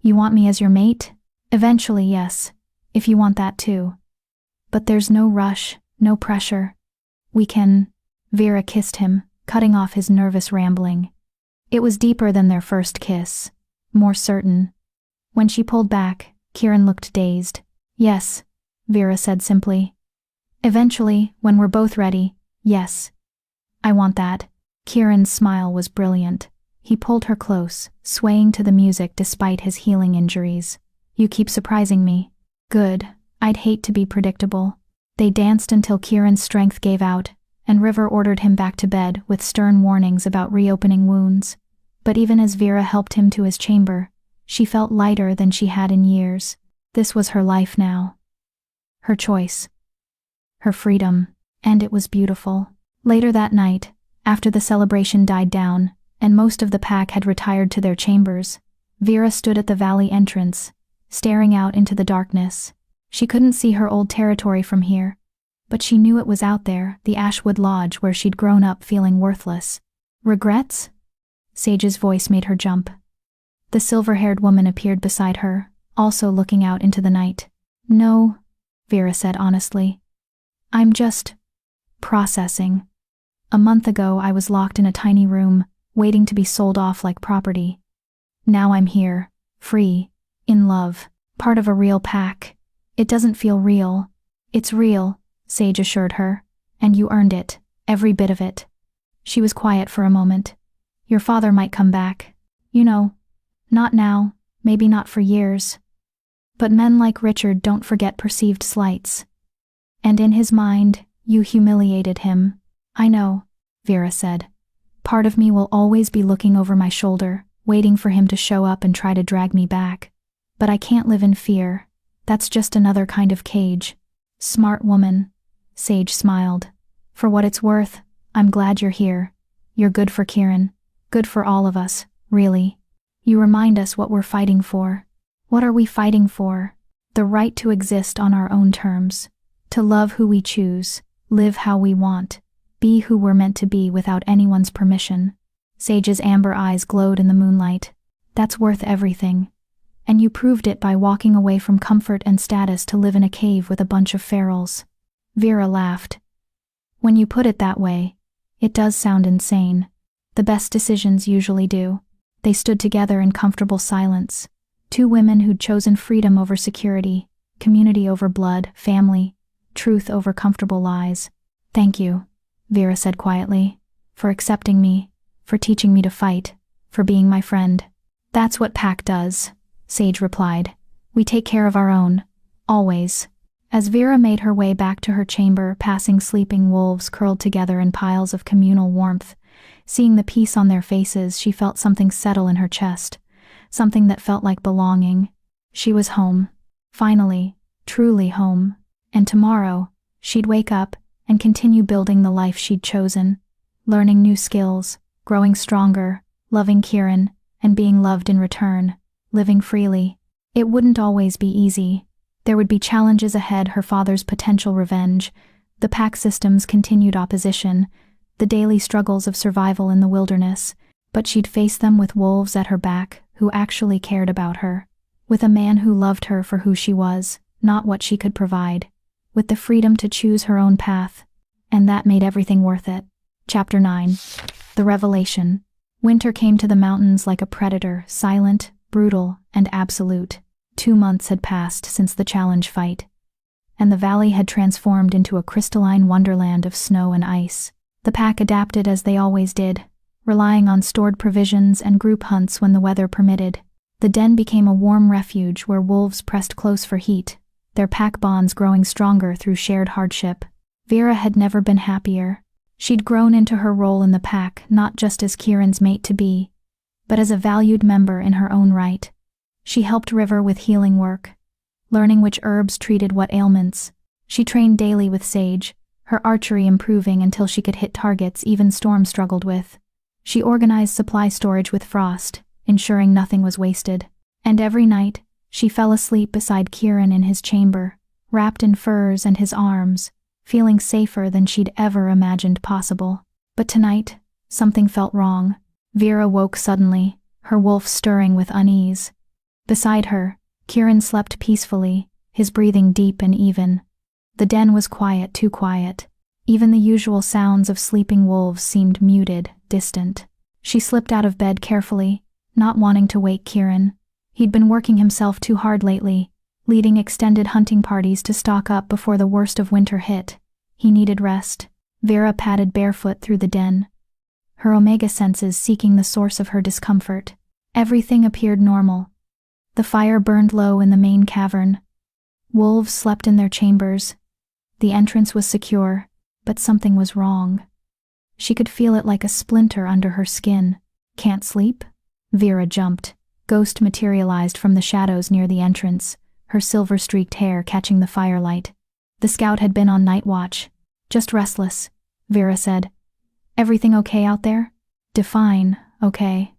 "You want me as your mate?" "Eventually, yes, if you want that too. But there's no rush, no pressure. We can—" Vera kissed him, cutting off his nervous rambling. It was deeper than their first kiss, more certain. When she pulled back, Kieran looked dazed. "Yes," Vera said simply. "Eventually, when we're both ready, yes. I want that." Kieran's smile was brilliant. He pulled her close, swaying to the music despite his healing injuries. "You keep surprising me." "Good. I'd hate to be predictable." They danced until Kieran's strength gave out, and River ordered him back to bed with stern warnings about reopening wounds. But even as Vera helped him to his chamber, she felt lighter than she had in years. This was her life now. Her choice. Her freedom. And it was beautiful. Later that night, after the celebration died down, and most of the pack had retired to their chambers, Vera stood at the valley entrance, staring out into the darkness. She couldn't see her old territory from here, but she knew it was out there, the Ashwood Lodge where she'd grown up feeling worthless. "Regrets?" Sage's voice made her jump. The silver-haired woman appeared beside her, also looking out into the night. "No," Vera said honestly. "I'm just processing." A month ago I was locked in a tiny room, waiting to be sold off like property. Now I'm here, free, in love, part of a real pack. It doesn't feel real. It's real, Sage assured her. And you earned it, every bit of it. She was quiet for a moment. Your father might come back. You know, not now, maybe not for years. But men like Richard don't forget perceived slights. And in his mind, you humiliated him. I know, Vera said. Part of me will always be looking over my shoulder, waiting for him to show up and try to drag me back. But I can't live in fear. That's just another kind of cage. Smart woman, Sage smiled. For what it's worth, I'm glad you're here. You're good for Kieran. Good for all of us, really. You remind us what we're fighting for. What are we fighting for? The right to exist on our own terms. To love who we choose, live how we want, be who we're meant to be without anyone's permission. Sage's amber eyes glowed in the moonlight. That's worth everything. And you proved it by walking away from comfort and status to live in a cave with a bunch of ferals. Vera laughed. When you put it that way, it does sound insane. The best decisions usually do. They stood together in comfortable silence. Two women who'd chosen freedom over security, community over blood, family, truth over comfortable lies. Thank you, Vera said quietly, for accepting me, for teaching me to fight, for being my friend. That's what Pack does, Sage replied. We take care of our own, always. As Vera made her way back to her chamber, passing sleeping wolves curled together in piles of communal warmth, seeing the peace on their faces, she felt something settle in her chest, something that felt like belonging. She was home. Finally, truly home. And tomorrow, she'd wake up and continue building the life she'd chosen, learning new skills, growing stronger, loving Kieran, and being loved in return, living freely. It wouldn't always be easy. There would be challenges ahead, her father's potential revenge, the pack system's continued opposition, the daily struggles of survival in the wilderness, but she'd face them with wolves at her back who actually cared about her, with a man who loved her for who she was, not what she could provide, with the freedom to choose her own path, and that made everything worth it. Chapter 9. The Revelation. Winter came to the mountains like a predator, silent, brutal, and absolute. 2 months had passed since the challenge fight, and the valley had transformed into a crystalline wonderland of snow and ice. The pack adapted as they always did, relying on stored provisions and group hunts when the weather permitted. The den became a warm refuge where wolves pressed close for heat, their pack bonds growing stronger through shared hardship. Vera had never been happier. She'd grown into her role in the pack, not just as Kieran's mate-to-be, but as a valued member in her own right. She helped River with healing work, learning which herbs treated what ailments. She trained daily with Sage, her archery improving until she could hit targets even Storm struggled with. She organized supply storage with Frost, ensuring nothing was wasted. And every night, she fell asleep beside Kieran in his chamber, wrapped in furs and his arms, feeling safer than she'd ever imagined possible. But tonight, something felt wrong. Vera woke suddenly, her wolf stirring with unease. Beside her, Kieran slept peacefully, his breathing deep and even. The den was quiet, too quiet. Even the usual sounds of sleeping wolves seemed muted, distant. She slipped out of bed carefully, not wanting to wake Kieran. He'd been working himself too hard lately, leading extended hunting parties to stock up before the worst of winter hit. He needed rest. Vera padded barefoot through the den, her omega senses seeking the source of her discomfort. Everything appeared normal. The fire burned low in the main cavern. Wolves slept in their chambers. The entrance was secure, but something was wrong. She could feel it like a splinter under her skin. Can't sleep? Vera jumped. Ghost materialized from the shadows near the entrance, her silver-streaked hair catching the firelight. The scout had been on night watch. Just restless, Vera said. Everything okay out there? Define, okay.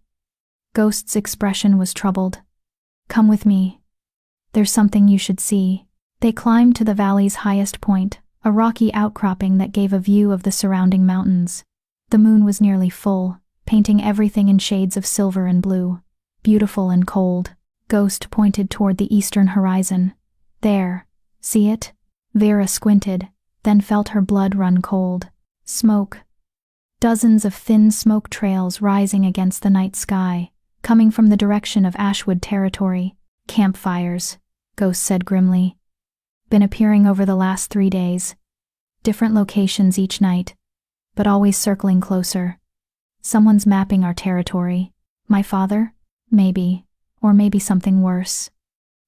Ghost's expression was troubled. Come with me. There's something you should see. They climbed to the valley's highest point, a rocky outcropping that gave a view of the surrounding mountains. The moon was nearly full, painting everything in shades of silver and blue. Beautiful and cold. Ghost pointed toward the eastern horizon. There. See it? Vera squinted, then felt her blood run cold. Smoke. dozens of thin smoke trails rising against the night sky, coming from the direction of Ashwood territory. Campfires, Ghost said grimly. Been appearing over the last 3 days. Different locations each night, but always circling closer. Someone's mapping our territory. My father? Maybe. Or maybe something worse.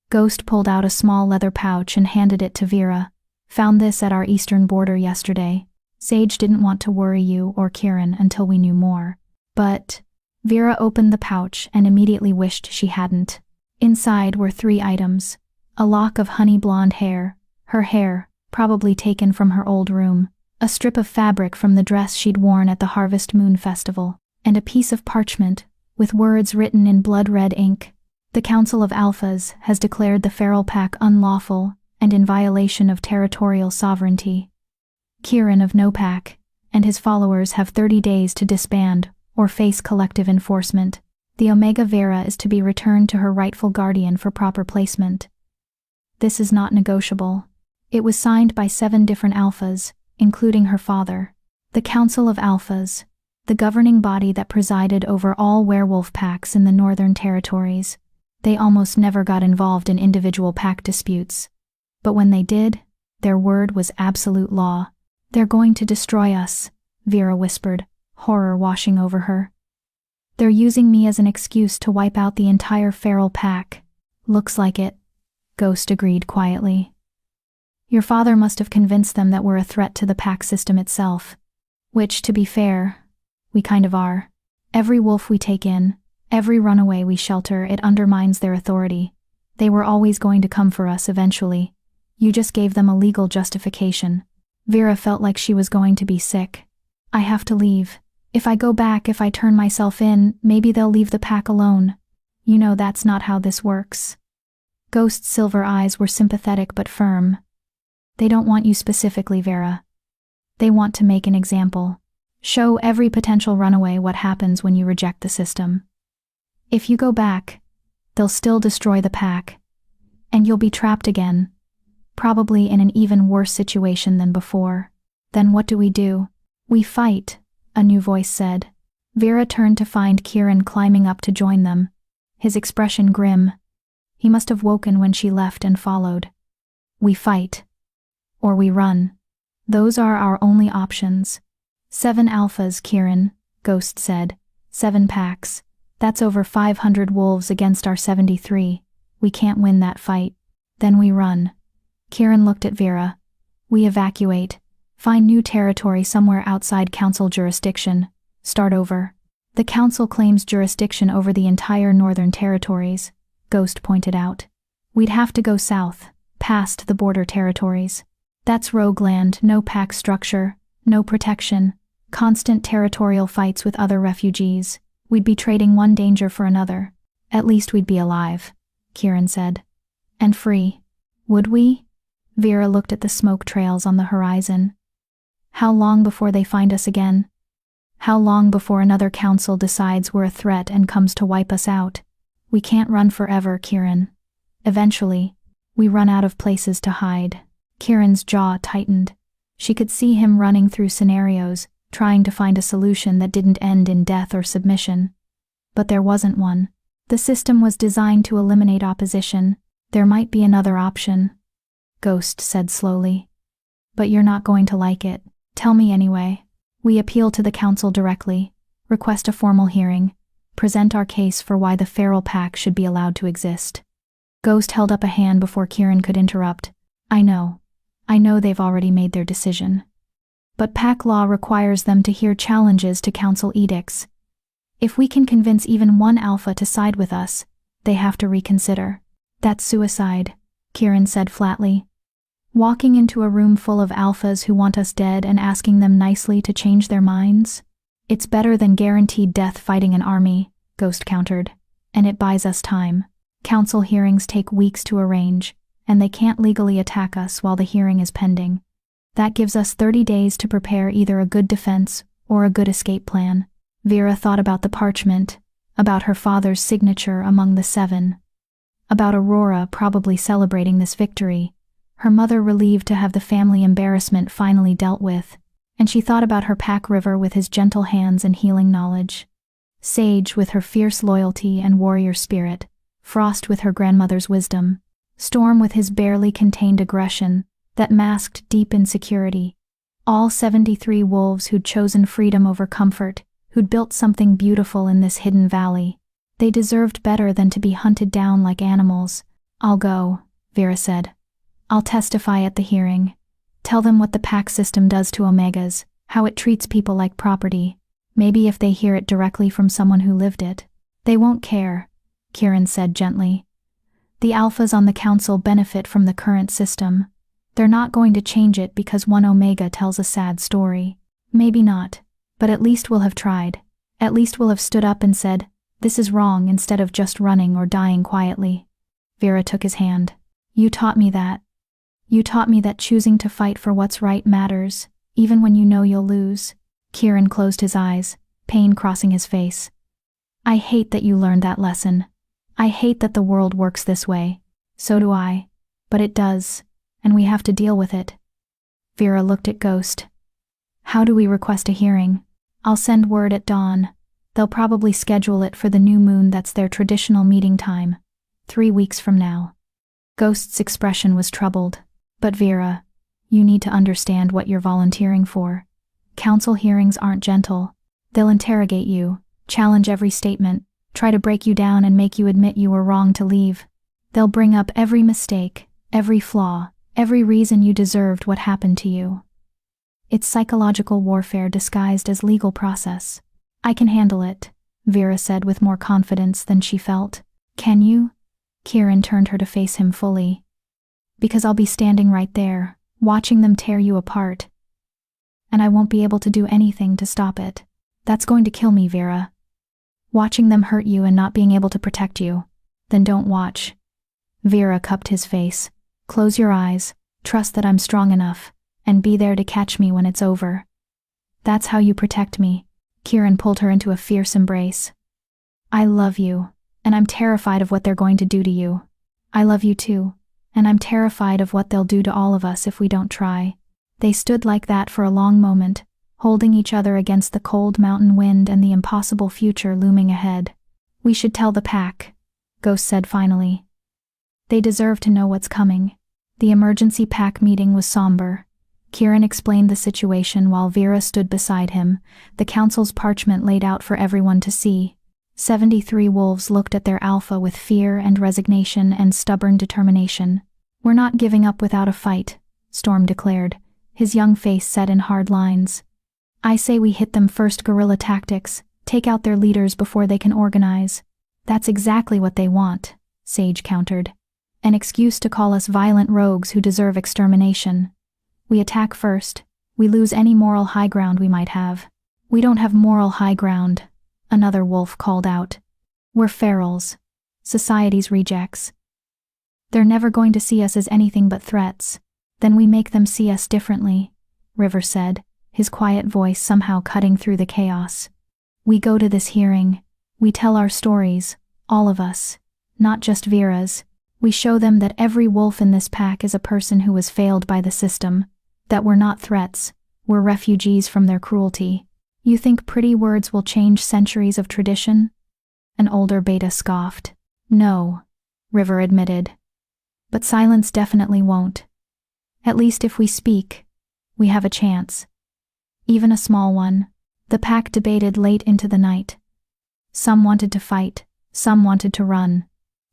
Ghost pulled out a small leather pouch and handed it to Vera. Found this at our eastern border yesterday. Sage didn't want to worry you or Kieran until we knew more. But Vera opened the pouch and immediately wished she hadn't. Inside were 3 items. A lock of honey blonde hair, her hair, probably taken from her old room, a strip of fabric from the dress she'd worn at the Harvest Moon Festival, and a piece of parchment with words written in blood-red ink. The Council of Alphas has declared the feral pack unlawful and in violation of territorial sovereignty. Kieran of No Pack and his followers have 30 days to disband or face collective enforcement. The Omega Vera is to be returned to her rightful guardian for proper placement. This is not negotiable. It was signed by 7 different alphas, including her father. The Council of Alphas, the governing body that presided over all werewolf packs in the Northern Territories. They almost never got involved in individual pack disputes. But when they did, their word was absolute law. They're going to destroy us, Vera whispered, horror washing over her. They're using me as an excuse to wipe out the entire feral pack. Looks like it, Ghost agreed quietly. Your father must have convinced them that we're a threat to the pack system itself. Which, to be fair, we kind of are. Every wolf we take in, every runaway we shelter, it undermines their authority. They were always going to come for us eventually. You just gave them a legal justification. Vera felt like she was going to be sick. I have to leave. If I go back, if I turn myself in, maybe they'll leave the pack alone. You know that's not how this works. Ghost's silver eyes were sympathetic but firm. They don't want you specifically, Vera. They want to make an example. Show every potential runaway what happens when you reject the system. If you go back, they'll still destroy the pack. And you'll be trapped again. Probably in an even worse situation than before. Then what do? We fight, a new voice said. Vera turned to find Kieran climbing up to join them, his expression grim. He must have woken when she left and followed. We fight. Or we run. Those are our only options. 7 alphas, Kieran, Ghost said. 7 packs. That's over 500 wolves against our 73. We can't win that fight. Then we run. Kieran looked at Vera. We evacuate. Find new territory somewhere outside council jurisdiction. Start over. The council claims jurisdiction over the entire Northern Territories, Ghost pointed out. We'd have to go south, past the border territories. That's rogue land, no pack structure, no protection, constant territorial fights with other refugees. We'd be trading one danger for another. At least we'd be alive, Kieran said. And free. Would we? Vera looked at the smoke trails on the horizon. How long before they find us again? How long before another council decides we're a threat and comes to wipe us out? We can't run forever, Kieran. Eventually, we run out of places to hide. Kieran's jaw tightened. She could see him running through scenarios, trying to find a solution that didn't end in death or submission. But there wasn't one. The system was designed to eliminate opposition. There might be another option, Ghost said slowly. But you're not going to like it. Tell me anyway. We appeal to the council directly, request a formal hearing, present our case for why the feral pack should be allowed to exist. Ghost held up a hand before Kieran could interrupt. I know they've already made their decision. But pack law requires them to hear challenges to council edicts. If we can convince even one alpha to side with us, they have to reconsider. That's suicide, Kieran said flatly. Walking into a room full of alphas who want us dead and asking them nicely to change their minds? It's better than guaranteed death fighting an army, Ghost countered. And it buys us time. Council hearings take weeks to arrange, and they can't legally attack us while the hearing is pending. That gives us 30 days to prepare either a good defense or a good escape plan. Vera thought about the parchment, about her father's signature among the 7. About Aurora probably celebrating this victory, her mother relieved to have the family embarrassment finally dealt with, And she thought about her pack River with his gentle hands and healing knowledge, Sage with her fierce loyalty and warrior spirit, Frost with her grandmother's wisdom, Storm with his barely contained aggression that masked deep insecurity. All 73 wolves who'd chosen freedom over comfort, who'd built something beautiful in this hidden valley. They deserved better than to be hunted down like animals. "I'll go," Vera said. "I'll testify at the hearing. Tell them what the pack system does to Omegas, how it treats people like property. Maybe if they hear it directly from someone who lived it." "They won't care," Kieran said gently. "The alphas on the council benefit from the current system. They're not going to change it because one Omega tells a sad story. Maybe not, but at least we'll have tried. At least we'll have stood up and said, 'This is wrong,' instead of just running or dying quietly." Vera took his hand. "You taught me that. You taught me that choosing to fight for what's right matters, even when you know you'll lose." Kieran closed his eyes, pain crossing his face. "I hate that you learned that lesson. I hate that the world works this way. So do I. But it does, and we have to deal with it." Vera looked at Ghost. "How do we request a hearing?" "I'll send word at dawn. They'll probably schedule it for the new moon. That's their traditional meeting time. 3 weeks from now." Ghost's expression was troubled. "But Vera, you need to understand what you're volunteering for. Council hearings aren't gentle. They'll interrogate you, challenge every statement, try to break you down and make you admit you were wrong to leave. They'll bring up every mistake, every flaw, every reason you deserved what happened to you. It's psychological warfare disguised as legal process." "I can handle it," Vera said with more confidence than she felt. "Can you?" Kieran turned her to face him fully. "Because I'll be standing right there, watching them tear you apart. And I won't be able to do anything to stop it. That's going to kill me, Vera. Watching them hurt you and not being able to protect you. Then don't watch." Vera cupped his face. "Close your eyes, trust that I'm strong enough, and be there to catch me when it's over. That's how you protect me." Kieran pulled her into a fierce embrace. "I love you, and I'm terrified of what they're going to do to you. I love you too, and I'm terrified of what they'll do to all of us if we don't try." They stood like that for a long moment, holding each other against the cold mountain wind and the impossible future looming ahead. "We should tell the pack," Ghost said finally. "They deserve to know what's coming." The emergency pack meeting was somber. Kieran explained the situation while Vera stood beside him, the council's parchment laid out for everyone to see. 73 wolves looked at their alpha with fear and resignation and stubborn determination. "We're not giving up without a fight," Storm declared, his young face set in hard lines. "I say we hit them first, guerrilla tactics, take out their leaders before they can organize." "That's exactly what they want," Sage countered. "An excuse to call us violent rogues who deserve extermination. We attack first, we lose any moral high ground we might have." "We don't have moral high ground," another wolf called out. "We're ferals, society's rejects. They're never going to see us as anything but threats. Then we make them see us differently," River said, his quiet voice somehow cutting through the chaos. "We go to this hearing. We tell our stories, all of us, not just Vera's. We show them that every wolf in this pack is a person who was failed by the system, that we're not threats, we're refugees from their cruelty." "You think pretty words will change centuries of tradition?" An older beta scoffed. "No," River admitted. "But silence definitely won't. At least if we speak, we have a chance. Even a small one." The pack debated late into the night. Some wanted to fight, some wanted to run.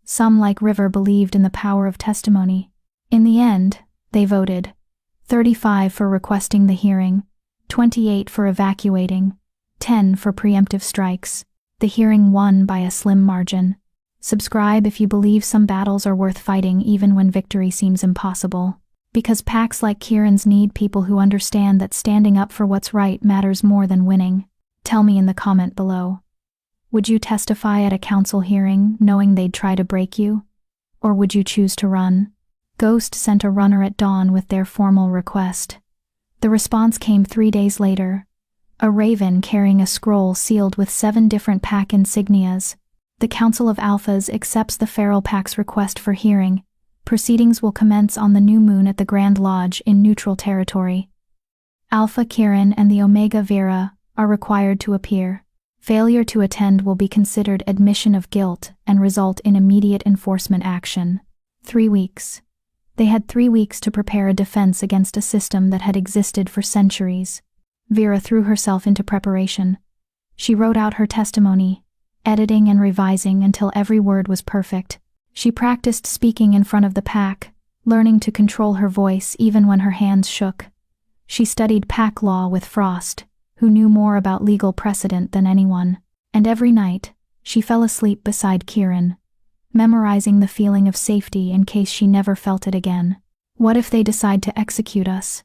Some, like River, believed in the power of testimony. In the end, they voted. 35 for requesting the hearing, 28 for evacuating, 10 for preemptive strikes. The hearing won by a slim margin. Subscribe if you believe some battles are worth fighting even when victory seems impossible. Because packs like Kieran's need people who understand that standing up for what's right matters more than winning. Tell me in the comment below. Would you testify at a council hearing knowing they'd try to break you? Or would you choose to run? Ghost sent a runner at dawn with their formal request. The response came 3 days later. A raven carrying a scroll sealed with 7 different pack insignias. The Council of Alphas accepts the feral pack's request for hearing. Proceedings will commence on the new moon at the Grand Lodge in neutral territory. Alpha Kieran and the Omega Vera are required to appear. Failure to attend will be considered admission of guilt and result in immediate enforcement action. 3 weeks. They had 3 weeks to prepare a defense against a system that had existed for centuries. Vera threw herself into preparation. She wrote out her testimony, editing and revising until every word was perfect. She practiced speaking in front of the pack, learning to control her voice even when her hands shook. She studied pack law with Frost, who knew more about legal precedent than anyone, and every night, she fell asleep beside Kieran, memorizing the feeling of safety in case she never felt it again. "What if they decide to execute us?"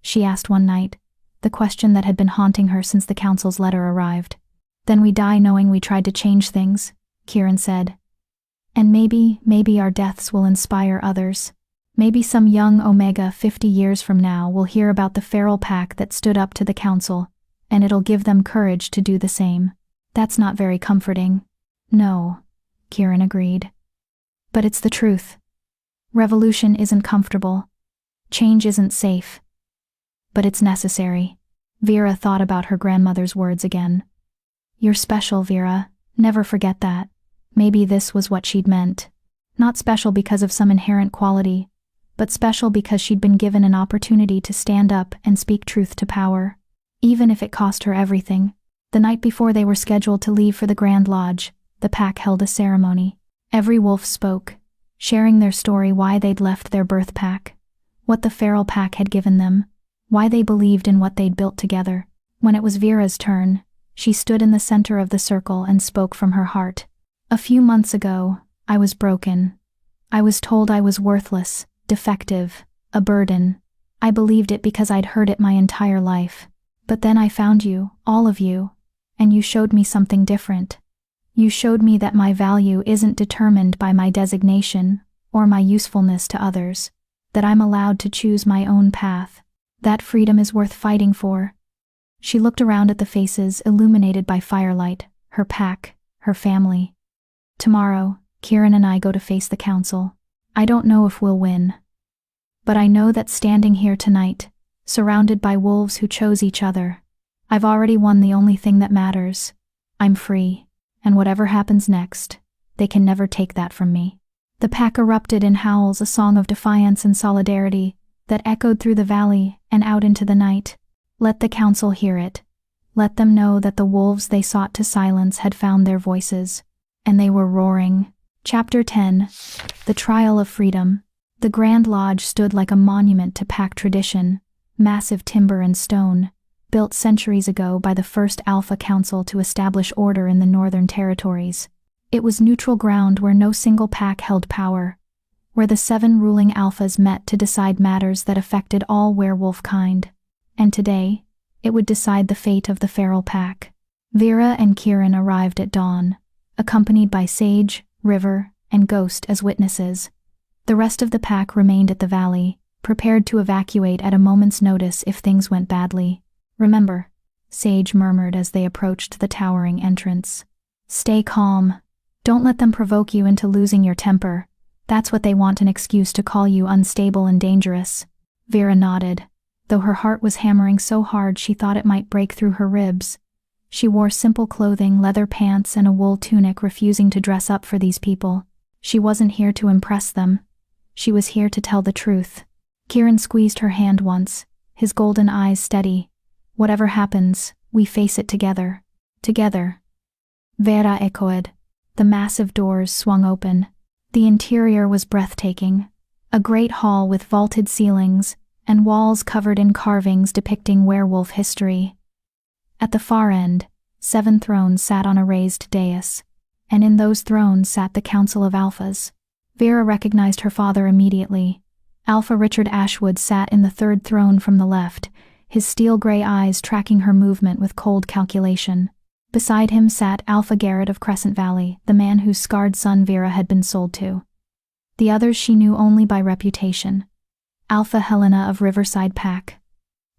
she asked one night, the question that had been haunting her since the council's letter arrived. "Then we die knowing we tried to change things," Kieran said. "And maybe our deaths will inspire others. Maybe some young Omega 50 years from now will hear about the feral pack that stood up to the council, and it'll give them courage to do the same." "That's not very comforting." "No," Kieran agreed. "But it's the truth. Revolution isn't comfortable. Change isn't safe. But it's necessary." Vera thought about her grandmother's words again. "You're special, Vera. Never forget that." Maybe this was what she'd meant. Not special because of some inherent quality, but special because she'd been given an opportunity to stand up and speak truth to power, even if it cost her everything. The night before they were scheduled to leave for the Grand Lodge, the pack held a ceremony. Every wolf spoke, sharing their story, why they'd left their birth pack, what the feral pack had given them, why they believed in what they'd built together. When it was Vera's turn, she stood in the center of the circle and spoke from her heart. "A few months ago, I was broken. I was told I was worthless, defective, a burden. I believed it because I'd heard it my entire life. But then I found you, all of you, and you showed me something different. You showed me that my value isn't determined by my designation or my usefulness to others, that I'm allowed to choose my own path. That freedom is worth fighting for." She looked around at the faces illuminated by firelight, her pack, her family. "Tomorrow, Kieran and I go to face the council. I don't know if we'll win. But I know that standing here tonight, surrounded by wolves who chose each other, I've already won the only thing that matters. I'm free, and whatever happens next, they can never take that from me." The pack erupted in howls, a song of defiance and solidarity that echoed through the valley and out into the night. Let the council hear it. Let them know that the wolves they sought to silence had found their voices, and they were roaring. Chapter 10. The Trial of Freedom. The Grand Lodge stood like a monument to pack tradition, massive timber and stone, built centuries ago by the first Alpha Council to establish order in the Northern Territories. It was neutral ground where no single pack held power, where the 7 ruling alphas met to decide matters that affected all werewolf kind. And today, it would decide the fate of the feral pack. Vera and Kieran arrived at dawn, accompanied by Sage, River, and Ghost as witnesses. The rest of the pack remained at the valley, prepared to evacuate at a moment's notice if things went badly. "Remember," Sage murmured as they approached the towering entrance. "Stay calm. Don't let them provoke you into losing your temper. That's what they want, an excuse to call you unstable and dangerous." Vera nodded, though her heart was hammering so hard she thought it might break through her ribs. She wore simple clothing, leather pants, and a wool tunic, refusing to dress up for these people. She wasn't here to impress them. She was here to tell the truth. Kieran squeezed her hand once, his golden eyes steady. "Whatever happens, we face it together. Together." Vera echoed. The massive doors swung open. The interior was breathtaking. A great hall with vaulted ceilings and walls covered in carvings depicting werewolf history. At the far end, 7 thrones sat on a raised dais, and in those thrones sat the Council of Alphas. Vera recognized her father immediately. Alpha Richard Ashwood sat in the 3rd throne from the left, his steel-gray eyes tracking her movement with cold calculation. Beside him sat Alpha Garrett of Crescent Valley, the man whose scarred son Vera had been sold to. The others she knew only by reputation. Alpha Helena of Riverside Pack,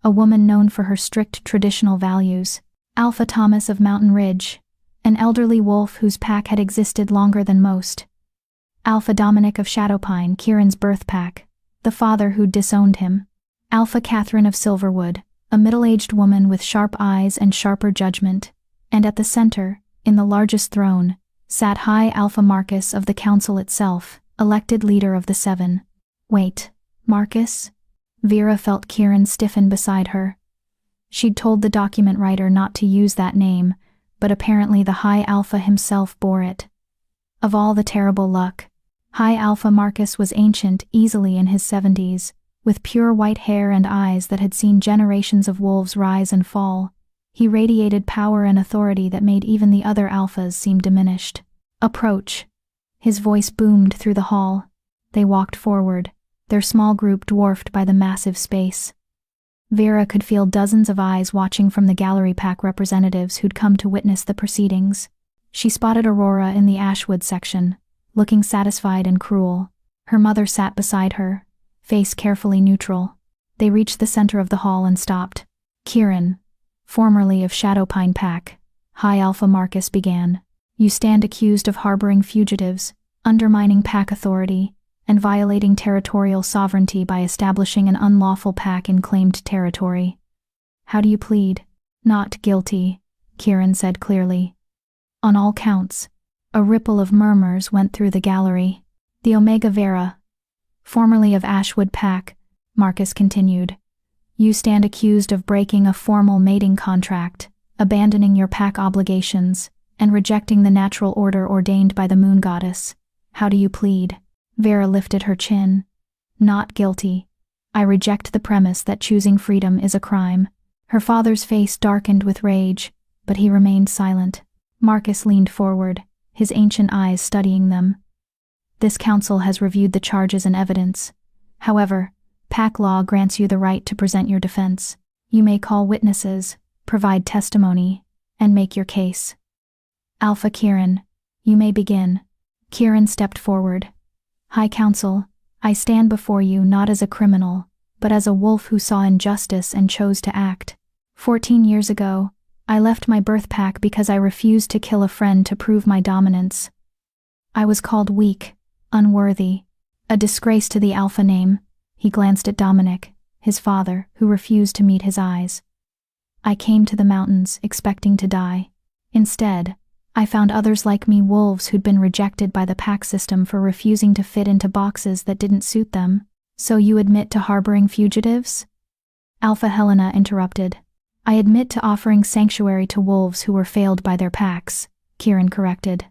a woman known for her strict traditional values. Alpha Thomas of Mountain Ridge, an elderly wolf whose pack had existed longer than most. Alpha Dominic of Shadowpine, Kieran's birth pack, the father who'd disowned him. Alpha Catherine of Silverwood, a middle-aged woman with sharp eyes and sharper judgment, and at the center, in the largest throne, sat High Alpha Marcus of the Council itself, elected leader of the Seven. Wait, Marcus? Vera felt Kieran stiffen beside her. She'd told the document writer not to use that name, but apparently the High Alpha himself bore it. Of all the terrible luck, High Alpha Marcus was ancient, easily in his 70s, with pure white hair and eyes that had seen generations of wolves rise and fall. He radiated power and authority that made even the other alphas seem diminished. Approach. His voice boomed through the hall. They walked forward, their small group dwarfed by the massive space. Vera could feel dozens of eyes watching from the gallery pack representatives who'd come to witness the proceedings. She spotted Aurora in the Ashwood section, looking satisfied and cruel. Her mother sat beside her, face carefully neutral. They reached the center of the hall and stopped. Kieran, formerly of Shadowpine Pack, High Alpha Marcus began. You stand accused of harboring fugitives, undermining pack authority, and violating territorial sovereignty by establishing an unlawful pack in claimed territory. How do you plead? Not guilty, Kieran said clearly. On all counts. A ripple of murmurs went through the gallery. The Omega Vera, formerly of Ashwood Pack, Marcus continued. You stand accused of breaking a formal mating contract, abandoning your pack obligations, and rejecting the natural order ordained by the moon goddess. How do you plead? Vera lifted her chin. Not guilty. I reject the premise that choosing freedom is a crime. Her father's face darkened with rage, but he remained silent. Marcus leaned forward, his ancient eyes studying them. This council has reviewed the charges and evidence. However, pack law grants you the right to present your defense. You may call witnesses, provide testimony, and make your case. Alpha Kieran, you may begin. Kieran stepped forward. High Council, I stand before you not as a criminal, but as a wolf who saw injustice and chose to act. 14 years ago, I left my birth pack because I refused to kill a friend to prove my dominance. I was called weak, unworthy, a disgrace to the Alpha name. He glanced at Dominic, his father, who refused to meet his eyes. I came to the mountains expecting to die. Instead, I found others like me, wolves who'd been rejected by the pack system for refusing to fit into boxes that didn't suit them. So you admit to harboring fugitives? Alpha Helena interrupted. I admit to offering sanctuary to wolves who were failed by their packs, Kieran corrected.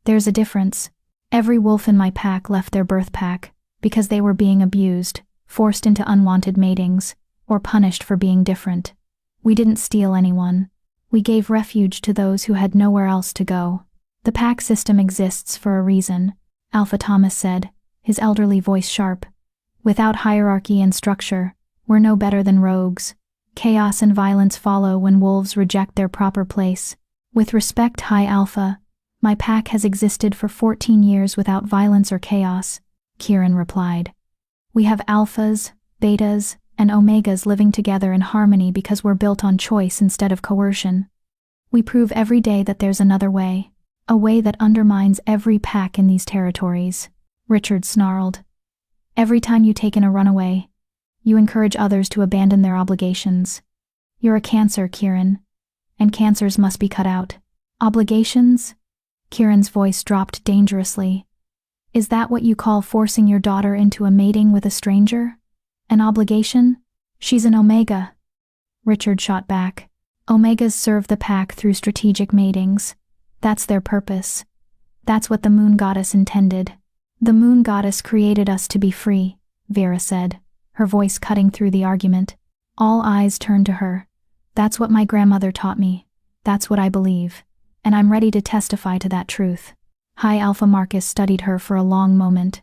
There's a difference. Every wolf in my pack left their birth pack because they were being abused, forced into unwanted matings, or punished for being different. We didn't steal anyone. We gave refuge to those who had nowhere else to go. The pack system exists for a reason, Alpha Thomas said, his elderly voice sharp. Without hierarchy and structure, we're no better than rogues. Chaos and violence follow when wolves reject their proper place. With respect, High Alpha, my pack has existed for 14 years without violence or chaos, Kieran replied. We have alphas, betas, and omegas living together in harmony because we're built on choice instead of coercion. We prove every day that there's another way, a way that undermines every pack in these territories, Richard snarled. Every time you take in a runaway, you encourage others to abandon their obligations. You're a cancer, Kieran, and cancers must be cut out. Obligations? Kieran's voice dropped dangerously. Is that what you call forcing your daughter into a mating with a stranger? An obligation? She's an Omega. Richard shot back. Omegas serve the pack through strategic matings. That's their purpose. That's what the moon goddess intended. The moon goddess created us to be free, Vera said, her voice cutting through the argument. All eyes turned to her. That's what my grandmother taught me. That's what I believe. And I'm ready to testify to that truth. High Alpha Marcus studied her for a long moment.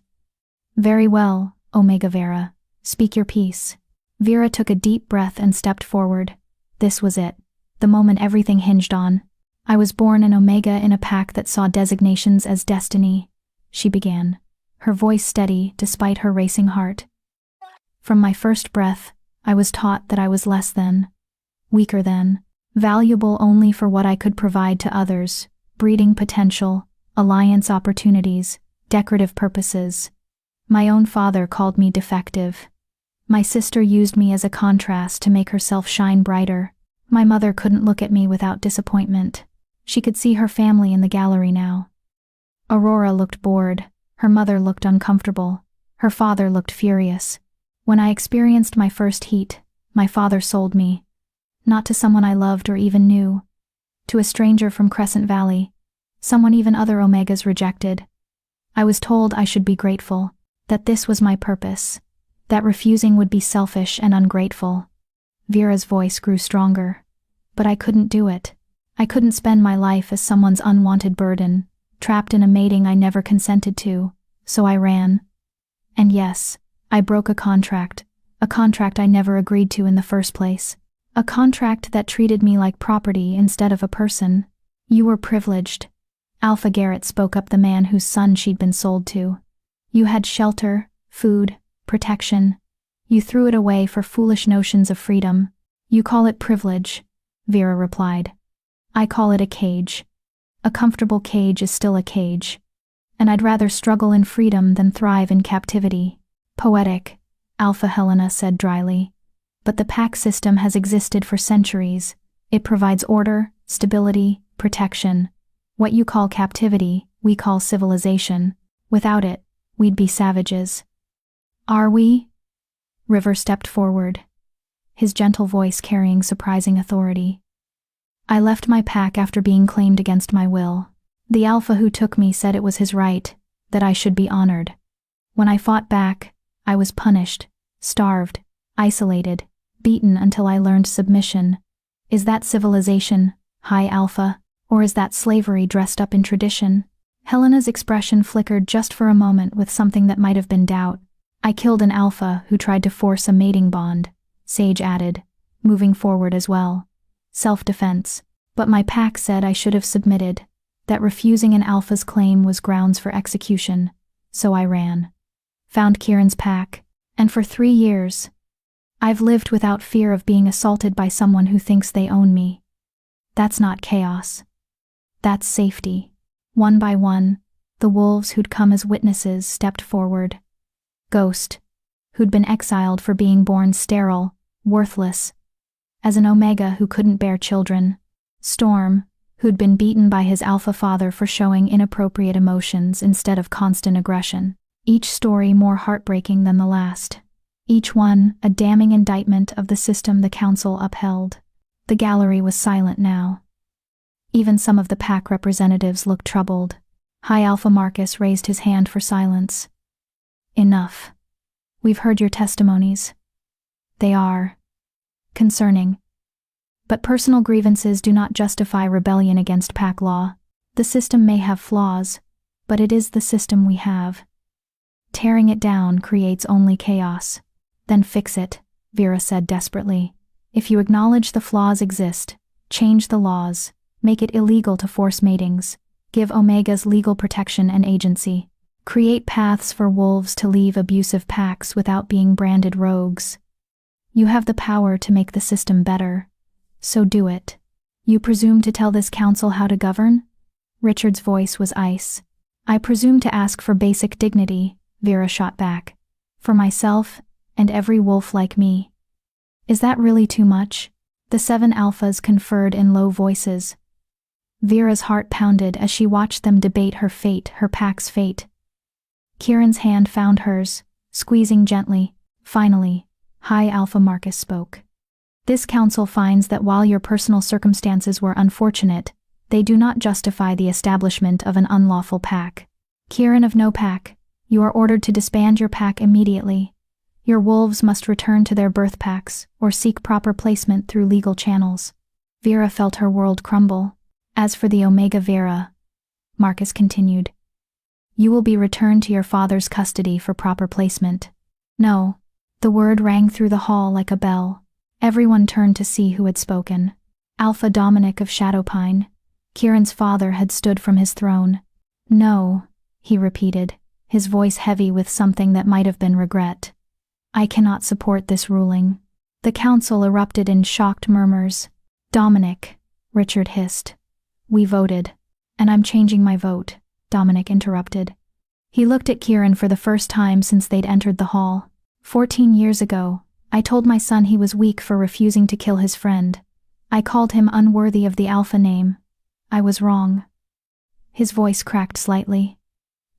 Very well, Omega Vera. Speak your piece. Vera took a deep breath and stepped forward. This was it. The moment everything hinged on. I was born an Omega in a pack that saw designations as destiny, she began, her voice steady despite her racing heart. From my first breath, I was taught that I was less than, weaker than, valuable only for what I could provide to others, breeding potential, alliance opportunities, decorative purposes. My own father called me defective. My sister used me as a contrast to make herself shine brighter. My mother couldn't look at me without disappointment. She could see her family in the gallery now. Aurora looked bored. Her mother looked uncomfortable. Her father looked furious. When I experienced my first heat, my father sold me. Not to someone I loved or even knew. To a stranger from Crescent Valley. Someone even other Omegas rejected. I was told I should be grateful, that this was my purpose, that refusing would be selfish and ungrateful. Vera's voice grew stronger. But I couldn't do it. I couldn't spend my life as someone's unwanted burden, trapped in a mating I never consented to, so I ran. And yes, I broke a contract I never agreed to in the first place. A contract that treated me like property instead of a person. You were privileged. Alpha Garrett spoke up, the man whose son she'd been sold to. You had shelter, food, protection. You threw it away for foolish notions of freedom. You call it privilege, Vera replied. I call it a cage. A comfortable cage is still a cage. And I'd rather struggle in freedom than thrive in captivity. Poetic, Alpha Helena said dryly. But the pack system has existed for centuries. It provides order, stability, protection. What you call captivity, we call civilization. Without it, we'd be savages. Are we? River stepped forward, his gentle voice carrying surprising authority. I left my pack after being claimed against my will. The alpha who took me said it was his right, that I should be honored. When I fought back, I was punished, starved, isolated, beaten until I learned submission. Is that civilization, High Alpha, or is that slavery dressed up in tradition? Helena's expression flickered just for a moment with something that might have been doubt. I killed an alpha who tried to force a mating bond, Sage added, moving forward as well. Self-defense. But my pack said I should have submitted, that refusing an alpha's claim was grounds for execution, so I ran. Found Kieran's pack, and for 3 years, I've lived without fear of being assaulted by someone who thinks they own me. That's not chaos. That's safety. One by one, the wolves who'd come as witnesses stepped forward. Ghost, who'd been exiled for being born sterile, worthless, as an Omega who couldn't bear children. Storm, who'd been beaten by his alpha father for showing inappropriate emotions instead of constant aggression. Each story more heartbreaking than the last. Each one a damning indictment of the system the council upheld. The gallery was silent now. Even some of the pack representatives looked troubled. High Alpha Marcus raised his hand for silence. Enough. We've heard your testimonies. They are concerning. But personal grievances do not justify rebellion against pack law. The system may have flaws, but it is the system we have. Tearing it down creates only chaos. Then fix it, Vera said desperately. If you acknowledge the flaws exist, change the laws, make it illegal to force matings, give Omegas legal protection and agency, create paths for wolves to leave abusive packs without being branded rogues. You have the power to make the system better, so do it. You presume to tell this council how to govern? Richard's voice was ice. I presume to ask for basic dignity, Vera shot back. For myself, and every wolf like me. Is that really too much? The 7 alphas conferred in low voices. Vera's heart pounded as she watched them debate her fate, her pack's fate. Kieran's hand found hers, squeezing gently. Finally, High Alpha Marcus spoke. This council finds that while your personal circumstances were unfortunate, they do not justify the establishment of an unlawful pack. Kieran of No Pack, you are ordered to disband your pack immediately. Your wolves must return to their birth packs or seek proper placement through legal channels. Vera felt her world crumble. As for the Omega Vera, Marcus continued, you will be returned to your father's custody for proper placement. No. The word rang through the hall like a bell. Everyone turned to see who had spoken. Alpha Dominic of Shadowpine. Kieran's father had stood from his throne. No, he repeated, his voice heavy with something that might have been regret. I cannot support this ruling. The council erupted in shocked murmurs. Dominic, Richard hissed. We voted. And I'm changing my vote, Dominic interrupted. He looked at Kieran for the first time since they'd entered the hall. 14 years ago, I told my son he was weak for refusing to kill his friend. I called him unworthy of the Alpha name. I was wrong." His voice cracked slightly.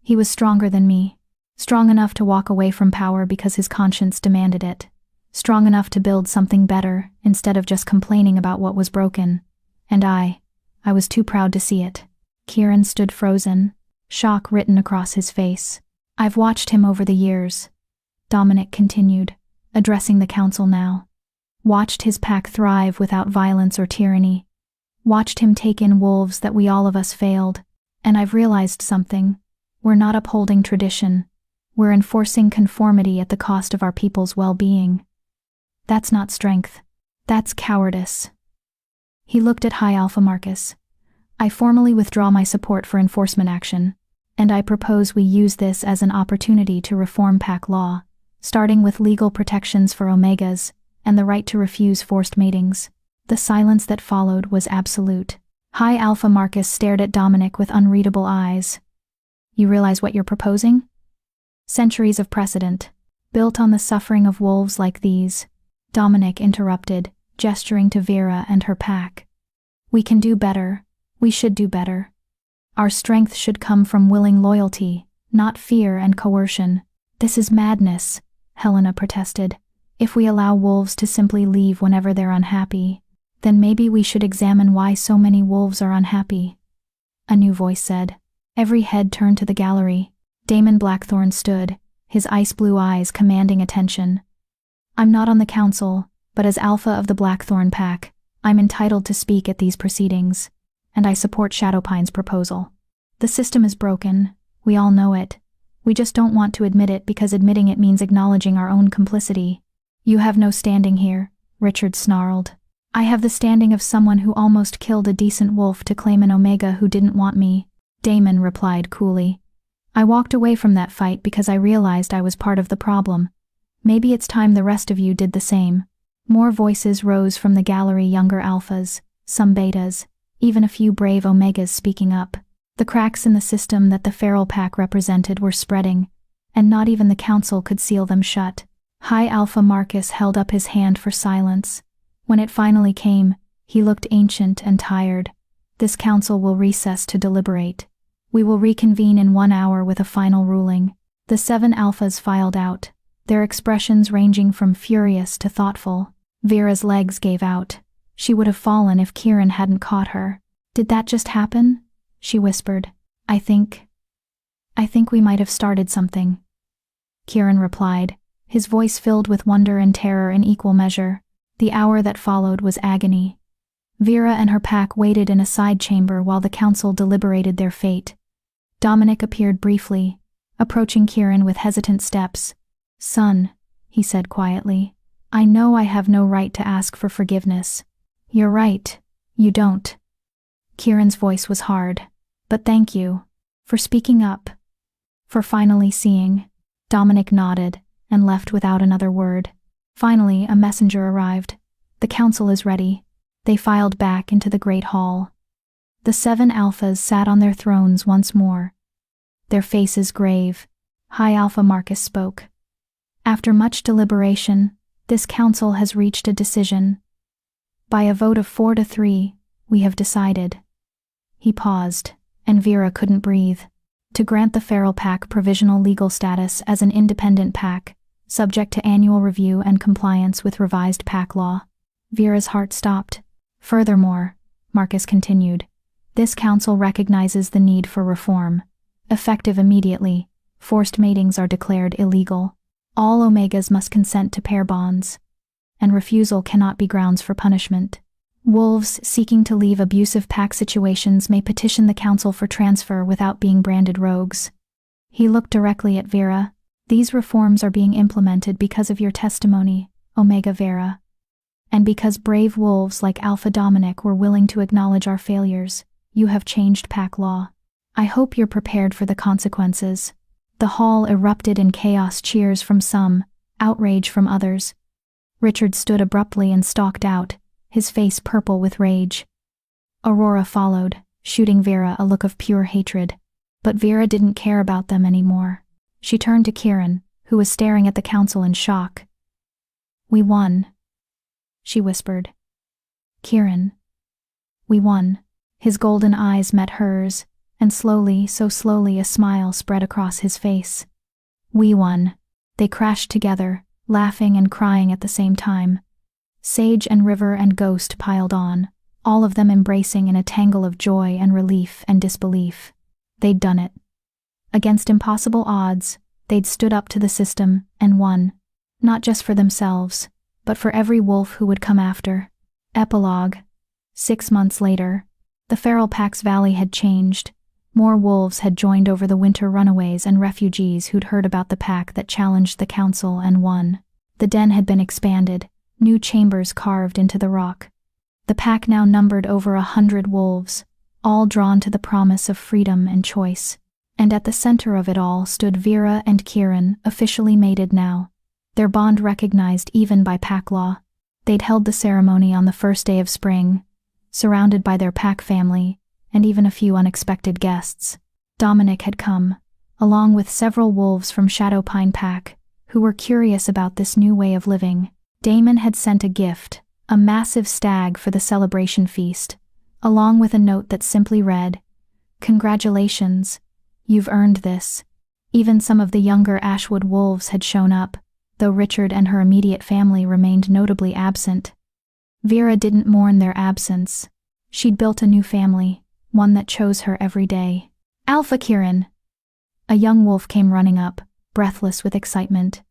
He was stronger than me. Strong enough to walk away from power because his conscience demanded it. Strong enough to build something better instead of just complaining about what was broken. And I was too proud to see it. Kieran stood frozen, shock written across his face. "I've watched him over the years," Dominic continued, addressing the council now. "Watched his pack thrive without violence or tyranny. Watched him take in wolves that we all of us failed. And I've realized something. We're not upholding tradition. We're enforcing conformity at the cost of our people's well-being. That's not strength. That's cowardice." He looked at High Alpha Marcus. "I formally withdraw my support for enforcement action, and I propose we use this as an opportunity to reform pack law, starting with legal protections for Omegas and the right to refuse forced matings." The silence that followed was absolute. High Alpha Marcus stared at Dominic with unreadable eyes. "You realize what you're proposing? Centuries of precedent, built on the suffering of wolves like these," Dominic interrupted, gesturing to Vera and her pack. "We can do better. We should do better. Our strength should come from willing loyalty, not fear and coercion." "This is madness," Helena protested. "If we allow wolves to simply leave whenever they're unhappy, then maybe we should examine why so many wolves are unhappy," a new voice said. Every head turned to the gallery. Damon Blackthorne stood, his ice-blue eyes commanding attention. "I'm not on the council, but as Alpha of the Blackthorne pack, I'm entitled to speak at these proceedings, and I support Shadowpine's proposal. The system is broken. We all know it. We just don't want to admit it because admitting it means acknowledging our own complicity." "You have no standing here," Richard snarled. "I have the standing of someone who almost killed a decent wolf to claim an Omega who didn't want me," Damon replied coolly. "I walked away from that fight because I realized I was part of the problem. Maybe it's time the rest of you did the same." More voices rose from the gallery, younger alphas, some betas, even a few brave Omegas speaking up. The cracks in the system that the feral pack represented were spreading, and not even the council could seal them shut. High Alpha Marcus held up his hand for silence. When it finally came, he looked ancient and tired. "This council will recess to deliberate. We will reconvene in 1 hour with a final ruling." The 7 alphas filed out, their expressions ranging from furious to thoughtful. Vera's legs gave out. She would have fallen if Kieran hadn't caught her. "Did that just happen?" she whispered. I think we might have started something," Kieran replied, his voice filled with wonder and terror in equal measure. The hour that followed was agony. Vera and her pack waited in a side chamber while the council deliberated their fate. Dominic appeared briefly, approaching Kieran with hesitant steps. "Son," he said quietly, "I know I have no right to ask for forgiveness." "You're right, you don't." Kieran's voice was hard. "But thank you. For speaking up. For finally seeing." Dominic nodded, and left without another word. Finally, a messenger arrived. "The council is ready." They filed back into the great hall. The 7 alphas sat on their thrones once more, their faces grave. High Alpha Marcus spoke. "After much deliberation, this council has reached a decision. By a vote of 4 to 3, we have decided." He paused, and Vera couldn't breathe. "To grant the feral pack provisional legal status as an independent pack, subject to annual review and compliance with revised pack law." Vera's heart stopped. "Furthermore," Marcus continued, "this council recognizes the need for reform. Effective immediately, forced matings are declared illegal. All Omegas must consent to pair bonds, and refusal cannot be grounds for punishment. Wolves seeking to leave abusive pack situations may petition the council for transfer without being branded rogues." He looked directly at Vera. "These reforms are being implemented because of your testimony, Omega Vera. And because brave wolves like Alpha Dominic were willing to acknowledge our failures, you have changed pack law. I hope you're prepared for the consequences." The hall erupted in chaos, cheers from some, outrage from others. Richard stood abruptly and stalked out, his face purple with rage. Aurora followed, shooting Vera a look of pure hatred. But Vera didn't care about them anymore. She turned to Kieran, who was staring at the council in shock. "We won," she whispered. "Kieran. We won." His golden eyes met hers, and slowly, so slowly, a smile spread across his face. "We won." They crashed together, laughing and crying at the same time. Sage and River and Ghost piled on, all of them embracing in a tangle of joy and relief and disbelief. They'd done it. Against impossible odds, they'd stood up to the system and won, not just for themselves, but for every wolf who would come after. Epilogue. 6 months later, the feral pack's valley had changed. More wolves had joined over the winter runaways and refugees who'd heard about the pack that challenged the council and won. The den had been expanded, new chambers carved into the rock. The pack now numbered over 100 wolves, all drawn to the promise of freedom and choice. And at the center of it all stood Vera and Kieran, officially mated now, their bond recognized even by pack law. They'd held the ceremony on the first day of spring, surrounded by their pack family, and even a few unexpected guests. Dominic had come, along with several wolves from Shadowpine Pack, who were curious about this new way of living. Damon had sent a gift, a massive stag for the celebration feast, along with a note that simply read, "Congratulations, you've earned this." Even some of the younger Ashwood wolves had shown up, though Richard and her immediate family remained notably absent. Vera didn't mourn their absence. She'd built a new family, one that chose her every day. "Alpha Kieran!" A young wolf came running up, breathless with excitement.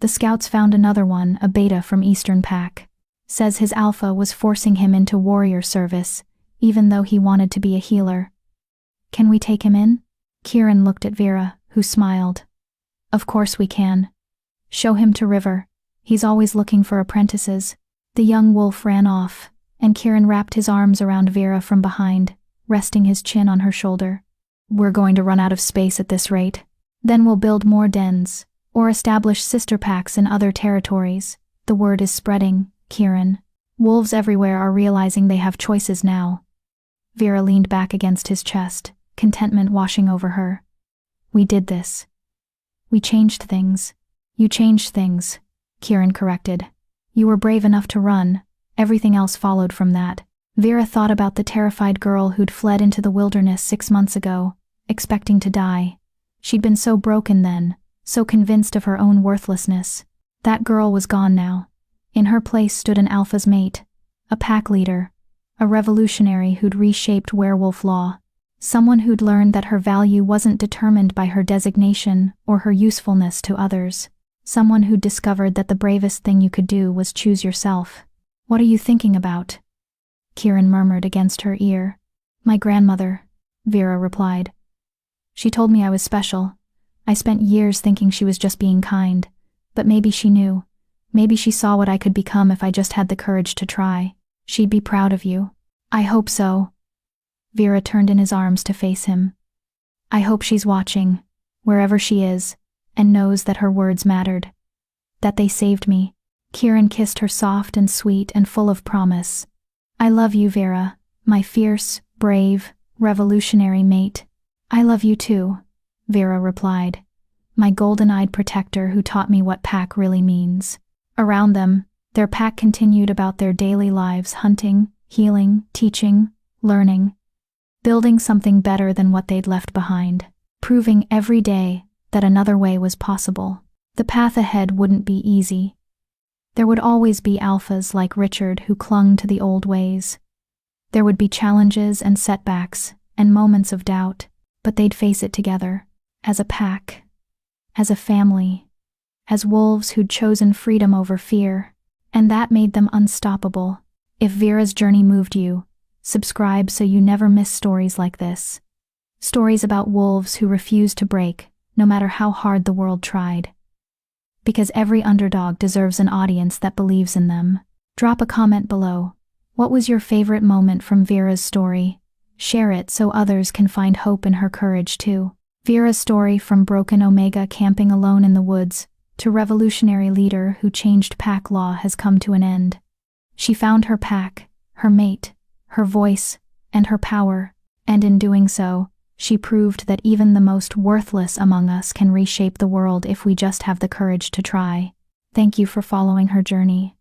The scouts found another one, a beta from Eastern Pack. Says his alpha was forcing him into warrior service, even though he wanted to be a healer. "Can we take him in?" Kieran looked at Vera, who smiled. "Of course we can. Show him to River. He's always looking for apprentices." The young wolf ran off, and Kieran wrapped his arms around Vera from behind, resting his chin on her shoulder. "We're going to run out of space at this rate. Then we'll build more dens, or establish sister packs in other territories. The word is spreading, Kieran. Wolves everywhere are realizing they have choices now." Vera leaned back against his chest, contentment washing over her. "We did this. We changed things." "You changed things," Kieran corrected. "You were brave enough to run. Everything else followed from that." Vera thought about the terrified girl who'd fled into the wilderness 6 months ago, expecting to die. She'd been so broken then, so convinced of her own worthlessness. That girl was gone now. In her place stood an alpha's mate, a pack leader, a revolutionary who'd reshaped werewolf law, someone who'd learned that her value wasn't determined by her designation or her usefulness to others, someone who'd discovered that the bravest thing you could do was choose yourself. "What are you thinking about?" Kieran murmured against her ear. "My grandmother," Vera replied. "She told me I was special. I spent years thinking she was just being kind, but maybe she knew. Maybe she saw what I could become if I just had the courage to try. She'd be proud of you." "I hope so." Vera turned in his arms to face him. "I hope she's watching, wherever she is, and knows that her words mattered. That they saved me." Kieran kissed her soft and sweet and full of promise. "I love you, Vera, my fierce, brave, revolutionary mate." "I love you too," Vera replied. "My golden-eyed protector who taught me what pack really means." Around them, their pack continued about their daily lives, hunting, healing, teaching, learning, building something better than what they'd left behind, proving every day that another way was possible. The path ahead wouldn't be easy. There would always be alphas like Richard who clung to the old ways. There would be challenges and setbacks and moments of doubt, but they'd face it together, as a pack, as a family, as wolves who'd chosen freedom over fear, and that made them unstoppable. If Vera's journey moved you, subscribe so you never miss stories like this. Stories about wolves who refused to break, no matter how hard the world tried. Because every underdog deserves an audience that believes in them. Drop a comment below. What was your favorite moment from Vera's story? Share it so others can find hope in her courage too. Vera's story, from broken Omega camping alone in the woods to revolutionary leader who changed pack law, has come to an end. She found her pack, her mate, her voice, and her power, and in doing so, She proved that even the most worthless among us can reshape the world if we just have the courage to try. Thank you for following her journey.